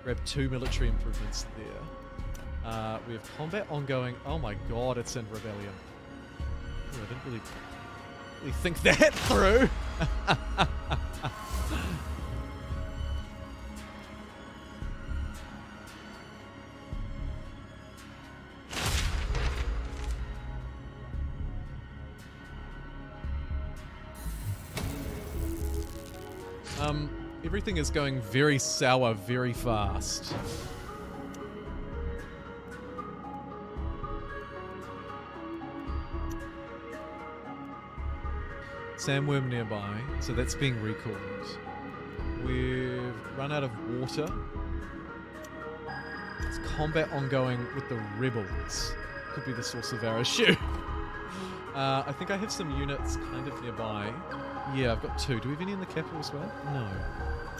Grab 2 military improvements there. We have combat ongoing. Oh my god, it's in rebellion. Ooh, I didn't really think that through. Everything is going very sour very fast. Sandworm nearby, so that's being recalled. We've run out of water. It's combat ongoing with the rebels. Could be the source of our issue. I think I have some units kind of nearby. Yeah, I've got 2. Do we have any in the capital as well? No.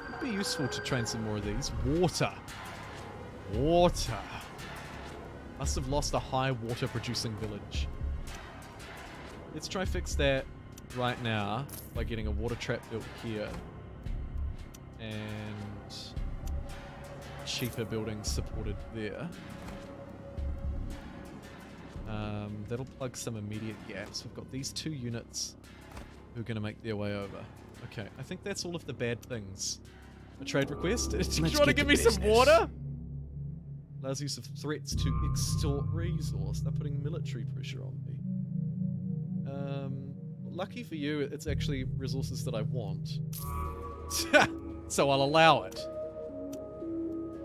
It'd be useful to train some more of these. Water. Water. Must have lost a high water producing village. Let's try fix that right now by getting a water trap built here. And cheaper buildings supported there. That'll plug some immediate gaps. We've got these 2 units who are going to make their way over. Okay, I think that's all of the bad things. A trade request? Do you want to give me some water? Allows use of threats to extort resource. They're putting military pressure on me. Lucky for you, it's actually resources that I want. So I'll allow it.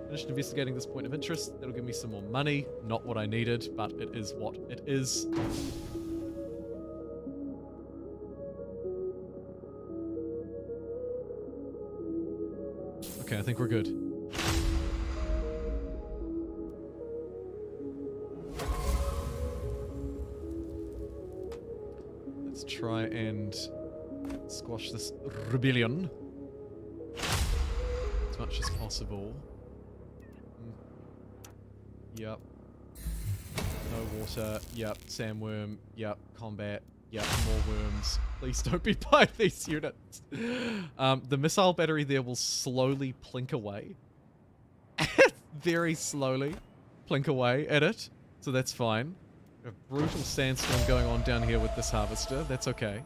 Finished investigating this point of interest. That'll give me some more money. Not what I needed, but it is what it is. Okay, I think we're good. Let's try and squash this rebellion as much as possible. Yep. No water. Yep. Sandworm. Yep. Combat. Yep. More worms. Please don't be by these units. The missile battery there will slowly plink away. Very slowly plink away at it. So that's fine. A brutal sandstorm going on down here with this harvester. That's okay.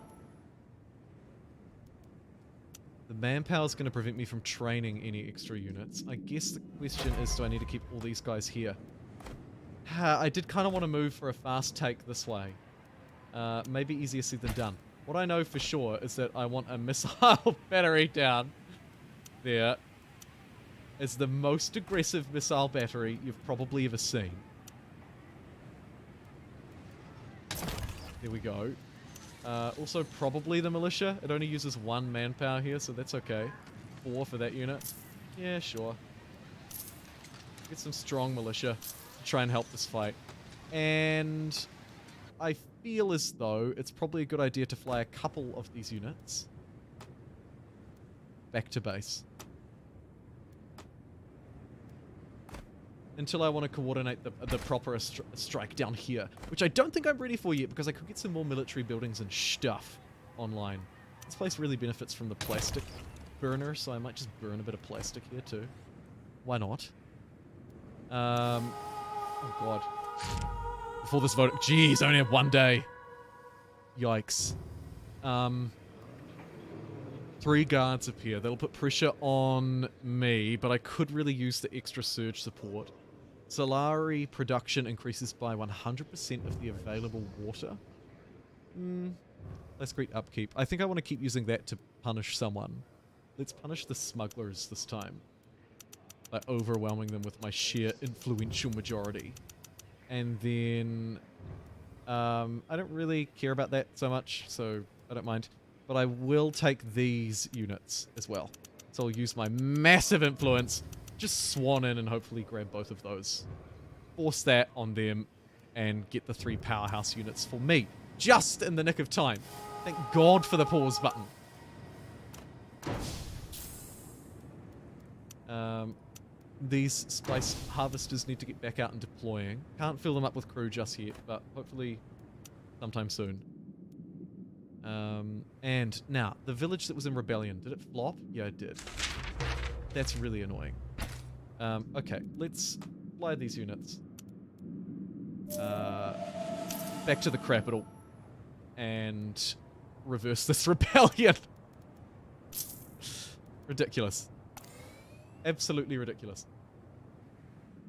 The manpower is going to prevent me from training any extra units. I guess the question is, do I need to keep all these guys here? I did kind of want to move for a fast take this way. Maybe easier said than done. What I know for sure is that I want a missile battery down there. It's the most aggressive missile battery you've probably ever seen. There we go. Also, probably the militia. It only uses 1 manpower here, so that's okay. 4 for that unit. Yeah, sure. Get some strong militia to try and help this fight. And I feel as though it's probably a good idea to fly a couple of these units back to base. Until I want to coordinate the proper strike down here, which I don't think I'm ready for yet because I could get some more military buildings and stuff online. This place really benefits from the plastic burner, so I might just burn a bit of plastic here too. Why not? Oh god. Before this vote, jeez, I only have 1 day. Yikes. 3 guards appear. That'll put pressure on me, but I could really use the extra surge support. Solari production increases by 100% of the available water. Less great upkeep. I think I want to keep using that to punish someone. Let's punish the smugglers this time. By overwhelming them with my sheer influential majority. And then... I don't really care about that so much, so I don't mind. But I will take these units as well. So I'll use my massive influence, just swan in and hopefully grab both of those. Force that on them and get the 3 powerhouse units for me. Just in the nick of time. Thank God for the pause button. These spice harvesters need to get back out and deploying. Can't fill them up with crew just yet, but hopefully sometime soon. And now, the village that was in rebellion, did it flop? Yeah, it did. That's really annoying. Okay, let's fly these units. Back to the capital. And reverse this rebellion. Ridiculous. Absolutely ridiculous.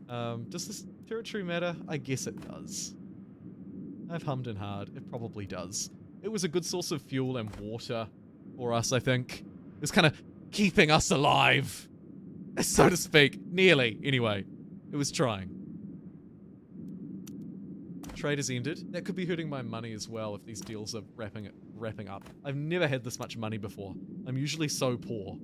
Does this territory matter? I guess it does. I've hummed and hard. It probably does. It was a good source of fuel and water for us, I think. It was kind of keeping us alive, so to speak. Nearly, anyway. It was trying. Trade has ended. That could be hurting my money as well if these deals are wrapping up. I've never had this much money before. I'm usually so poor.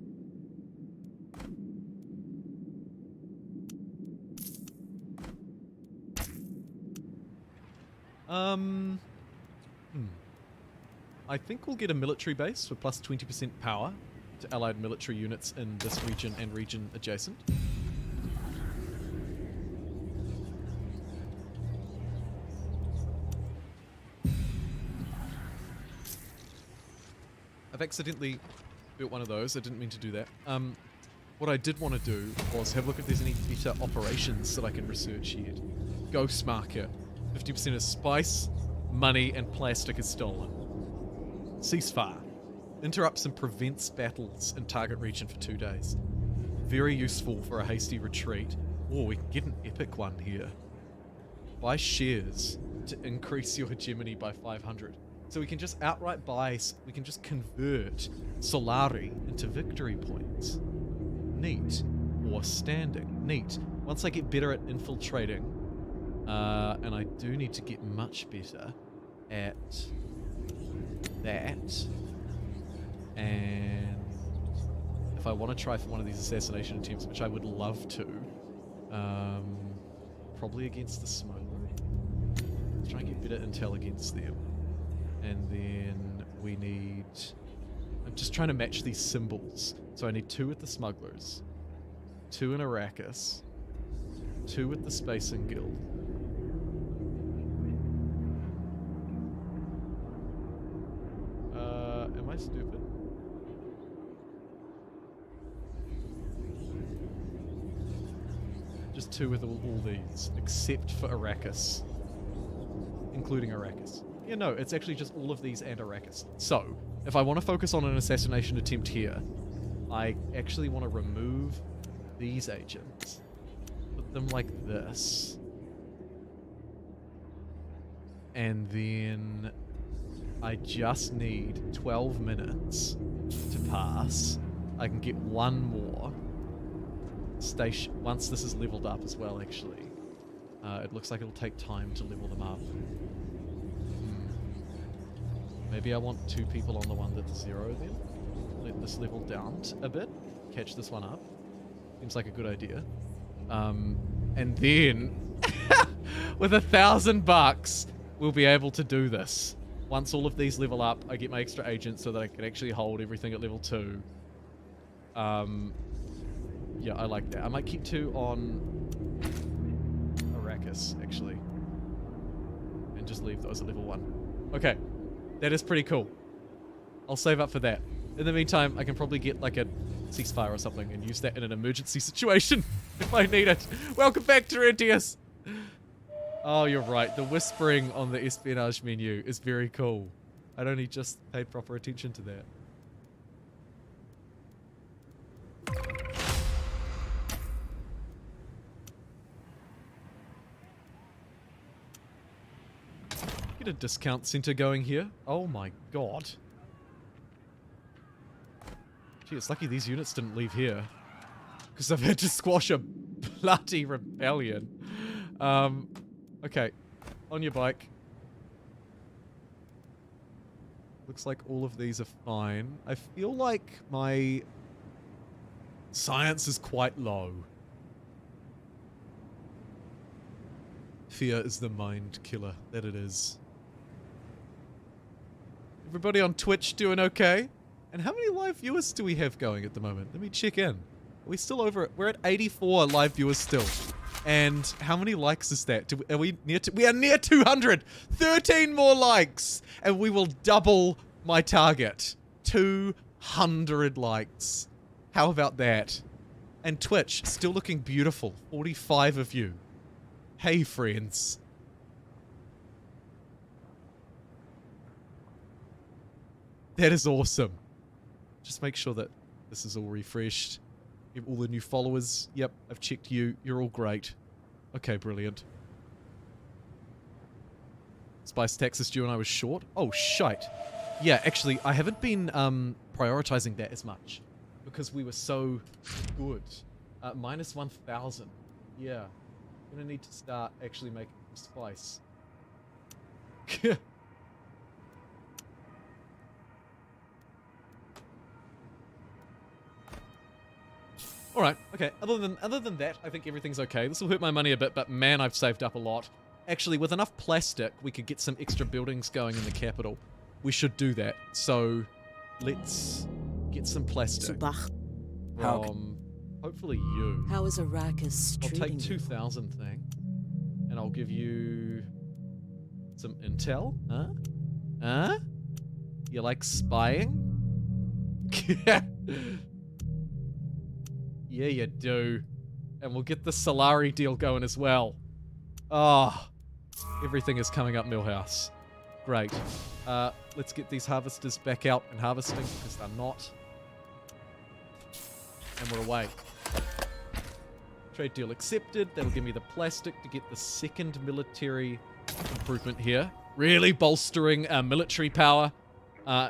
I think we'll get a military base for plus 20% power to allied military units in this region and region adjacent. I've accidentally built one of those. I didn't mean to do that. What I did want to do was have a look if there's any better operations that I can research yet. Ghost market. 50% of spice, money, and plastic is stolen. Ceasefire. Interrupts and prevents battles in target region for 2 days. Very useful for a hasty retreat. Oh, we can get an epic one here. Buy shares to increase your hegemony by 500. So we can just outright buy, we can just convert Solari into victory points. Neat. Or standing. Neat. Once I get better at infiltrating, and I do need to get much better at that. And if I want to try for one of these assassination attempts, which I would love to, probably against the smuggler. Let's try and get better intel against them. And then we need... I'm just trying to match these symbols. So I need 2 with the smugglers, 2 in Arrakis, 2 with the Spacing Guild. Am I stupid? Just 2 with all these, except for Arrakis. Including Arrakis. Yeah, no, it's actually just all of these and Arrakis. So, if I want to focus on an assassination attempt here, I actually want to remove these agents. Put them like this. And then I just need 12 minutes to pass. I can get 1 more station once this is leveled up as well, actually. It looks like it'll take time to level them up. Maybe I want 2 people on the one that's 0 then. Let this level down a bit. Catch this one up. Seems like a good idea. And then, with $1,000, we'll be able to do this. Once all of these level up, I get my extra agents so that I can actually hold everything at level 2. Yeah, I like that. I might keep 2 on Arrakis, actually. And just leave those at level 1. Okay. That is pretty cool. I'll save up for that. In the meantime, I can probably get like a ceasefire or something and use that in an emergency situation if I need it. Welcome back, Terentius! Oh, you're right. The whispering on the espionage menu is very cool. I'd only just paid proper attention to that. Get a discount center going here. Oh my god. Gee, it's lucky these units didn't leave here. Because I've had to squash a bloody rebellion. Okay. On your bike. Looks like all of these are fine. I feel like my science is quite low. Fear is the mind killer. That it is. Everybody on Twitch doing okay? And how many live viewers do we have going at the moment? Let me check in. Are we still over? We're at 84 live viewers still. And how many likes is that? Are we near to? We are near 200. 13 more likes, and we will double my target. 200 likes. How about that? And Twitch still looking beautiful. 45 of you. Hey, friends. That is awesome. Just make sure that this is all refreshed. All the new followers. Yep, I've checked you. You're all great. Okay, brilliant. Spice taxes due and I was short? Oh, shite. Yeah, actually, I haven't been prioritizing that as much. Because we were so good. Minus 1,000. Yeah. I'm gonna need to start actually making spice. Alright, okay. Other than that, I think everything's okay. This will hurt my money a bit, but man, I've saved up a lot. Actually, with enough plastic, we could get some extra buildings going in the capital. We should do that. So, let's get some plastic. From, hopefully you. How is Arrakis I'll treating take you? 2,000 thing. And I'll give you some intel. Huh? Huh? You like spying? Yeah, you do. And we'll get the Solari deal going as well. Oh, everything is coming up Millhouse. Great. Let's get these harvesters back out and harvesting because they're not. And we're away. Trade deal accepted. That'll give me the plastic to get the second military improvement here. Really bolstering our military power.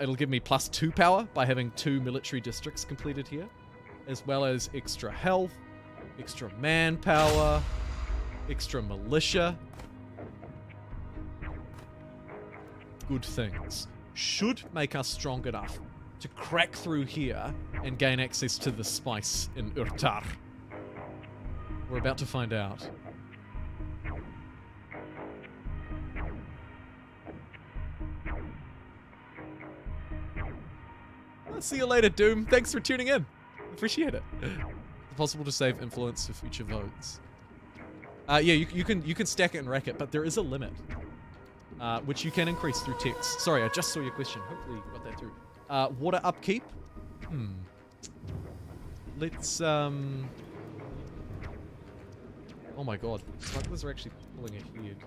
It'll give me +2 power by having 2 military districts completed here. As well as extra health, extra manpower, extra militia. Good things. Should make us strong enough to crack through here and gain access to the spice in Urtar. We're about to find out. I'll see you later, Doom. Thanks for tuning in. Appreciate it. It's possible to save influence for future votes. Yeah, you can stack it and rack it, but there is a limit, which you can increase through text. Sorry, I just saw your question. Hopefully you got that through. Water upkeep. Let's oh my god, smugglers are actually pulling ahead.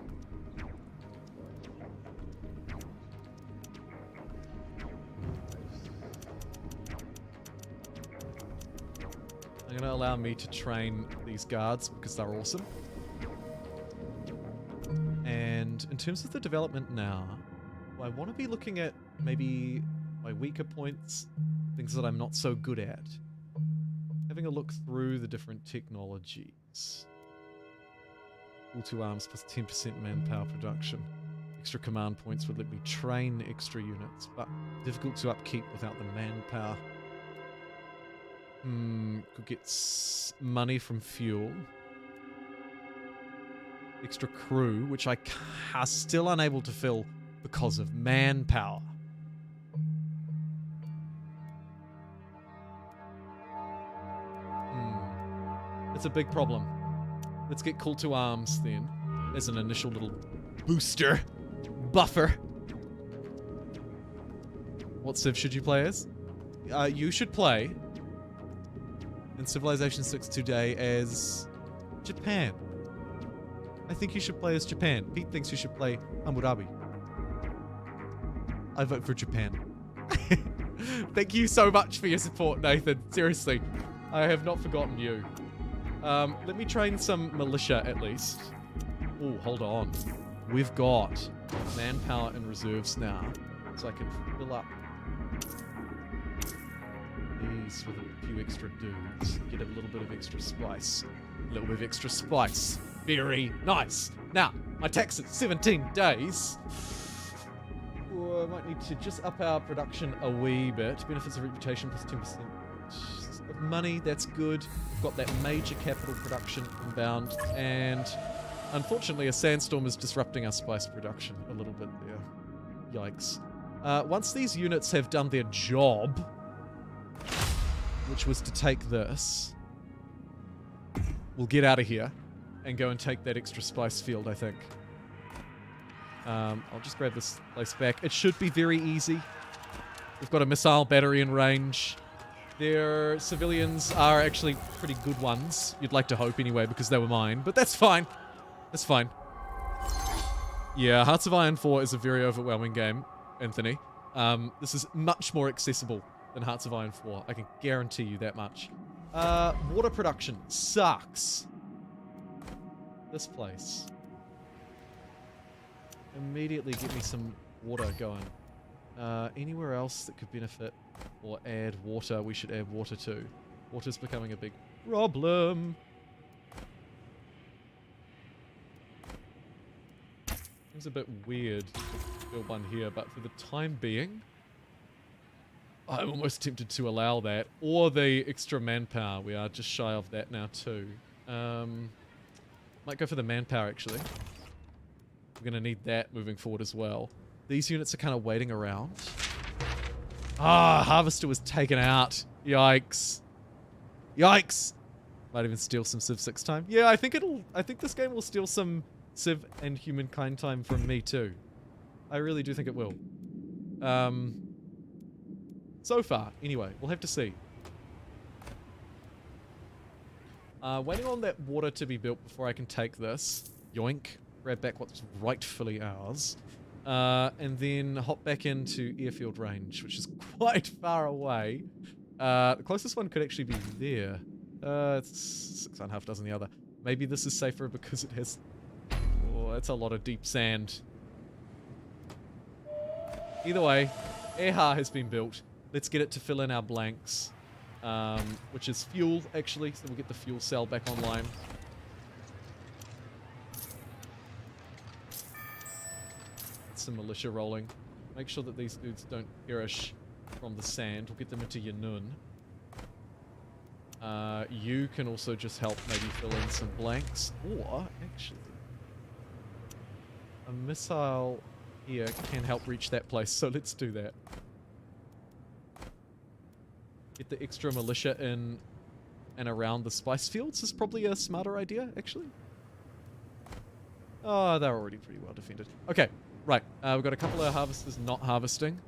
They're going to allow me to train these guards because they're awesome. And in terms of the development now, I want to be looking at maybe my weaker points, things that I'm not so good at. Having a look through the different technologies. All 2 arms plus 10% manpower production. Extra command points would let me train extra units, but difficult to upkeep without the manpower. Could get money from fuel. Extra crew, which I are still unable to fill because of manpower. It's a big problem. Let's get Call to Arms then. As an initial little booster. Buffer. What civ should you play as? You should play in Civilization 6 today as Japan. I think you should play as Japan. Pete thinks you should play Hammurabi. I vote for Japan. Thank you so much for your support, Nathan. Seriously, I have not forgotten you. Let me train some militia at least. Oh, hold on. we've got manpower and reserves now. So I can fill up these with a few extra dudes. Get a little bit of extra spice. A little bit of extra spice. Very nice. Now, my tax at 17 days. Oh, I might need to just up our production a wee bit. Benefits of reputation plus 10% of money. That's good. We've got that major capital production inbound. And unfortunately, a sandstorm is disrupting our spice production a little bit there. Yikes. Once these units have done their job, which was to take this, we'll get out of here and go and take that extra spice field, I think. I'll just grab this place back. It should be very easy. We've got a missile battery in range. Their civilians are actually pretty good ones. You'd like to hope anyway, because they were mine. But that's fine. That's fine. Yeah, Hearts of Iron 4 is a very overwhelming game, Anthony. This is much more accessible than Hearts of Iron 4. I can guarantee you that much. Water production sucks. This place. Immediately get me some water going. Anywhere else that could benefit or add water, we should add water too. Water's becoming a big problem. Seems a bit weird to build one here, but for the time being, I'm almost tempted to allow that. Or the extra manpower. We are just shy of that now too. Might go for the manpower actually. We're going to need that moving forward as well. These units are kind of waiting around. Ah, Harvester was taken out. Yikes. Yikes. Might even steal some Civ 6 time. Yeah, I think this game will steal some Civ and Humankind time from me too. I really do think it will. So far, anyway, we'll have to see. Waiting on that water to be built before I can take this. Yoink. Grab back what's rightfully ours. And then hop back into airfield range, which is quite far away. The closest one could actually be there. It's 6.5 dozen the other. Maybe this is safer because it has... Oh, that's a lot of deep sand. Either way, Eha has been built. Let's get it to fill in our blanks. Which is fuel, actually. So we'll get the fuel cell back online. Some militia rolling. Make sure that these dudes don't perish from the sand. We'll get them into Yanun. You can also just help maybe fill in some blanks. Or, actually, a missile here can help reach that place. So let's do that. Get the extra militia in and around the spice fields is probably a smarter idea, actually. Oh, they're already pretty well defended. Okay. Right, we've got a couple of harvesters not harvesting.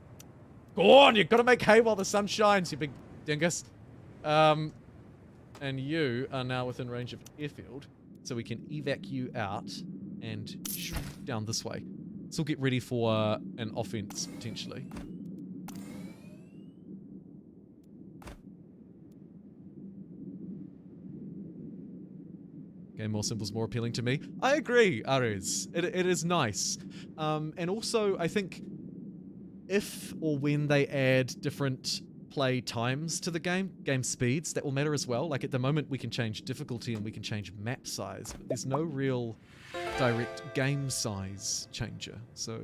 Go on, you've got to make hay while the sun shines, you big dingus. And you are now within range of airfield, so we can evac you out and shoot down this way. So we'll get ready for an offense, potentially. Game more simple is more appealing to me. I agree, Ares. It is nice. And also, I think if or when they add different play times to the game speeds, that will matter as well. Like at the moment, we can change difficulty and we can change map size, but there's no real direct game size changer. So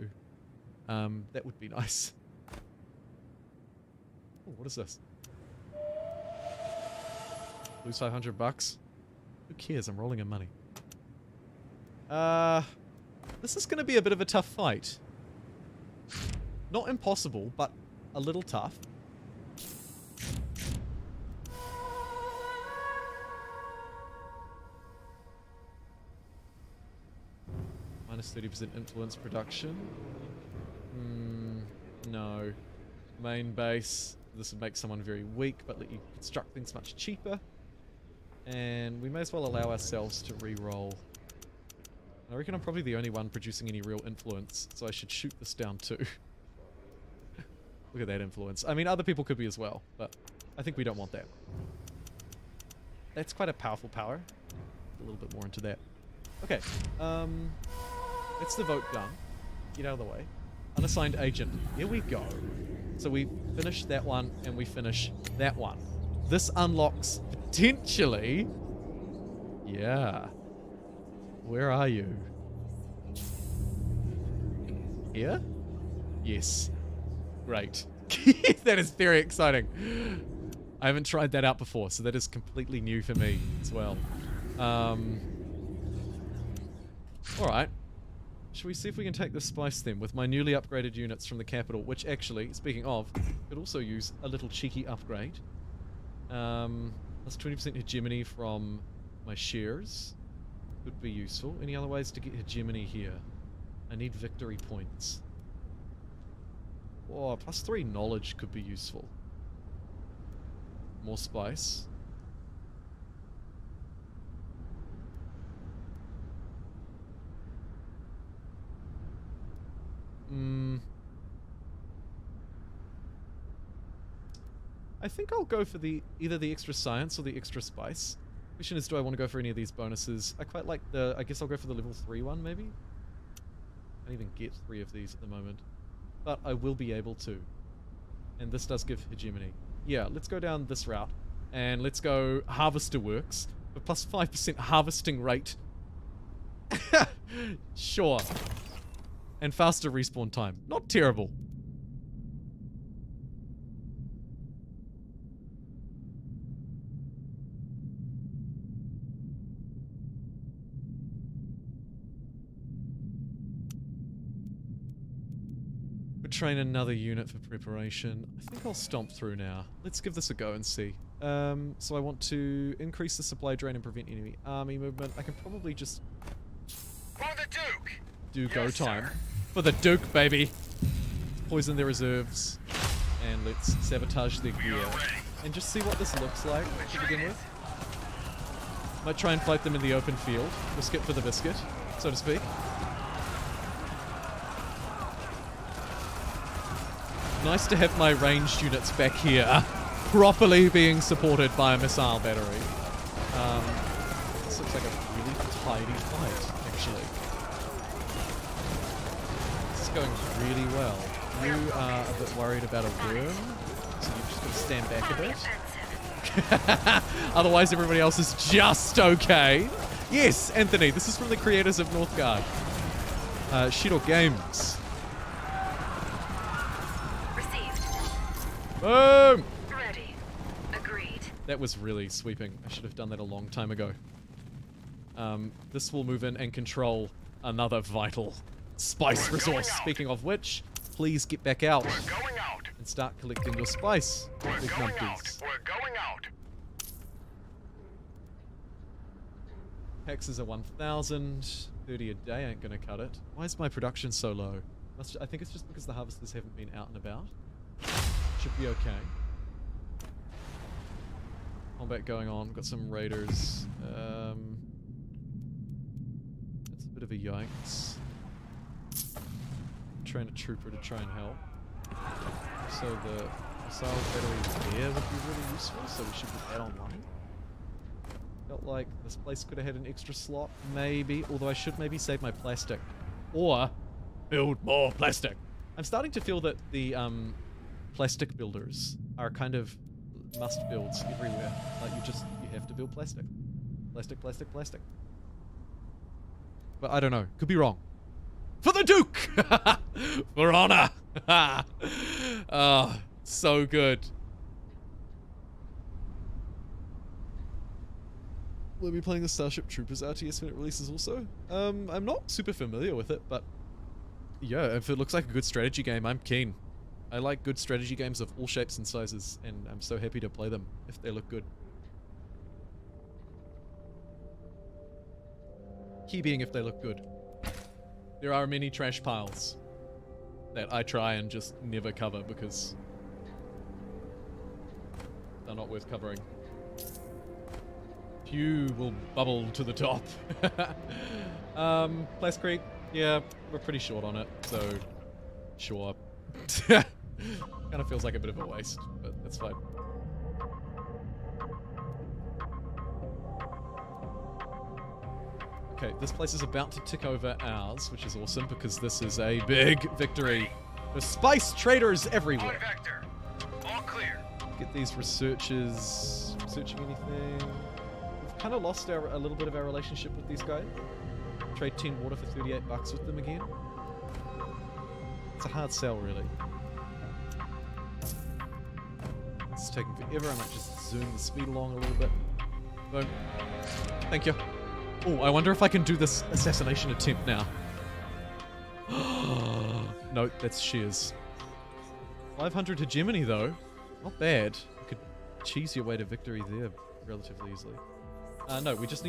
that would be nice. Oh, what is this? Lose $500. Who cares? I'm rolling in money. This is going to be a bit of a tough fight. Not impossible, but a little tough. Minus 30% influence production. No. Main base. This would make someone very weak, but let you construct things much cheaper. And we may as well allow ourselves to re-roll. I reckon I'm probably the only one producing any real influence, so I should shoot this down too. Look at that influence. I mean, other people could be as well, but I think we don't want that. That's quite a powerful power. A little bit more into that. Okay. That's the vote done. Get out of the way. Unassigned agent. Here we go. So we finish that one and we finish that one. This unlocks potentially... Yeah. Where are you? Here? Yes. Great. That is very exciting. I haven't tried that out before, so that is completely new for me as well. Alright. Should we see if we can take this spice then with my newly upgraded units from the capital, which actually, speaking of, could also use a little cheeky upgrade. Plus 20% hegemony from my shares. Could be useful. Any other ways to get hegemony here? I need victory points. Oh, plus 3 knowledge could be useful. More spice. I think I'll go for either the extra science or the extra spice. Question is, do I want to go for any of these bonuses? I quite like I guess I'll go for the level 3 one, maybe? I can't even get 3 of these at the moment. But I will be able to. And this does give hegemony. Yeah, let's go down this route. And let's go Harvester Works. For plus 5% harvesting rate. Sure. And faster respawn time. Not terrible. Train another unit for preparation. I think I'll stomp through now. Let's give this a go and see. So I want to increase the supply drain and prevent enemy army movement. I can probably just For the Duke! do go Yes, time. sir. For the Duke, baby! Poison their reserves. And let's sabotage their gear. And just see what this looks like to begin with. Might try and fight them in the open field. Risk it for the biscuit, so to speak. Nice to have my ranged units back here, properly being supported by a missile battery. This looks like a really tidy fight, actually. This is going really well. You are a bit worried about a worm, so you've just got to stand back a bit. Otherwise, everybody else is just okay. Yes, Anthony, this is from the creators of Northgard. Shido Games. Boom! Ready. Agreed. That was really sweeping. I should have done that a long time ago. This will move in and control another vital spice resource. Speaking of which, please get back out We're going out. and start collecting your spice. We're Big going out. numpties. We're going out. Taxes are 1,000. 30 a day ain't gonna cut it. Why is my production so low? I think it's just because the harvesters haven't been out and about. Should be okay. Combat going on. Got some raiders. That's a bit of a yikes. Train a trooper to try and help. So the missile battery there would be really useful, so we should put that online. Felt like this place could have had an extra slot, maybe. Although I should maybe save my plastic. Or build more plastic. I'm starting to feel that the plastic builders are kind of must builds everywhere. Like you have to build plastic. Plastic, plastic, plastic. But I don't know. Could be wrong. For the Duke! For honor! Oh, so good. Will we be playing the Starship Troopers RTS when it releases also? I'm not super familiar with it, but yeah, if it looks like a good strategy game, I'm keen. I like good strategy games of all shapes and sizes, and I'm so happy to play them if they look good. Key being if they look good. There are many trash piles that I try and just never cover because they're not worth covering. Few will bubble to the top. Plascrete, yeah, we're pretty short on it, so sure. Kind of feels like a bit of a waste, but that's fine. Okay, this place is about to tick over ours, which is awesome because this is a big victory. There's spice traders On everywhere. vector. All clear. Get these researchers researching anything. We've kind of lost a little bit of our relationship with these guys. Trade 10 water for 38 bucks with them again. It's a hard sell, really. It's taking forever. I might just zoom the speed along a little bit. Boom. Thank you. Oh, I wonder if I can do this assassination attempt now. No, that's shears. 500 hegemony, though. Not bad. You could cheese your way to victory there relatively easily. No, we just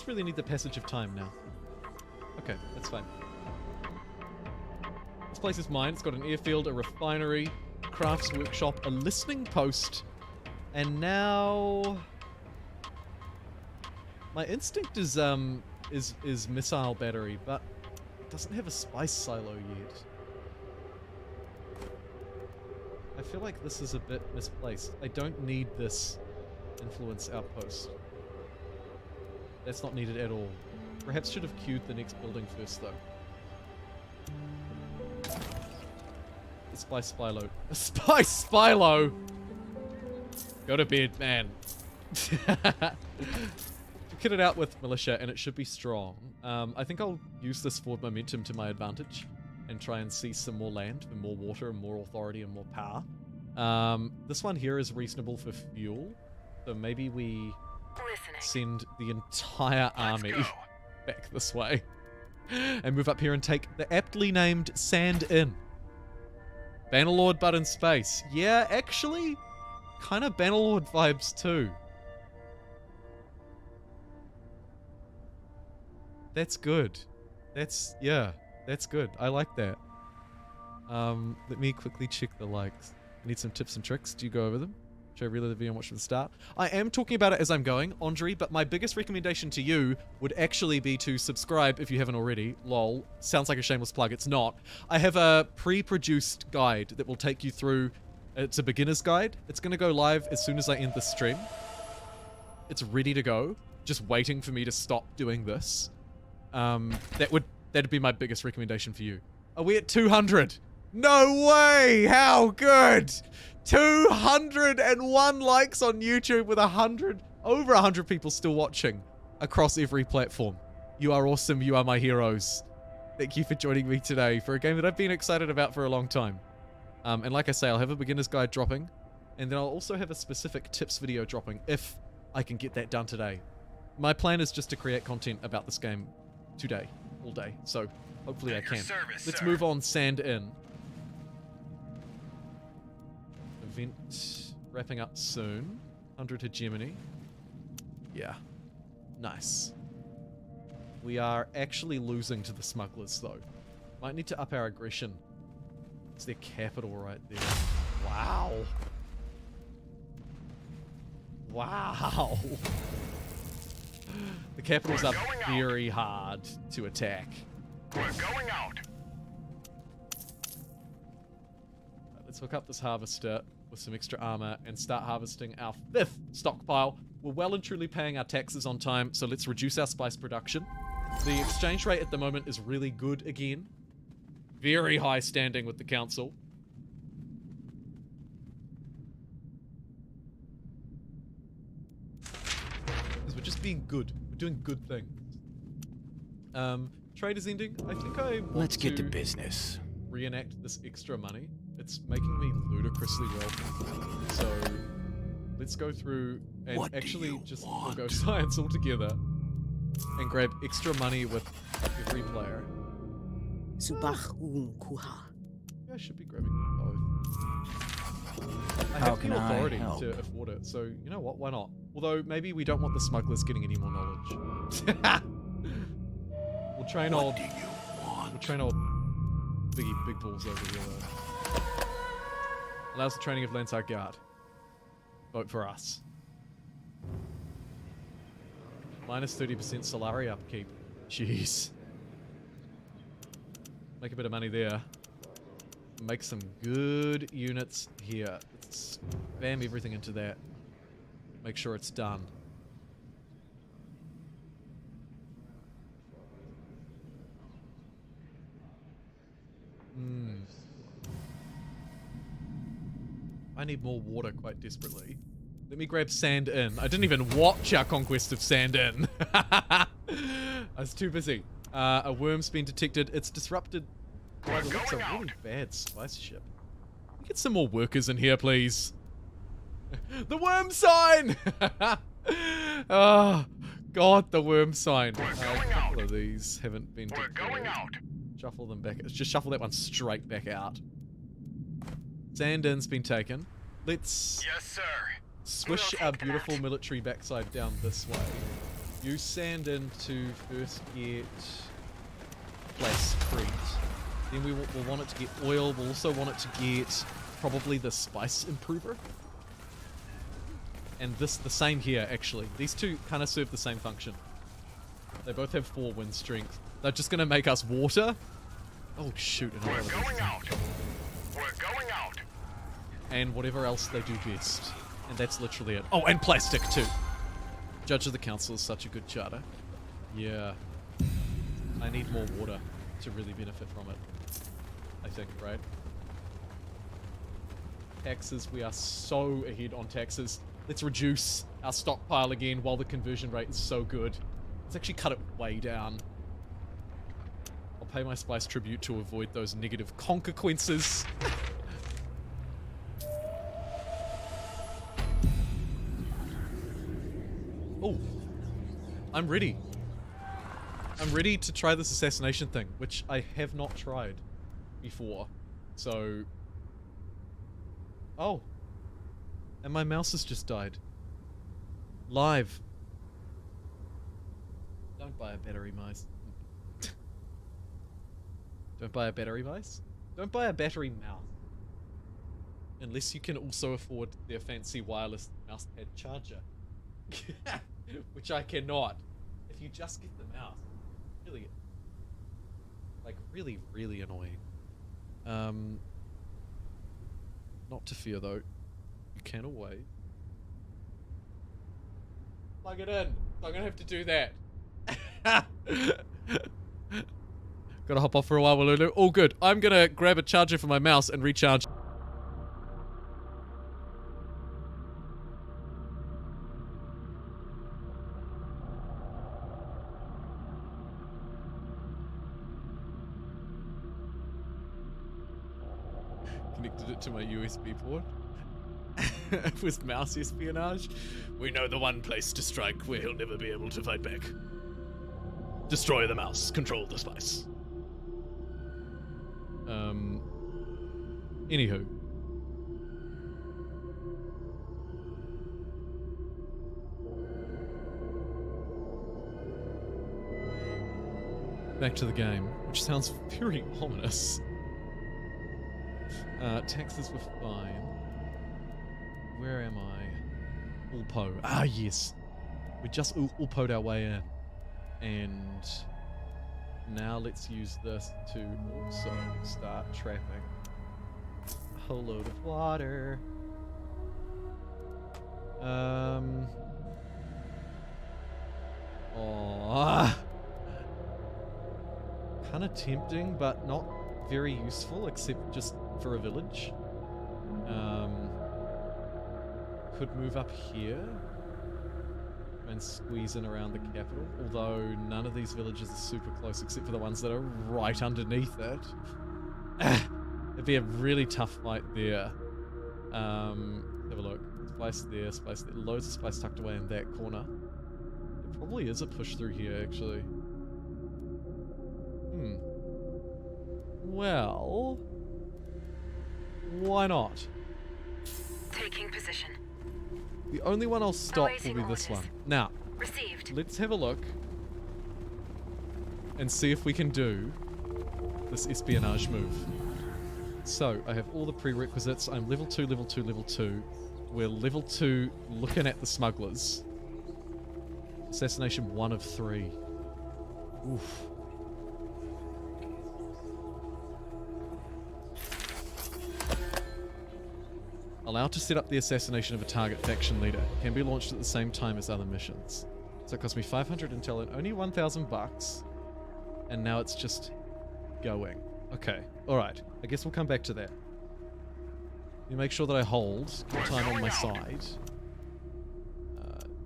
really need the passage of time now. Okay, that's fine. This place is mine. It's got an airfield, a refinery, crafts workshop, a listening post, and now my instinct is missile battery, but it doesn't have a spice silo yet. I feel like this is a bit misplaced. I don't need this influence outpost. That's not needed at all. Perhaps should have queued the next building first, though. A spice spilo. A spice spilo! Go to bed, man. Kit it out with militia, and it should be strong. I think I'll use this forward momentum to my advantage and try and seize some more land for more water and more authority and more power. This one here is reasonable for fuel, so maybe we Listening. send the entire army go. back this way and move up here and take the aptly named Sand Inn. Bannerlord but in space. Yeah, actually, kind of Bannerlord vibes too. That's good. That's good. I like that. Let me quickly check the likes. I need some tips and tricks. Do you go over them? Should I really the video and watch from the start? I am talking about it as I'm going, Andre, but my biggest recommendation to you would actually be to subscribe if you haven't already. Lol. Sounds like a shameless plug. It's not. I have a pre-produced guide that will take you through. It's a beginner's guide. It's going to go live as soon as I end the stream. It's ready to go. Just waiting for me to stop doing this. That'd be my biggest recommendation for you. Are we at 200? No way! How good! 201 likes on YouTube with over 100 people still watching across every platform. You are awesome. You are my heroes. Thank you for joining me today for a game that I've been excited about for a long time. And like I say, I'll have a beginner's guide dropping, and then I'll also have a specific tips video dropping if I can get that done today. My plan is just to create content about this game today, all day. So hopefully I At your can. service, Let's sir. move on. Sand Inn. Event wrapping up soon. 100 hegemony. Yeah. Nice. We are actually losing to the smugglers, though. Might need to up our aggression. It's their capital right there. Wow. Wow. The capitals are very hard to attack. We're going out. Let's hook up this harvester with some extra armor and start harvesting our 5th stockpile. We're well and truly paying our taxes on time, so let's reduce our spice production. The exchange rate at the moment is really good again. Very high standing with the council. Because we're just being good. We're doing good things. Trade is ending. I think I want Let's get to business. reenact this extra money. It's making me ludicrously wealthy. So let's go through and What do actually you just want? forgo science altogether and grab extra money with every player. Subach kuha. Yeah, I should be grabbing both. I How have can the I authority help? to afford it, so you know what? Why not? Although maybe we don't want the smugglers getting any more knowledge. We'll train old. We'll train old big balls over here though. Allows the training of Lansar Guard. Vote for us. Minus 30% Solari upkeep. Jeez. Make a bit of money there. Make some good units here. Let's spam everything into that. Make sure it's done. I need more water quite desperately. Let me grab Sand In. I didn't even watch our conquest of Sand In. I was too busy. A worm's been detected. It's disrupted by the looks of a really bad spice ship. Can we get some more workers in here, please? The worm sign! Oh, God, the worm sign. A couple of these haven't been deployed. Shuffle them back. Just shuffle that one straight back out. Sand In's been taken. Let's swish our beautiful military backside down this way. Use Sand In to first get place Crete. Then we'll want it to get oil. We'll also want it to get probably the spice improver. And this, the same here, actually. These two kind of serve the same function. They both have 4 wind strength. They're just going to make us water. Oh, shoot. We're going out. We're going out. And whatever else they do best. And that's literally it. Oh, and plastic, too. Judge of the Council is such a good charter. Yeah. I need more water to really benefit from it. I think, right? Taxes. We are so ahead on taxes. Let's reduce our stockpile again while the conversion rate is so good. Let's actually cut it way down. I'll pay my spice tribute to avoid those negative consequences. Oh, I'm ready. I'm ready to try this assassination thing, which I have not tried before. So... Oh. And my mouse has just died. Live. Don't buy a battery mouse. Don't buy a battery mouse? Don't buy a battery mouse. Unless you can also afford their fancy wireless mousepad charger. Which I cannot. If you just get the mouse. Really, like, really annoying. Not to fear, though. You can always plug it in. So I'm gonna have to do that. Gotta hop off for a while, Walulu. All good. I'm gonna grab a charger for my mouse and recharge. Connected it to my USB port. With mouse espionage. We know the one place to strike where he'll never be able to fight back. Destroy the mouse. Control the spice. Anywho. Back to the game, which sounds very ominous. Taxes were fine. Where am I? Ulpo. Ah, yes. We just Ulpo'd our way in. And now let's use this to also start trapping a whole load of water. Kind of tempting, but not very useful, except just for a village. Could move up here and squeeze in around the capital, although none of these villages are super close except for the ones that are right underneath it. It'd be a really tough fight there. Have a look. Spice there, loads of spice tucked away in that corner. There probably is a push through here, actually. Well, why not? Taking position. The only one I'll stop will be this one. Now, Received. let's have a look and see if we can do this espionage move. So, I have all the prerequisites. I'm level 2, level 2, level 2. We're level 2 looking at the smugglers. Assassination 1 of 3. Oof. Allowed to set up the assassination of a target faction leader. Can be launched at the same time as other missions. So it cost me 500 intel and only 1,000 bucks. And now it's just going. Okay, alright. I guess we'll come back to that. You make sure that I hold. Keep time on my side.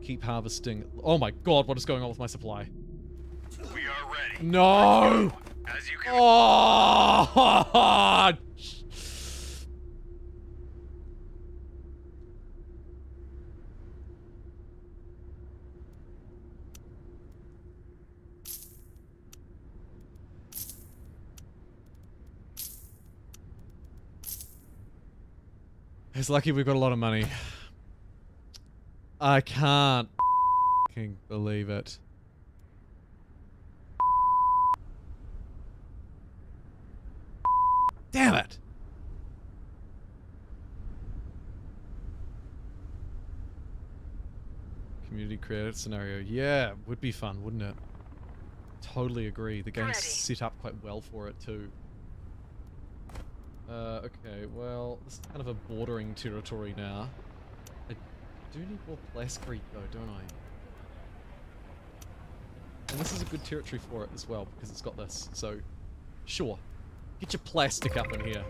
Keep harvesting. Oh my god, what is going on with my supply? We are ready. No! As you can. Oh! It's lucky we've got a lot of money. I can't f***ing believe it. Damn it! Community created scenario. Yeah, would be fun, wouldn't it? Totally agree. The game's set up quite well for it too. Okay, well, this is kind of a bordering territory now. I do need more plascrete though, don't I? And this is a good territory for it as well, because it's got this, so sure. Get your plastic up in here.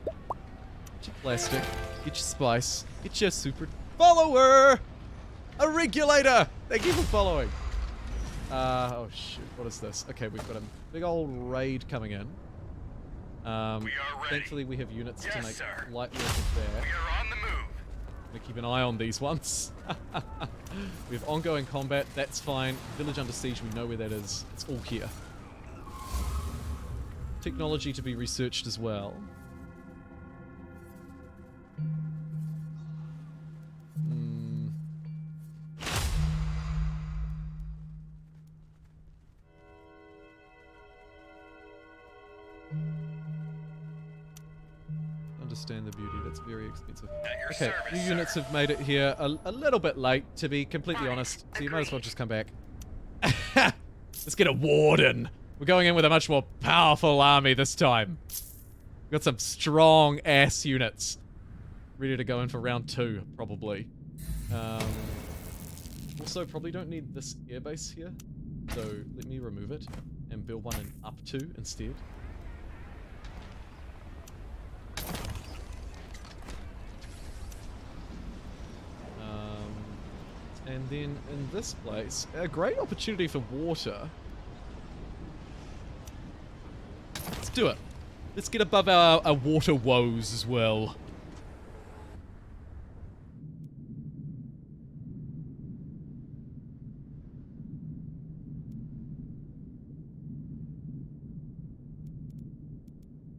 Get your plastic, get your spice, get your super follower! A regulator! Thank you for following! Oh shoot, what is this? Okay, we've got a big old raid coming in. We are ready. Thankfully we have units to make Sir. light work of there. We are on the move. I'm gonna keep an eye on these ones. We have ongoing combat, that's fine. Village under siege, we know where that is. It's all here. Technology to be researched as well. Understand the beauty, that's very expensive. At your Okay, service, new sir. units have made it here a little bit late, to be completely honest, so you might as well just come back. Let's get a warden! We're going in with a much more powerful army this time. We've got some strong ass units. Ready to go in for round 2, probably. Also, probably don't need this airbase here, so let me remove it and build one in up 2 instead. And then in this place, a great opportunity for water. Let's do it. Let's get above our water woes as well.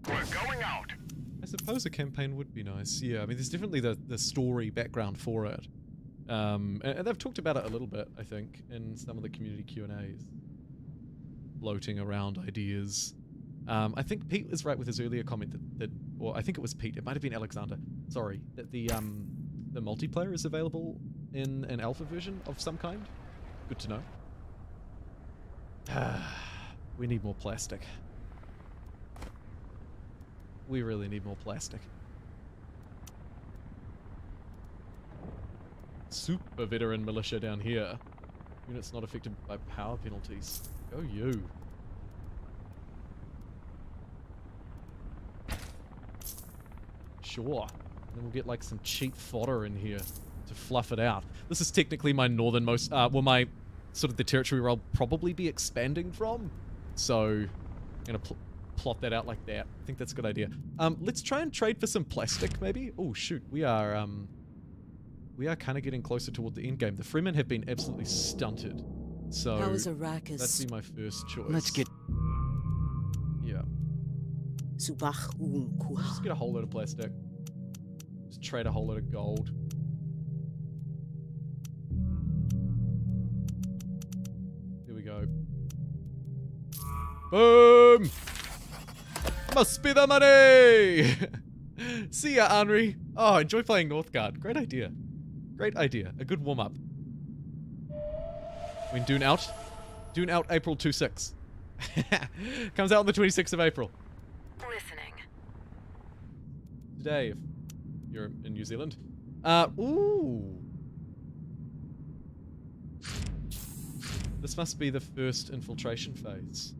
We're going out. I suppose a campaign would be nice. Yeah, I mean, there's definitely the story background for it. And they've talked about it a little bit, I think, in some of the community Q&As. Floating around ideas. I think Pete was right with his earlier comment that or I think it was Pete, it might have been Alexander, sorry, that the multiplayer is available in an alpha version of some kind. Good to know. We need more plastic. We really need more plastic. Super veteran militia down here. Units not affected by power penalties. Go you. Sure. And then we'll get like some cheap fodder in here to fluff it out. This is technically my northernmost, well, my sort of the territory where I'll probably be expanding from. So I'm gonna plot that out like that. I think that's a good idea. Let's try and trade for some plastic maybe. Oh shoot, we are kind of getting closer toward the end game. The Freemen have been absolutely stunted. So How is Arrakis? that'd be my first choice. Let's get... Yeah. Subach Just get a whole load of plastic. Just trade a whole load of gold. Here we go. Boom! Must be the money! See ya, Henri. Oh, enjoy playing Northgard. Great idea. Great idea. A good warm-up. When Dune out? Dune out April 26. Comes out on the 26th of April. Listening. Today, if you're in New Zealand. Ooh. This must be the first infiltration phase.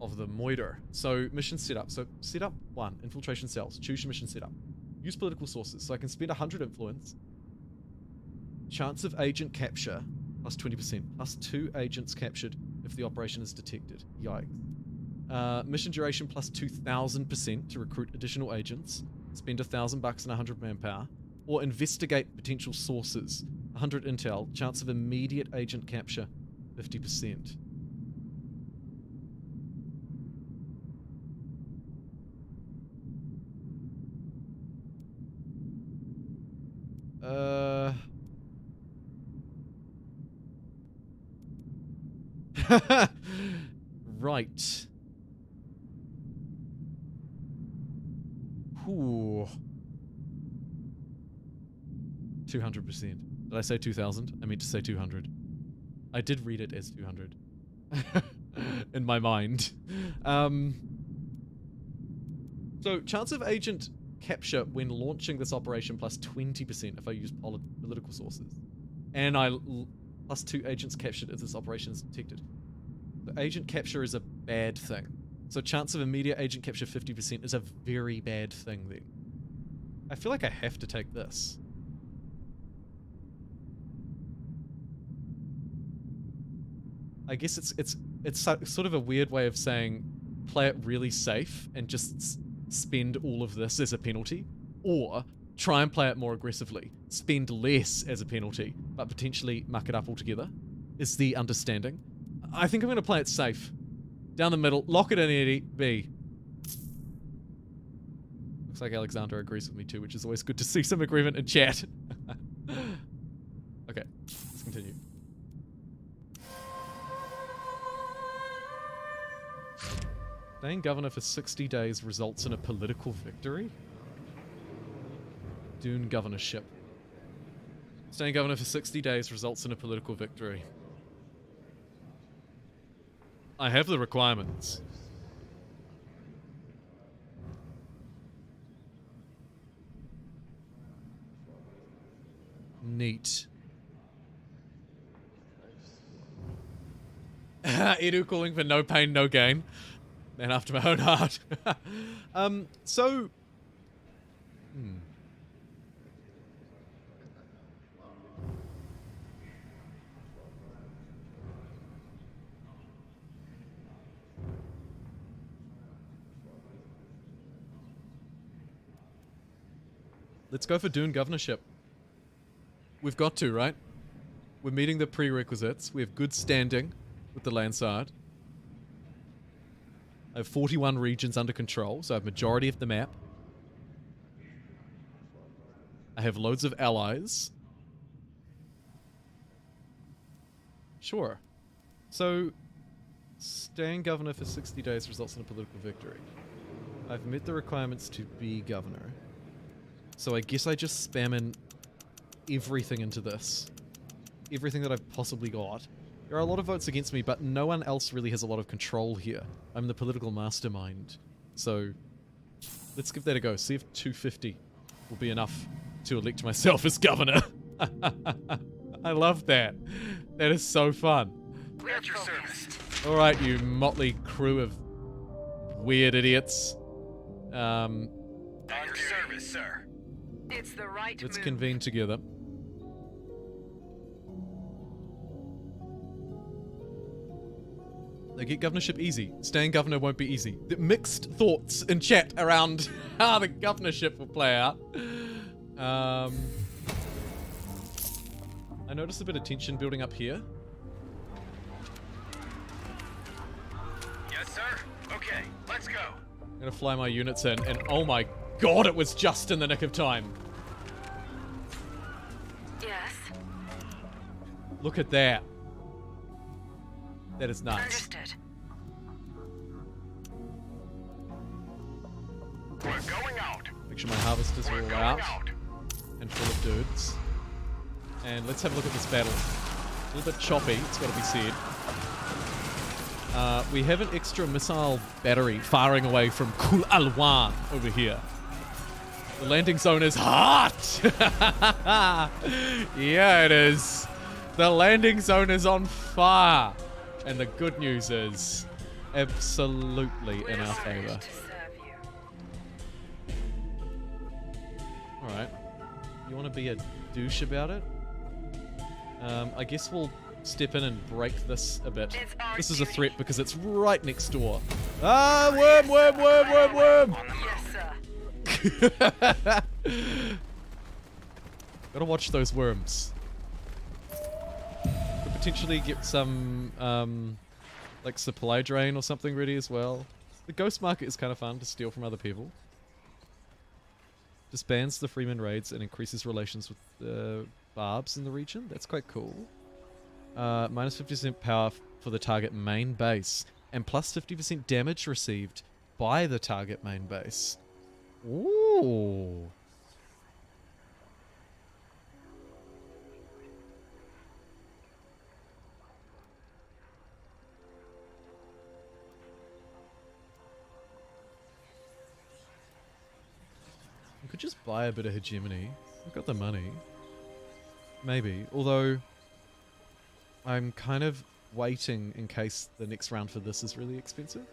of the Moider. So mission setup. So setup 1, infiltration cells. Choose your mission setup. Use political sources. So I can spend 100 influence. Chance of agent capture plus 20%. Plus 2 agents captured if the operation is detected. Yikes. Mission duration plus 2,000% to recruit additional agents. Spend $1,000 and 100 manpower. Or investigate potential sources. 100 intel. Chance of immediate agent capture 50%. Right. Ooh. 200%. Did I say 2,000? I meant to say 200. I did read it as 200. In my mind. So, chance of agent capture when launching this operation plus 20% if I use political sources. And plus 2 agents captured if this operation is detected. So agent capture is a bad thing. So chance of immediate agent capture 50% is a very bad thing then. I feel like I have to take this. I guess it's sort of a weird way of saying play it really safe and just spend all of this as a penalty, or try and play it more aggressively, spend less as a penalty, but potentially muck it up altogether, is the understanding. I think I'm going to play it safe. Down the middle, lock it in Eddie, B. Looks like Alexander agrees with me too, which is always good to see some agreement in chat. Okay, let's continue. Staying governor for 60 days results in a political victory? Dune governorship. Staying governor for 60 days results in a political victory. I have the requirements. Neat. Edu calling for no pain, no gain. Man after my own heart. So... Let's go for Dune governorship. We've got to, right? We're meeting the prerequisites. We have good standing with the Landside. I have 41 regions under control, so I have majority of the map. I have loads of allies. Sure. So, staying governor for 60 days results in a political victory. I've met the requirements to be governor. So I guess I just spam in everything into this. Everything that I've possibly got. There are a lot of votes against me, but no one else really has a lot of control here. I'm the political mastermind. So, let's give that a go. See if 250 will be enough to elect myself as governor. I love that. That is so fun. We're at your service. Alright, you motley crew of weird idiots. On your service, sir. It's the right Let's move. convene together. They get governorship easy. Staying governor won't be easy. The mixed thoughts in chat around how the governorship will play out. I noticed a bit of tension building up here. Yes, sir. Okay, let's go. I'm gonna fly my units in, and oh my god, it was just in the nick of time. Yes. Look at that. That is nuts. Understood. We're going out. Make sure my harvesters are We're all going out out. and full of dudes. And let's have a look at this battle. A little bit choppy, it's got to be said. We have an extra missile battery firing away from Kul Alwan over here. The landing zone is hot! Yeah, it is. The landing zone is on fire. And the good news is, absolutely in our favor. To serve you. Alright. You want to be a douche about it? I guess we'll step in and break this a bit. It's our This is a duty. threat because it's right next door. Ah, worm, worm, worm, worm, worm! Yes, sir. Gotta watch those worms. Could potentially get some, like supply drain or something ready as well. The ghost market is kind of fun to steal from other people. Disbands the Freeman raids and increases relations with the barbs in the region. That's quite cool. Minus 50% power for the target main base. And plus 50% damage received by the target main base. Ooh. I could just buy a bit of hegemony. I've got the money. Maybe. Although, I'm kind of waiting in case the next round for this is really expensive.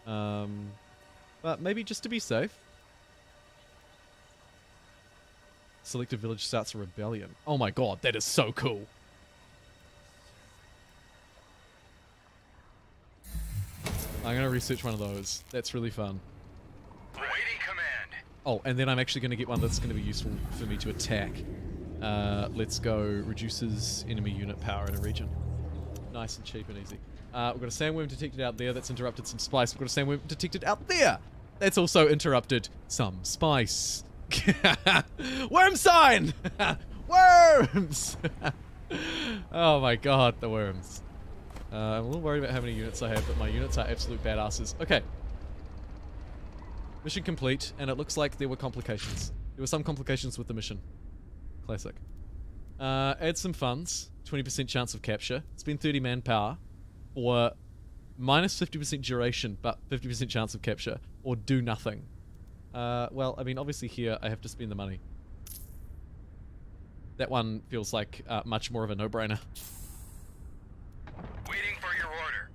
But maybe just to be safe. Selected village starts a rebellion. Oh my god, that is so cool. I'm going to research one of those. That's really fun. Waiting command. Oh, and then I'm actually going to get one that's going to be useful for me to attack. Let's go. Reduces enemy unit power in a region. Nice and cheap and easy. We've got a sandworm detected out there. That's interrupted some spice. We've got a sandworm detected out there. That's also interrupted some spice. Worm sign! Worms! Oh my god, the worms. I'm a little worried about how many units I have, but my units are absolute badasses. Okay. Mission complete, and it looks like there were complications. There were some complications with the mission. Classic. Add some funds. 20% chance of capture. It's been 30 manpower. Or minus 50% duration, but 50% chance of capture. Or do nothing. Well, I mean, obviously here I have to spend the money. That one feels like much more of a no-brainer. Waiting for your order.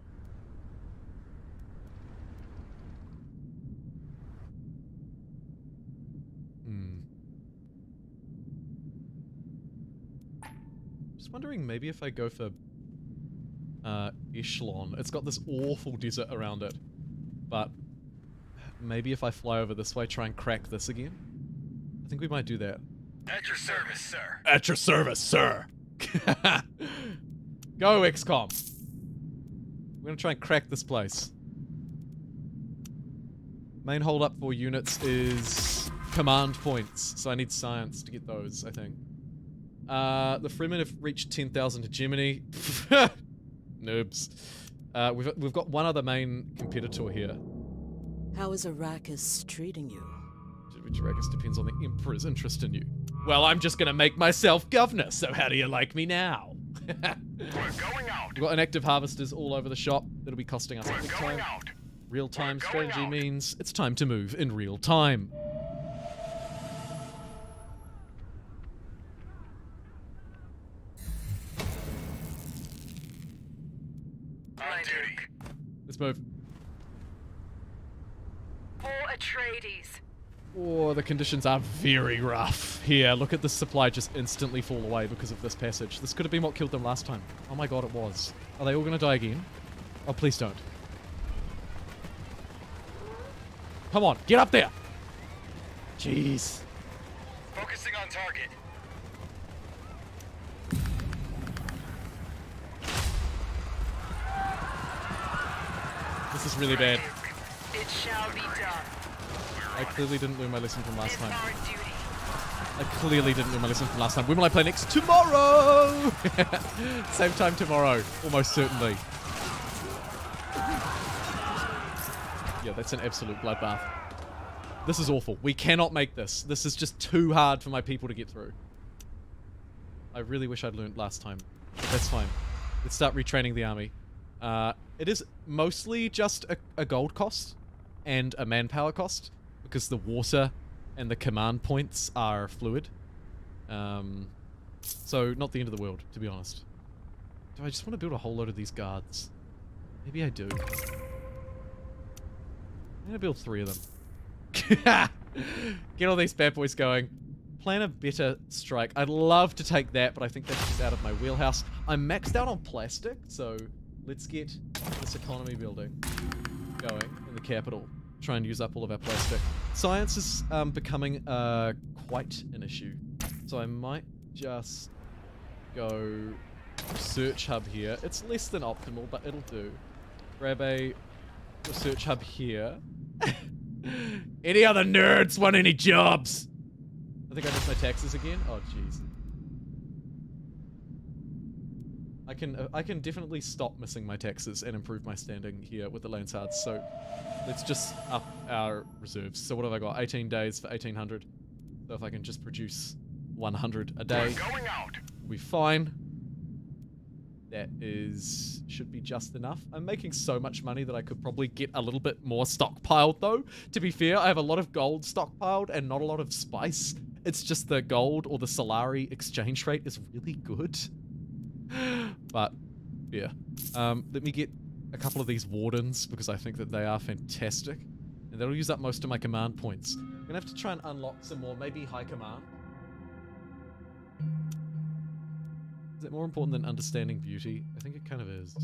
Just wondering maybe if I go for Echelon. It's got this awful desert around it. But maybe if I fly over this way, try and crack this again. I think we might do that. At your service, sir. At your service, sir. Go, XCOM. We're gonna try and crack this place. Main holdup for units is command points, so I need science to get those, I think. The Freemen have reached 10,000 hegemony. Noobs. We've got one other main competitor here. How is Arrakis treating you? Which Arrakis depends on the Emperor's interest in you. Well, I'm just gonna make myself governor, so how do you like me now? We're going out. We've got inactive harvesters all over the shop. That'll be costing us a We're big going time. out. Real-time We're going strategy out. means it's time to move in real time. On duty. Let's move. For Atreides. Oh, the conditions are very rough. Here, look at the supply just instantly fall away because of this passage. This could have been what killed them last time. Oh my god, it was. Are they all going to die again? Oh, please don't. Come on, get up there! Jeez. Focusing on target. This is really bad. It shall be done. I clearly didn't learn my lesson from last It's time. our duty. I clearly didn't learn my lesson from last time. When will I play next? Tomorrow! Same time tomorrow. Almost certainly. Yeah, that's an absolute bloodbath. This is awful. We cannot make this. This is just too hard for my people to get through. I really wish I'd learned last time. But that's fine. Let's start retraining the army. It is mostly just a gold cost and a manpower cost because the water and the command points are fluid. So not the end of the world, to be honest. Do I just want to build a whole load of these guards? Maybe I do. I'm gonna build 3 of them. Get all these bad boys going. Plan a better strike. I'd love to take that, but I think that's just out of my wheelhouse. I'm maxed out on plastic, so let's get this economy building going in the capital. Try and use up all of our plastic. Science is becoming quite an issue. So I might just go research hub here. It's less than optimal, but it'll do. Grab a research hub here. Any other nerds want any jobs? I think I missed my taxes again. Oh, jeez. I can definitely stop missing my taxes and improve my standing here with the Lansards. So let's just up our reserves. So what have I got? 18 days for 1800. So if I can just produce 100 a day, we'll be fine. That should be just enough. I'm making so much money that I could probably get a little bit more stockpiled though. To be fair, I have a lot of gold stockpiled and not a lot of spice. It's just the gold or the Solari exchange rate is really good. But yeah, let me get a couple of these wardens because I think that they are fantastic. And that'll use up most of my command points. I'm gonna have to try and unlock some more, maybe high command. Is it more important than understanding beauty? I think it kind of is.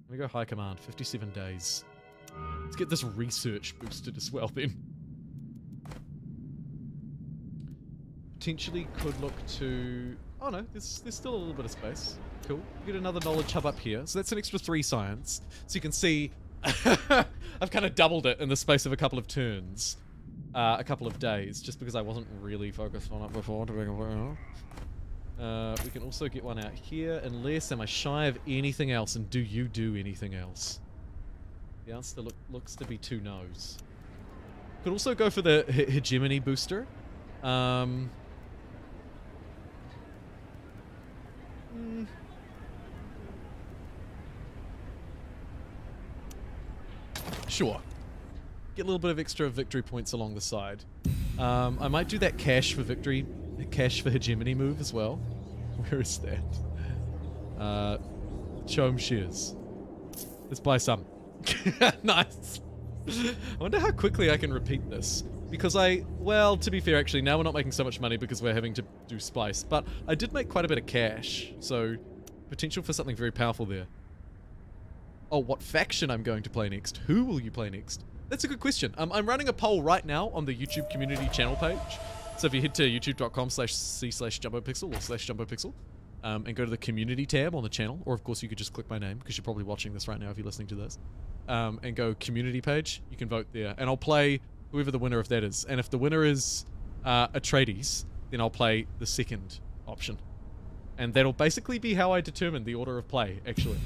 Let me go high command, 57 days. Let's get this research boosted as well then. Potentially could look to... Oh no, there's still a little bit of space. Cool. Get another knowledge hub up here. So that's an extra 3 science. So you can see I've kind of doubled it in the space of a couple of turns. A couple of days, just because I wasn't really focused on it before. We can also get one out here, unless am I shy of anything else, and do you do anything else? The answer looks to be 2 no's. Could also go for the hegemony booster. Sure. Get a little bit of extra victory points along the side. I might do that cash for victory, cash for hegemony move as well. Where is that? Show 'em shears. Let's buy some. Nice. I wonder how quickly I can repeat this. Because well, to be fair, actually, now we're not making so much money because we're having to do spice. But I did make quite a bit of cash, so potential for something very powerful there. Oh, what faction I'm going to play next? Who will you play next? That's a good question. I'm running a poll right now on the YouTube community channel page. So if you head to youtube.com/c/JumboPixel or /JumboPixel and go to the community tab on the channel, or of course you could just click my name because you're probably watching this right now if you're listening to this, and go community page, you can vote there. And I'll play whoever the winner of that is. And if the winner is Atreides, then I'll play the second option. And that'll basically be how I determine the order of play, actually.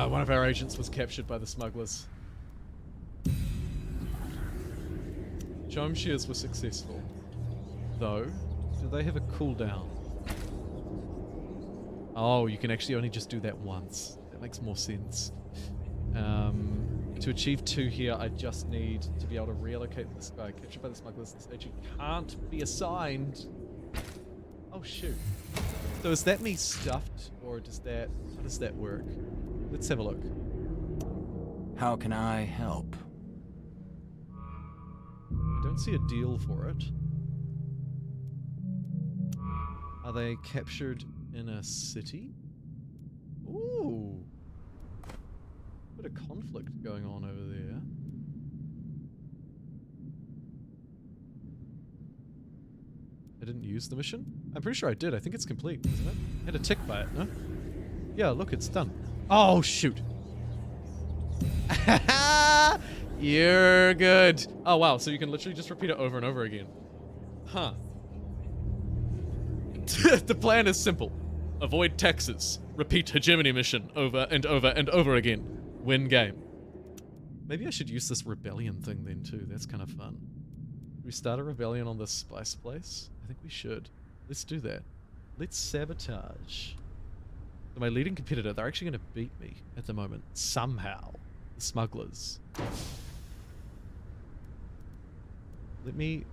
One of our agents was captured by the smugglers. Chome shears were successful. Though, do they have a cooldown? Oh, you can actually only just do that once. That makes more sense. To achieve 2 here, I just need to be able to reallocate this guy captured by the smugglers. This agent can't be assigned. Oh shoot. So is that me stuffed, or how does that work? Let's have a look. How can I help? I don't see a deal for it. Are they captured in a city? Ooh. Bit of conflict going on over there. I didn't use the mission? I'm pretty sure I did. I think it's complete, isn't it? I had a tick by it, no? Yeah, look, it's done. Oh, shoot. You're good. Oh, wow. So you can literally just repeat it over and over again. Huh. The plan is simple. Avoid taxes. Repeat hegemony mission over and over and over again. Win game. Maybe I should use this rebellion thing then too. That's kind of fun. Should we start a rebellion on this spice place? I think we should. Let's do that. Let's sabotage. So my leading competitor, they're actually going to beat me at the moment. Somehow. The smugglers. Let me...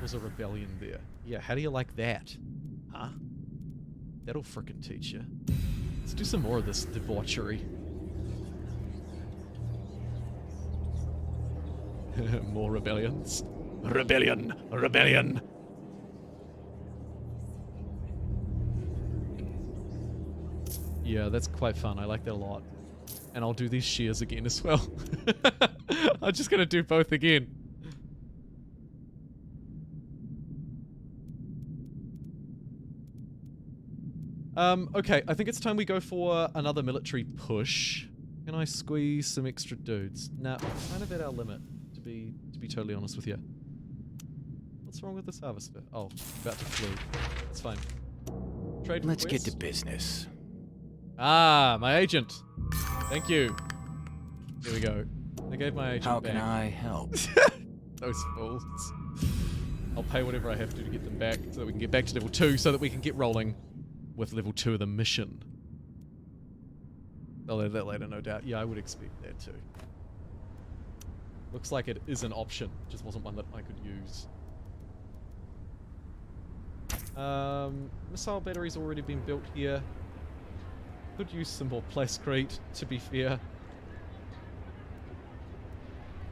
was a rebellion there. Yeah, how do you like that? Huh? That'll frickin' teach you. Let's do some more of this debauchery. More rebellions. Rebellion! Rebellion! Yeah, that's quite fun. I like that a lot. And I'll do these shears again as well. I'm just gonna do both again. Okay, I think it's time we go for another military push. Can I squeeze some extra dudes? Nah, we're kind of at our limit, to be totally honest with you. What's wrong with this harvester? Oh, about to flee. It's fine. Trade Let's request? get to business. Ah, my agent. Thank you. Here we go. I gave my agent How back. can I help? Those fools. I'll pay whatever I have to get them back so that we can get back to level 2 so that we can get rolling with level 2 of the mission. I'll add that later, no doubt. Yeah, I would expect that too. Looks like it is an option, just wasn't one that I could use. Missile batteries already been built here. Could use some more plascrete, to be fair.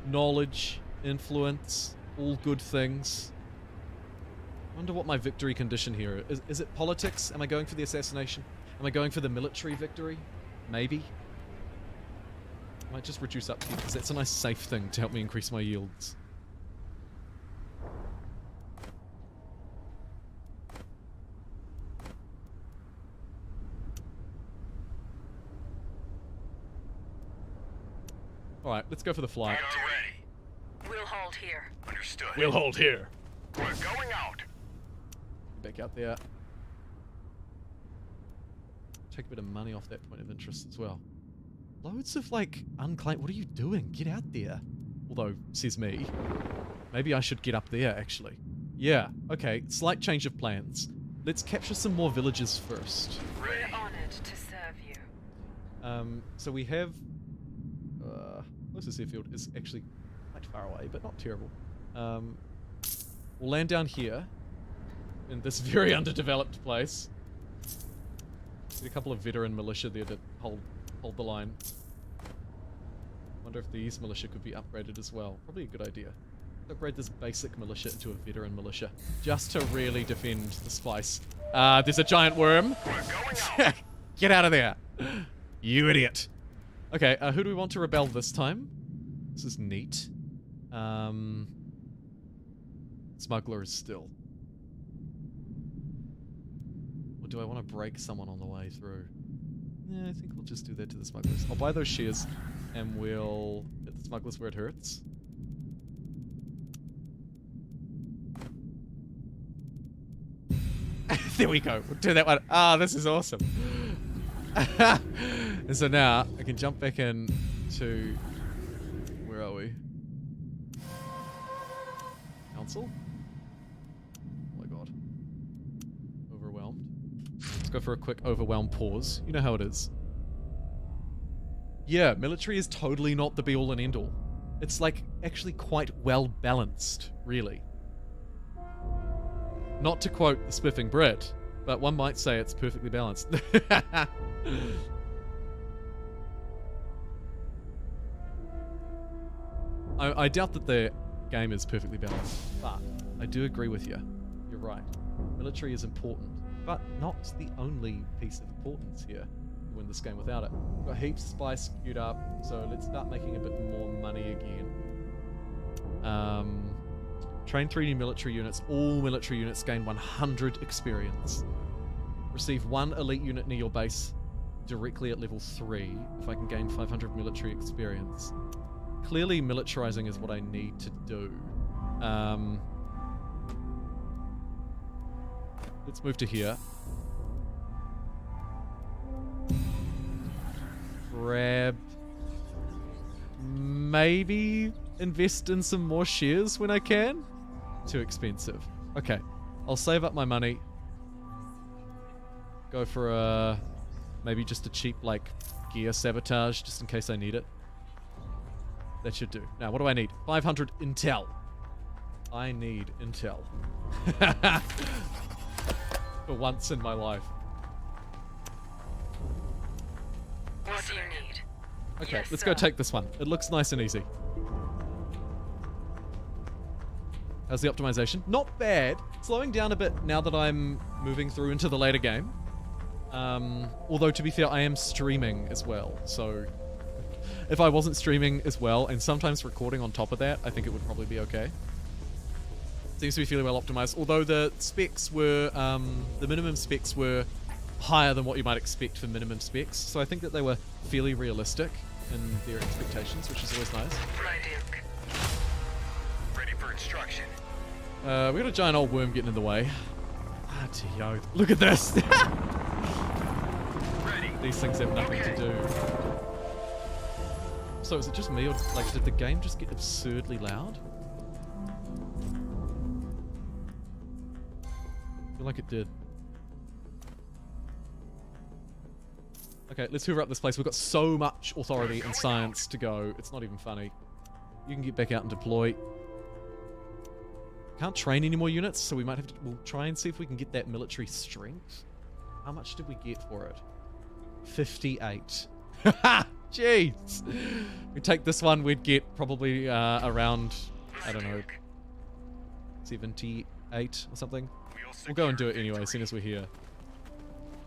Knowledge, influence, all good things. Wonder what my victory condition here is. Is it politics? Am I going for the assassination? Am I going for the military victory? Maybe. Might just reduce upkeep because that's a nice safe thing to help me increase my yields. Alright, let's go for the flight. Hands ready. We'll hold here. Understood. We'll hold here. We're going out. Back out there. Take a bit of money off that point of interest as well. Loads of, like, unclaimed... What are you doing? Get out there. Although, says me. Maybe I should get up there, actually. Yeah, okay. Slight change of plans. Let's capture some more villages first. We're honored to serve you. So we have... closest airfield is actually quite far away, but not terrible. We'll land down here. In this very underdeveloped place. Get a couple of veteran militia there to hold the line. Wonder if these militia could be upgraded as well. Probably a good idea. Upgrade this basic militia into a veteran militia. Just to really defend the spice. There's a giant worm. We're going out. Get out of there. You idiot. Okay, who do we want to rebel this time? This is neat. Smugglers still. Or do I want to break someone on the way through? Yeah, I think we'll just do that to the smugglers. I'll buy those shares, and we'll hit the smugglers where it hurts. There we go. We'll do that one. Ah, this is awesome. And so now, I can jump back in to... Where are we? Council? Oh my god. Overwhelmed. Let's go for a quick overwhelm pause. You know how it is. Yeah, military is totally not the be-all and end-all. It's like actually quite well balanced, really. Not to quote the spiffing Brit, but one might say it's perfectly balanced. I doubt that the game is perfectly balanced, but I do agree with you. You're right. Military is important, but not the only piece of importance here to win this game without it. We've got heaps of spice queued up, so let's start making a bit more money again. Train 3 new military units. All military units gain 100 experience. Receive 1 elite unit near your base directly at level 3 if I can gain 500 military experience. Clearly militarizing is what I need to do. Let's move to here. Grab... Maybe invest in some more shares when I can? Too expensive. Okay. I'll save up my money. Go for a... Maybe just a cheap, like, gear sabotage, just in case I need it. That should do. Now, what do I need? 500 intel. I need intel. For once in my life. What do you need? Okay, Yes, let's go sir. take this one. It looks nice and easy. How's the optimization? Not bad. Slowing down a bit now that I'm moving through into the later game. Although, to be fair, I am streaming as well. So, if I wasn't streaming as well, and sometimes recording on top of that, I think it would probably be okay. Seems to be fairly well optimized. Although the specs were, the minimum specs were higher than what you might expect for minimum specs. So I think that they were fairly realistic in their expectations, which is always nice. My Duke. Ready for instruction. We got a giant old worm getting in the way. Ah, yo, look at this! Ready. These things have nothing to do. So is it just me, or like did the game just get absurdly loud? I feel like it did. Okay, let's hoover up this place. We've got so much authority and science to go. It's not even funny. You can get back out and deploy. Can't train any more units, so we might have to... We'll try and see if we can get that military strength. How much did we get for it? 58. Jeez! We take this one, we'd get probably around, I don't know, 78 or something. We'll go and do it anyway as soon as we're here.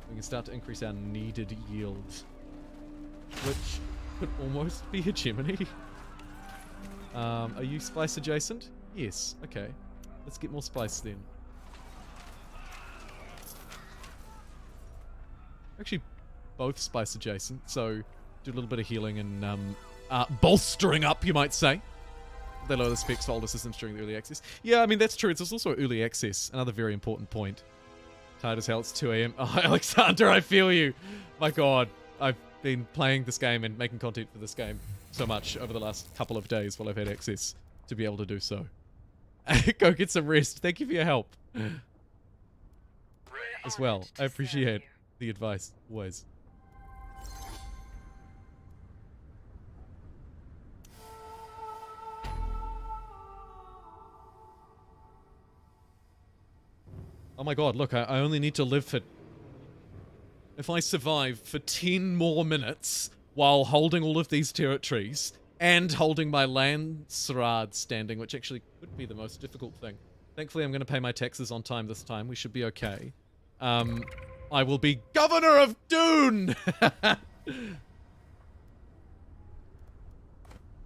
We can start to increase our needed yield, which could almost be hegemony. Are you spice adjacent? Yes. Okay. Let's get more spice then. Actually, both spice adjacent, so do a little bit of healing and bolstering up, you might say. They lower the specs for older systems during the early access. Yeah, I mean, that's true. It's also early access. Another very important point. Tired as hell. It's 2 a.m. Oh, Alexander, I feel you. My God. I've been playing this game and making content for this game so much over the last couple of days while I've had access to be able to do so. Go get some rest. Thank you for your help. As well. I appreciate the advice. Always. Oh my God, look, I only need to live for... If I survive for 10 more minutes while holding all of these territories and holding my Landsraad standing, which actually could be the most difficult thing. Thankfully, I'm going to pay my taxes on time this time. We should be okay. I will be Governor of Dune!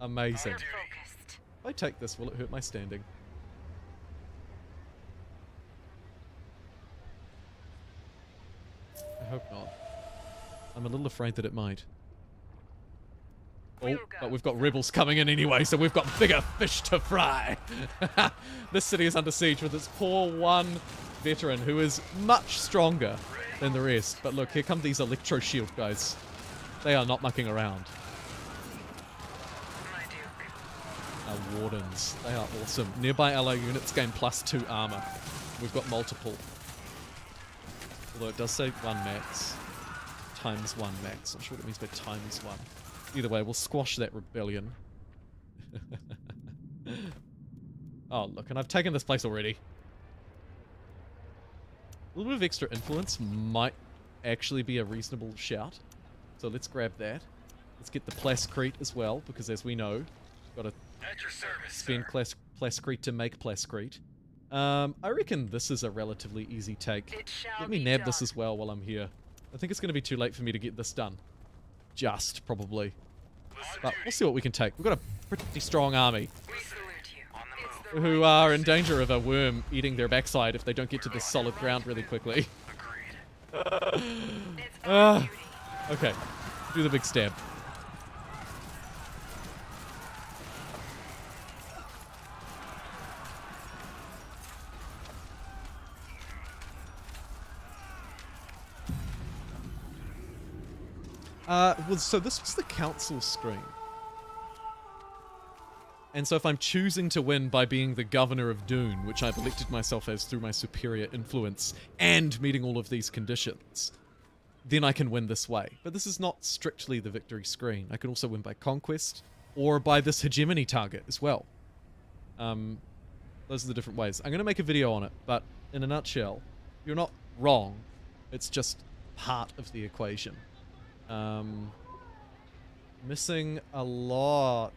Amazing. Focused. If I take this, will it hurt my standing? I hope not. I'm a little afraid that it might. Oh, but we've got rebels coming in anyway, so we've got bigger fish to fry. This city is under siege with its poor one veteran who is much stronger than the rest. But look, here come these electro shield guys. They are not mucking around. My Duke. Our wardens, they are awesome. Nearby ally units gain +2 armor. We've got multiple. Although it does say 1 max. Times 1 max. Not sure what it means by times 1. Either way, we'll squash that rebellion. Oh, look, and I've taken this place already. A little bit of extra influence might actually be a reasonable shout. So let's grab that. Let's get the Plascrete as well, because as we know, we've got to At your service, spend Plascrete to make Plascrete. I reckon this is a relatively easy take. It shall Let me be nab done. this as well while I'm here. I think it's going to be too late for me to get this done. Just, probably. But we'll see what we can take. We've got a pretty strong army We salute you. On the It's move. the who are in danger of a worm eating their backside if they don't get to this solid ground really quickly. Agreed. It's our duty. Okay, do the big stab. Well, so this was the council screen. And so if I'm choosing to win by being the governor of Dune, which I've elected myself as through my superior influence, and meeting all of these conditions, then I can win this way. But this is not strictly the victory screen. I can also win by conquest, or by this hegemony target as well. Those Those are the different ways. I'm going to make a video on it, but in a nutshell, you're not wrong. It's just part of the equation. Missing a lot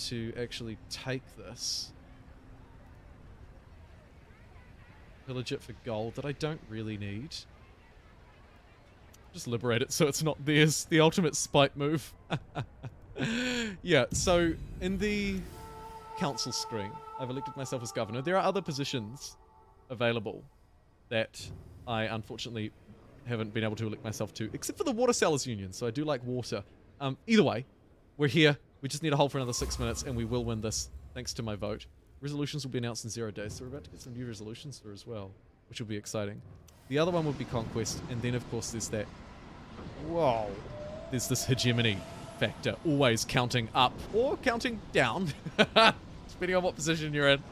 to actually take this. Pillage it for gold that I don't really need. Just liberate it so it's not theirs. The ultimate spite move. Yeah, so in the council screen, I've elected myself as governor. There are other positions available that I unfortunately haven't been able to elect myself to, except for the water sellers union, so I do like water. Either way, we're here. We just need to hold for another 6 minutes and we will win this, thanks to my vote. Resolutions will be announced in 0 days, so we're about to get some new resolutions through as well, which will be exciting. The other one would be conquest, and then of course there's that, whoa, there's this hegemony factor, always counting up or counting down, depending on what position you're in.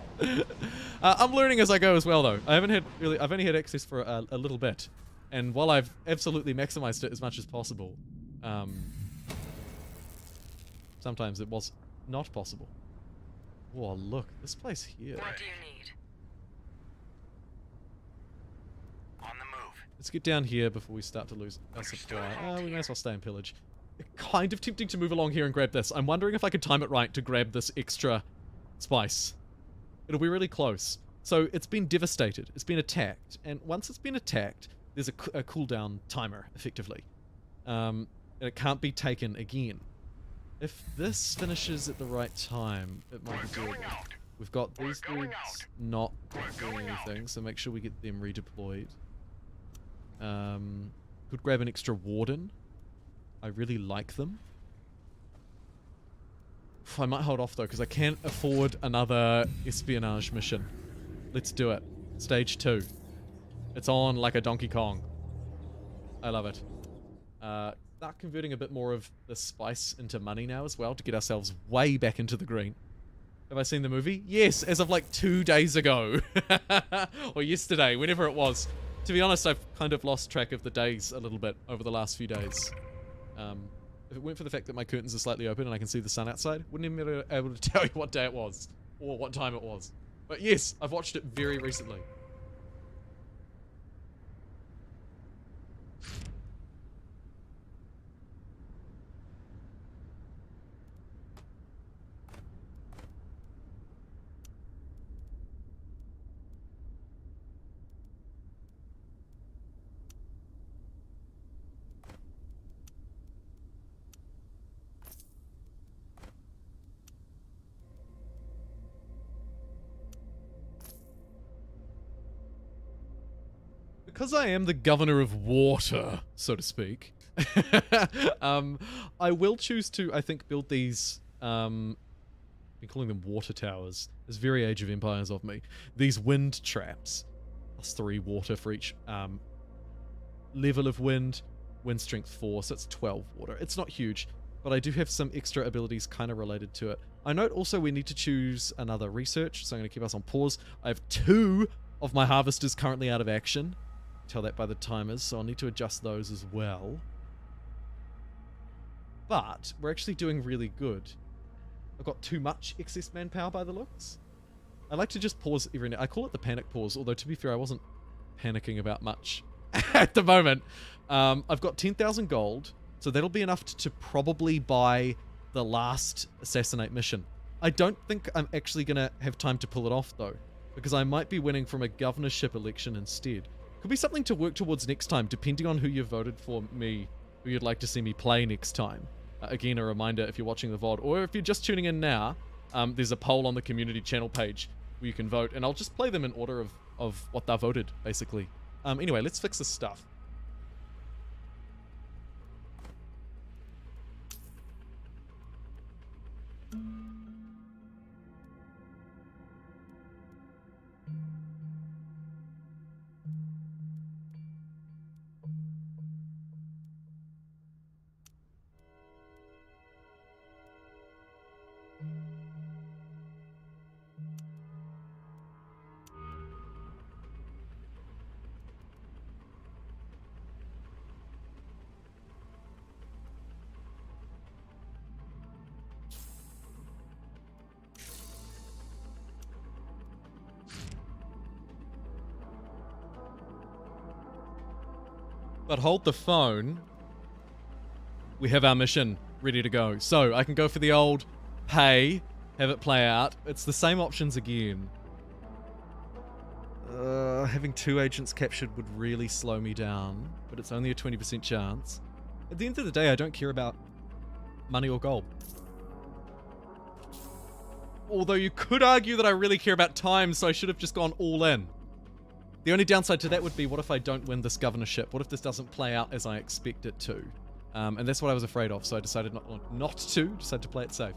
I'm learning as I go as well, though. I've only had access for a little bit, and while I've absolutely maximized it as much as possible, sometimes it was not possible. Whoa, look, this place here. What do you need? On the move. Let's get down here before we start to lose our supply. We may as well stay in pillage. Kind of tempting to move along here and grab this. I'm wondering if I could time it right to grab this extra spice. It'll be really close. So it's been devastated. It's been attacked. And once it's been attacked, there's a cooldown timer, effectively. And it can't be taken again. If this finishes at the right time, it might be doable. We've got these dudes not doing anything, so make sure we get them redeployed. Could grab an extra warden. I really like them. I might hold off though, because I can't afford another espionage mission. Let's do it. Stage 2. It's on like a Donkey Kong. I love it. Start converting a bit more of the spice into money now as well to get ourselves way back into the green. Have I seen the movie? Yes, as of like 2 days ago. Or yesterday, whenever it was. To be honest, I've kind of lost track of the days a little bit over the last few days. If it weren't for the fact that my curtains are slightly open and I can see the sun outside, wouldn't even be able to tell you what day it was. Or what time it was. But yes, I've watched it very recently. Because I am the governor of water, so to speak, I will choose to, I think, build these, I've been calling them water towers. It's very Age of Empires of me. These wind traps. +3 water for each level of wind. Wind strength 4, so it's 12 water. It's not huge, but I do have some extra abilities kind of related to it. I note also we need to choose another research, so I'm going to keep us on pause. I have 2 of my harvesters currently out of action. Tell that by the timers, so I'll need to adjust those as well. But we're actually doing really good. I've got too much excess manpower by the looks. I like to just pause every now. I call it the panic pause, although to be fair, I wasn't panicking about much at the moment. I've got 10,000 gold, so that'll be enough to probably buy the last assassinate mission. I don't think I'm actually going to have time to pull it off, though, because I might be winning from a governorship election instead. Could be something to work towards next time, depending on who you voted for me, who you'd like to see me play next time. Again, a reminder, if you're watching the VOD, or if you're just tuning in now, there's a poll on the community channel page where you can vote, and I'll just play them in order of what they voted, basically. Anyway, let's fix this stuff. But hold the phone. We have our mission ready to go. So I can go for the old pay, have it play out. It's the same options again. Having 2 agents captured would really slow me down, but it's only a 20% chance. At the end of the day, I don't care about money or gold. Although you could argue that I really care about time, so I should have just gone all in. The only downside to that would be, what if I don't win this governorship? What if this doesn't play out as I expect it to? And that's what I was afraid of, so I decided not to, decided to play it safe.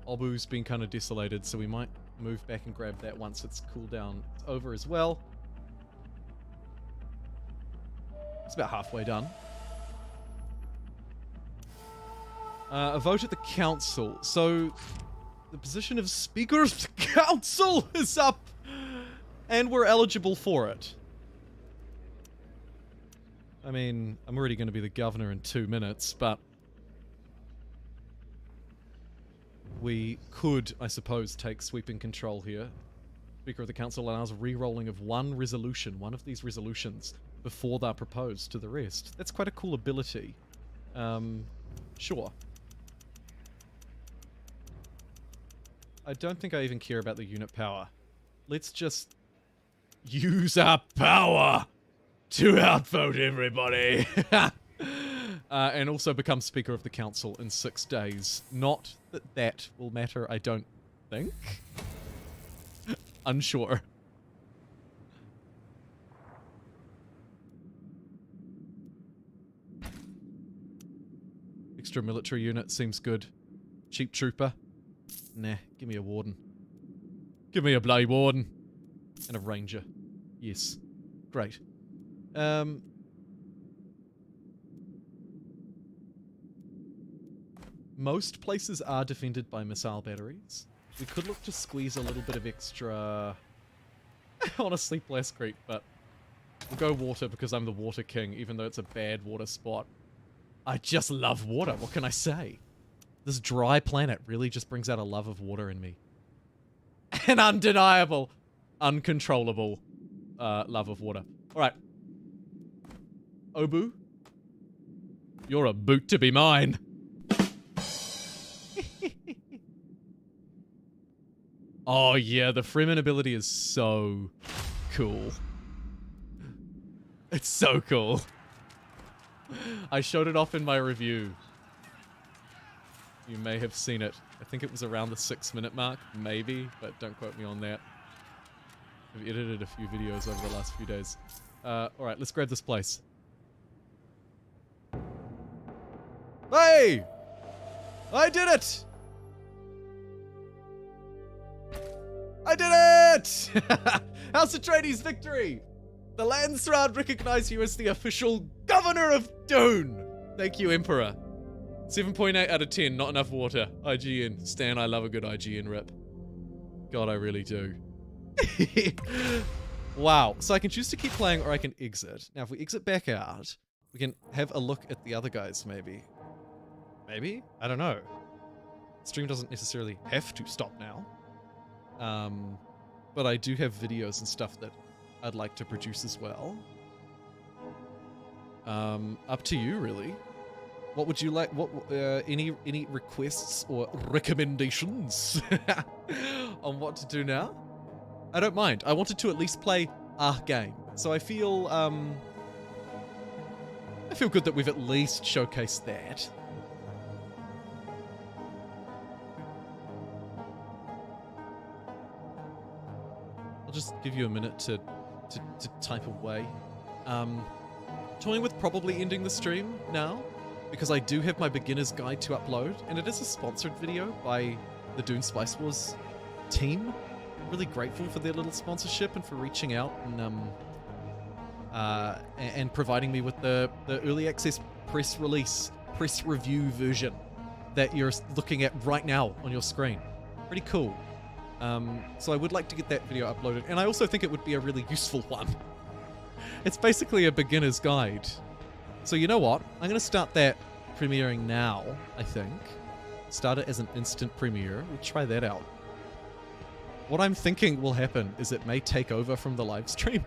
Obu's been kind of desolated, so we might move back and grab that once its cooldown is over as well. It's about halfway done. A vote at the council. So, the position of Speaker of the Council is up, and we're eligible for it. I mean, I'm already going to be the governor in 2 minutes, but we could, I suppose, take sweeping control here. Speaker of the Council allows re-rolling of one of these resolutions, before they're proposed to the rest. That's quite a cool ability. Sure. I don't think I even care about the unit power. Let's just use our power to outvote everybody. And also become Speaker of the Council in 6 days. Not that that will matter, I don't think. Unsure. Extra military unit seems good. Cheap trooper. Nah, give me a warden. Give me a bloody warden. And a ranger. Yes. Great. Most places are defended by missile batteries. We could look to squeeze a little bit of extra... Honestly, blast creep, but we'll go water because I'm the water king, even though it's a bad water spot. I just love water, what can I say? This dry planet really just brings out a love of water in me. An undeniable, uncontrollable love of water. Alright. Obu, you're a boot to be mine. Oh yeah, the Freeman ability is so cool. It's so cool. I showed it off in my review. You may have seen it. I think it was around the 6-minute mark, maybe, but don't quote me on that. I've edited a few videos over the last few days. Alright, let's grab this place. Hey! I did it! I did it! House Atreides victory! The Landsraad recognize you as the official governor of Dune! Thank you, Emperor. 7.8 out of 10, not enough water. IGN. Stan, I love a good IGN rip. God, I really do. Wow. So I can choose to keep playing or I can exit. Now, if we exit back out, we can have a look at the other guys, maybe. Maybe? I don't know. Stream doesn't necessarily have to stop now. But I do have videos and stuff that I'd like to produce as well. Up to you, really. What would you like? What any requests or recommendations on what to do now? I don't mind. I wanted to at least play a game, so I feel good that we've at least showcased that. I'll just give you a minute to type away. Toying with probably ending the stream now, because I do have my beginner's guide to upload, and it is a sponsored video by the Dune Spice Wars team. I'm really grateful for their little sponsorship and for reaching out and providing me with the early access press review version that you're looking at right now on your screen. Pretty cool. So I would like to get that video uploaded, and I also think it would be a really useful one. It's basically a beginner's guide. So you know what? I'm going to start that premiering now, I think. Start it as an instant premiere. We'll try that out. What I'm thinking will happen is it may take over from the live stream.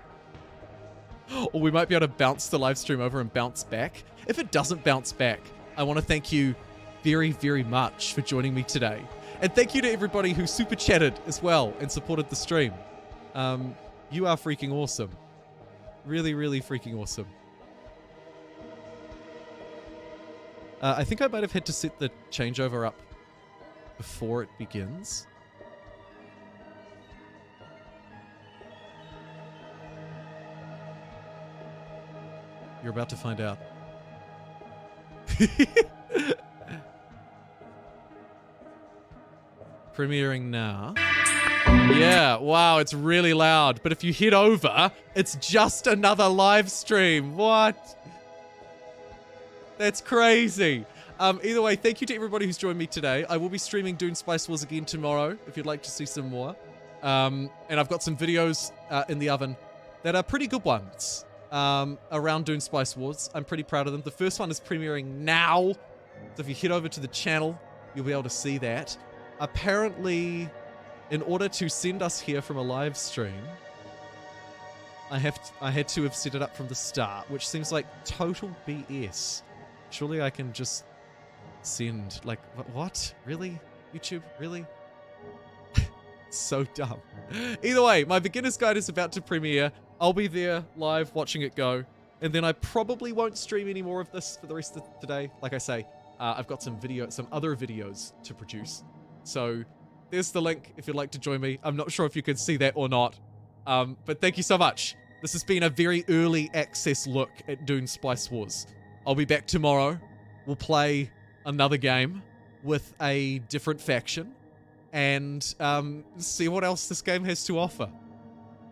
Or we might be able to bounce the live stream over and bounce back. If it doesn't bounce back, I want to thank you very, very much for joining me today. And thank you to everybody who super chatted as well and supported the stream. You are freaking awesome. Really, really freaking awesome. I think I might have had to set the changeover up before it begins. You're about to find out. Premiering now. Yeah, wow, it's really loud. But if you head over, it's just another live stream. What? That's crazy. Either way, thank you to everybody who's joined me today. I will be streaming Dune Spice Wars again tomorrow if you'd like to see some more. And I've got some videos in the oven that are pretty good ones around Dune Spice Wars. I'm pretty proud of them. The first one is premiering now. So if you head over to the channel, you'll be able to see that. Apparently, in order to send us here from a live stream, I had to have set it up from the start, which seems like total BS. Surely I can just send, like, what? Really? YouTube? Really? So dumb. Either way, my beginner's guide is about to premiere. I'll be there live watching it go. And then I probably won't stream any more of this for the rest of today. Like I say, I've got some other videos to produce. So there's the link if you'd like to join me. I'm not sure if you can see that or not. But thank you so much. This has been a very early access look at Dune Spice Wars. I'll be back tomorrow. We'll play another game with a different faction and see what else this game has to offer.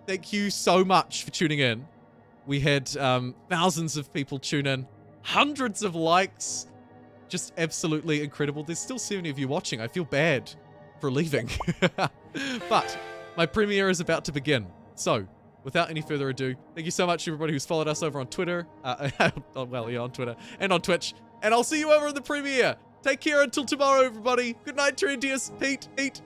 Thank you so much for tuning in. We had thousands of people tune in, hundreds of likes. Just absolutely incredible. There's still 70 of you watching. I feel bad for leaving. But my premiere is about to begin. So, without any further ado, thank you so much everybody who's followed us over on Twitter. On Twitter and on Twitch. And I'll see you over in the premiere. Take care until tomorrow, everybody. Good night, Trendius. Pete.